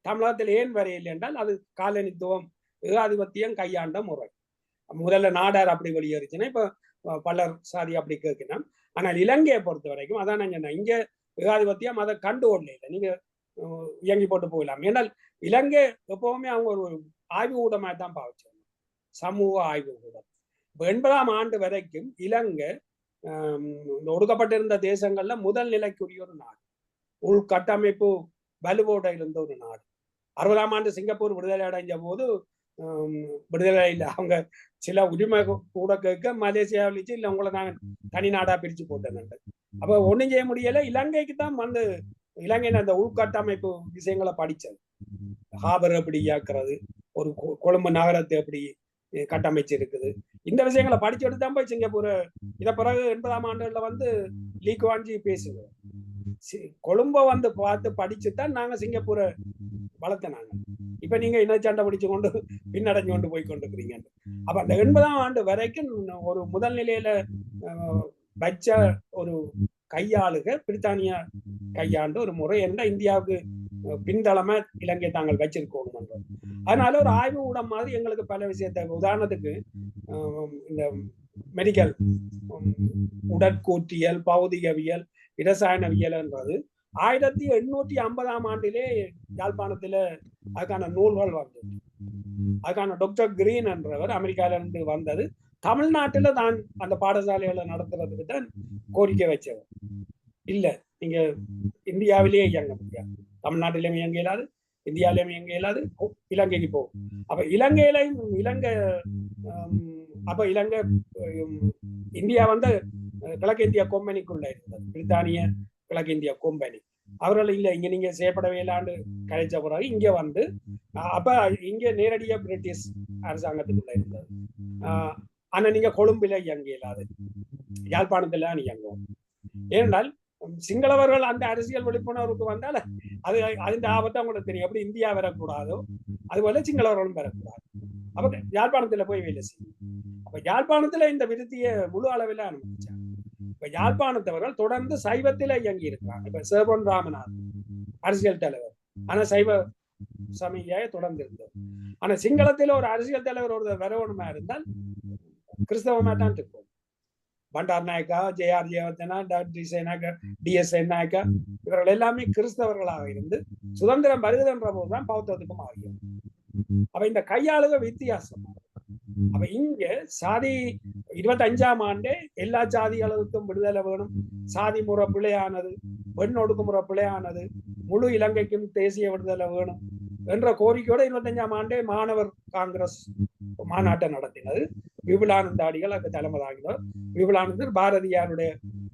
[SPEAKER 2] தமிழகத்தில் ஏன் வரையில்லை என்றால் அது காலனித்துவம் ஏகாதிபத்தியம் கையாண்ட முறை. முதல்ல நாடார் அப்படி வெளியேறிச்சுன்னா இப்ப பலர் சாதி அப்படி கேட்கணும். ஆனால் இலங்கையை பொறுத்த வரைக்கும் அதான் நான் சொன்னேன், இங்க ஏகாதிபத்தியம் அதை கண்டுகொள்ள இல்லை, நீங்க இயங்கி போட்டு போகலாம். ஏன்னால் இலங்கை எப்பவுமே அவங்க ஒரு ஆய்வு ஊடகமாக தான் பாவிச்சாங்க, சமூக ஆய்வு ஊடகம். 80ஆம் ஆண்டு வரைக்கும் இலங்கை ஒடுக்கப்பட்டிருந்த தேசங்கள்ல முதல் நிலைக்குரிய ஒரு நாடு, உள்கட்டமைப்பு வலுவோட இருந்த ஒரு நாடு. 60ஆம் ஆண்டு சிங்கப்பூர் விடுதலை அடைஞ்ச போது விடுதலை இல்லை, அவங்க சில உரிமை கூட கேட்க மலேசியாவில் இல்லை உங்களை நாங்கள் தனி நாடா பிரிச்சு போட்டேன். அப்ப ஒண்ணும் செய்ய முடியல. இலங்கைக்கு தான் வந்து இலங்கையின் அந்த உள்கட்டமைப்பு விஷயங்களை படிச்சது. ஹாபர் எப்படி இயக்குறது, ஒரு கொழும்பு நகரத்தை எப்படி கட்டமைச்சிருக்குது, இந்த விஷயங்களை படிச்சுட்டு தான் போய் சிங்கப்பூர். இதை பிறகு 80ஆம் ஆண்டுல வந்து லீ குவான் ஜி பேசுவோம், கொழும்ப வந்து பார்த்து படிச்சுதான் நாங்க சிங்கப்பூரை வளர்த்தனாங்க. இப்ப நீங்க இனச்சண்டை பிடிச்சு கொண்டு பின்னடைஞ்சு கொண்டு போய் கொண்டிருக்கிறீங்க. அப்ப அந்த 80ஆம் ஆண்டு வரைக்கும் ஒரு முதல் நிலையில வச்ச ஒரு கையாளுக பிரித்தானியா கையாண்டு ஒரு முறை என்ற இந்தியாவுக்கு பின்தளமா இலங்கை தாங்கள் வச்சிருக்கணும். அதனால ஒரு ஆய்வு ஊடம் மாதிரி எங்களுக்கு பல விஷயத்த, உதாரணத்துக்கு இந்த மெடிக்கல் உடற்கூற்றியல், பௌதிகவியல், இரசாயனவியல் என்றது 1850ஆம் ஆண்டிலே யாழ்ப்பாணத்துல அதுக்கான நூல்கள் வந்தது. அதுக்கான டாக்டர் கிரீன் என்றவர் அமெரிக்கால இருந்து வந்தது, தமிழ்நாட்டுல தான் அந்த பாடசாலைகளை நடத்துறதுக்கு தான் கோரிக்கை வச்சவர். இல்ல, நீங்க இந்தியாவிலேயே இயங்க முடியாது, தமிழ்நாட்டிலும் இயங்க இயலாது, இந்தியாவிலும் இயங்க இயலாது, இலங்கைக்கு போகும். அப்ப இலங்கையிலையும் இலங்கை இந்தியா வந்து கிழக்கிந்திய கம்பெனிக்குள்ள இருந்தது, பிரித்தானிய கிழக்கிந்திய கம்பெனி. அவர்கள் இல்ல இங்க நீங்க செய்யப்படவே இல்லாண்டு கழிச்ச பிறகு இங்க வந்து அப்ப இங்க நேரடியா பிரிட்டிஷ் அரசாங்கத்துக்குள்ள இருந்தது. ஆனா நீங்க கொழும்புல இயங்க இயலாது, யாழ்ப்பாணத்துல இயங்கும். ஏனென்றால் சிங்களவர்கள் அந்த அரசியல் விழிப்புணர்வுக்கு வந்தால் அது அதின் ஆபத்தை அவங்களுக்கு தெரியும். எப்படி இந்தியா வரக்கூடாதோ அதுபோல சிங்களவர்களும் வரக்கூடாது. அப்ப யாழ்ப்பாணத்துல போய் வேலை செய்யும். அப்ப யாழ்ப்பாணத்துல இந்த விருத்தியை முழு அளவில் அனுமதிச்சாங்க. இப்ப யாழ்ப்பாணத்தவர்கள் தொடர்ந்து சைவத்தில இயங்கி இருக்கிறாங்க. இப்ப சேவன் ராமநாதன் அரசியல் தலைவர், ஆனா சைவ சமய தொடர்ந்து இருந்தவர். ஆனா சிங்களத்தில ஒரு அரசியல் தலைவர் ஒரு வரவணுமா இருந்தால் கிறிஸ்தவமா தான் இருக்கும். பண்டார் நாயக்கா, ஜே.ஆர். ஜெயவர்தனா, டி.எஸ். நாயக்கா இவர்கள் எல்லாமே கிறிஸ்தவர்களாக இருந்து சுதந்திரம் வருதுன்ற போதுதான் பௌத்தத்துக்கும் ஆகியும். அப்ப இந்த கையாளுக வித்தியாசம். அப்ப இங்க சாதி 25ஆம் ஆண்டே எல்லா சாதிகளுக்கும் விடுதலை வேணும், சாதி முறை பிழையானது, பெண் ஒடுக்குமுறை பிழையானது, முழு இலங்கைக்கும் தேசிய விடுதலை வேணும் என்ற கோரிக்கையோட 25ஆம் ஆண்டே மாணவர் காங்கிரஸ் மாநாட்டை நடத்தினது. விபுலானந்தாடிகள் அதுக்கு தலைமை தாங்கினார். விபுலானந்தர் பாரதியாருடைய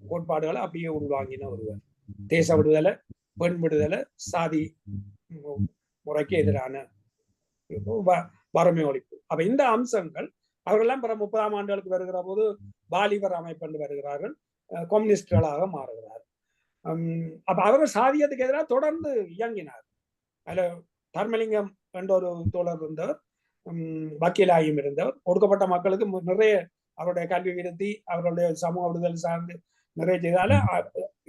[SPEAKER 2] கோட்பாடுகளை அப்படியே உள்வாங்கின ஒருவர். தேச விடுதலை, பெண் விடுதலை, சாதி முறைக்கு எதிரான வறுமை ஒழிப்பு. அப்ப இந்த அம்சங்கள் அவர்களெல்லாம் பிற 30ஆம் ஆண்டுகளுக்கு வருகிற போது வாலிபர் அமைப்பு வருகிறார்கள், கம்யூனிஸ்டுகளாக மாறுகிறார்கள். அப்ப அவர்கள் சாதியத்துக்கு எதிராக தொடர்ந்து இயங்கினார். அதுல தர்மலிங்கம் என்ற ஒரு தோழர் இருந்தவர், வக்கீலாயும் இருந்தவர். ஒடுக்கப்பட்ட மக்களுக்கு நிறைய அவருடைய கல்வி விருத்தி, அவருடைய சமூக விடுதலை சார்ந்து நிறைய செய்தால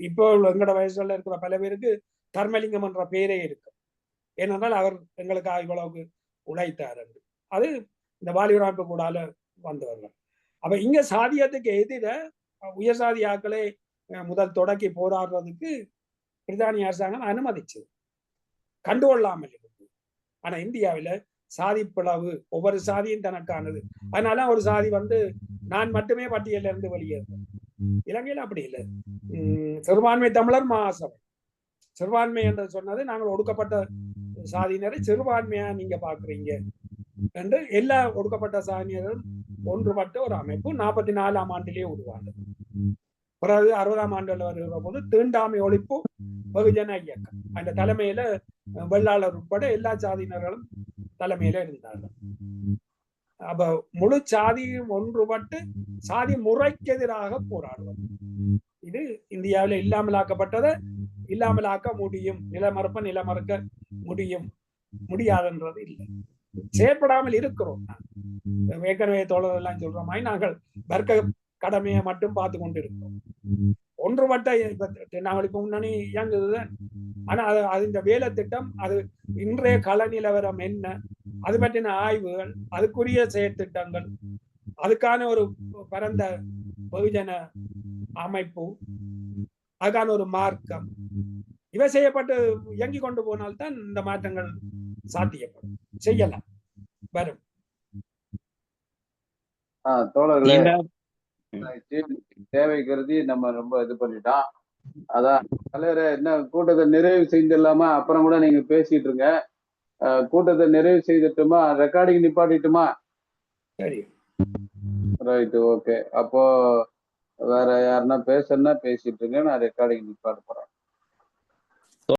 [SPEAKER 2] இப்போ எங்களோட வயசுல இருக்கிற பல பேருக்கு தர்மலிங்கம் என்ற பெயரே இருக்கு. ஏனென்றால் அவர் எங்களுக்காக இவ்வளவுக்கு உழைத்தார் என்று. அது இந்த வாலிபர் அமைப்பு கூடால வந்தவர்கள். அப்ப இங்க சாதியத்துக்கு எதிர உயர் சாதி ஆக்களை முதல் தொடக்கி போராடுறதுக்கு பிரித்தானிய அரசாங்கம் அனுமதிச்சது, கண்டுகொள்ளாமல் இருக்கு. ஆனா இந்தியாவில சாதி பிளவு, ஒவ்வொரு சாதியும் தனக்கானது. அதனால ஒரு சாதி வந்து நான் மட்டுமே பட்டியலில் இருந்து வெளியேறும். இலங்கையில அப்படி இல்லை. சிறுபான்மை தமிழர் மகாசபை, சிறுபான்மை என்று சொன்னது நாங்கள் ஒடுக்கப்பட்ட சாதியினரை சிறுபான்மையா நீங்க பாக்குறீங்க என்று எல்லா ஒடுக்கப்பட்ட சாதியினரும் ஒன்றுபட்ட ஒரு அமைப்பு 44ஆம் ஆண்டிலேயே உருவானது. பிறகு 60ஆம் ஆண்டுல வருகிற போது தீண்டாமை ஒழிப்பு வெகுஜன இயக்கம், அந்த தலைமையில வெள்ளாளர் உட்பட எல்லா சாதியினர்களும் தலைமையில இருந்தார்கள். அப்ப முழு சாதியும் ஒன்றுபட்டு சாதி முறைக்கு எதிராக போராடுவது. இது இந்தியாவில இல்லாமலாக்கப்பட்டதை இல்லாமலாக்க முடியும், நிலமறுக்க முடியும், முடியாதுன்றது இல்லை. செயற்படாமல் இருக்கிறோம். ஏற்கனவே தோழர் எல்லாம் சொல்ற மாதிரி நாங்கள் வர்க்க கடமையை மட்டும் பார்த்து கொண்டு இருக்கிறோம். ஒன்றுபட்ட நாங்களுக்கு முன்னணி இயங்குது. ஆனா அது இந்த வேலை திட்டம், அது இன்றைய கள நிலவரம் என்ன, அது பற்றின ஆய்வுகள், அதுக்குரிய செயற்திட்டங்கள், அதுக்கான ஒரு பரந்த வெகுஜன அமைப்பு, அதுக்கான ஒரு மார்க்கம் இவை செய்யப்பட்டு இயங்கி கொண்டு போனால்தான் இந்த மாற்றங்கள் சாத்தியப்படும், செய்யலாம், வரும்.
[SPEAKER 4] தோழர்களே, தேவை கருதி நம்ம ரொம்ப இது பண்ணிட்டோம். அதான் தலைவரை என்ன கூட்டத்தை நிறைவு செய்திடலாமா? அப்புறம் கூட நீங்க பேசிட்டு இருங்க. கூட்டத்தை நிறைவு செய்துட்டுமா? ரெக்கார்டிங் நிப்பாட்டிட்டுமா?
[SPEAKER 2] சரி,
[SPEAKER 4] ரைட்டு, ஓகே. அப்போ வேற யாருன்னா பேசணும்னா பேசிட்டு இருங்க, நான் ரெக்கார்டிங் நிப்பாட்ட போறேன்.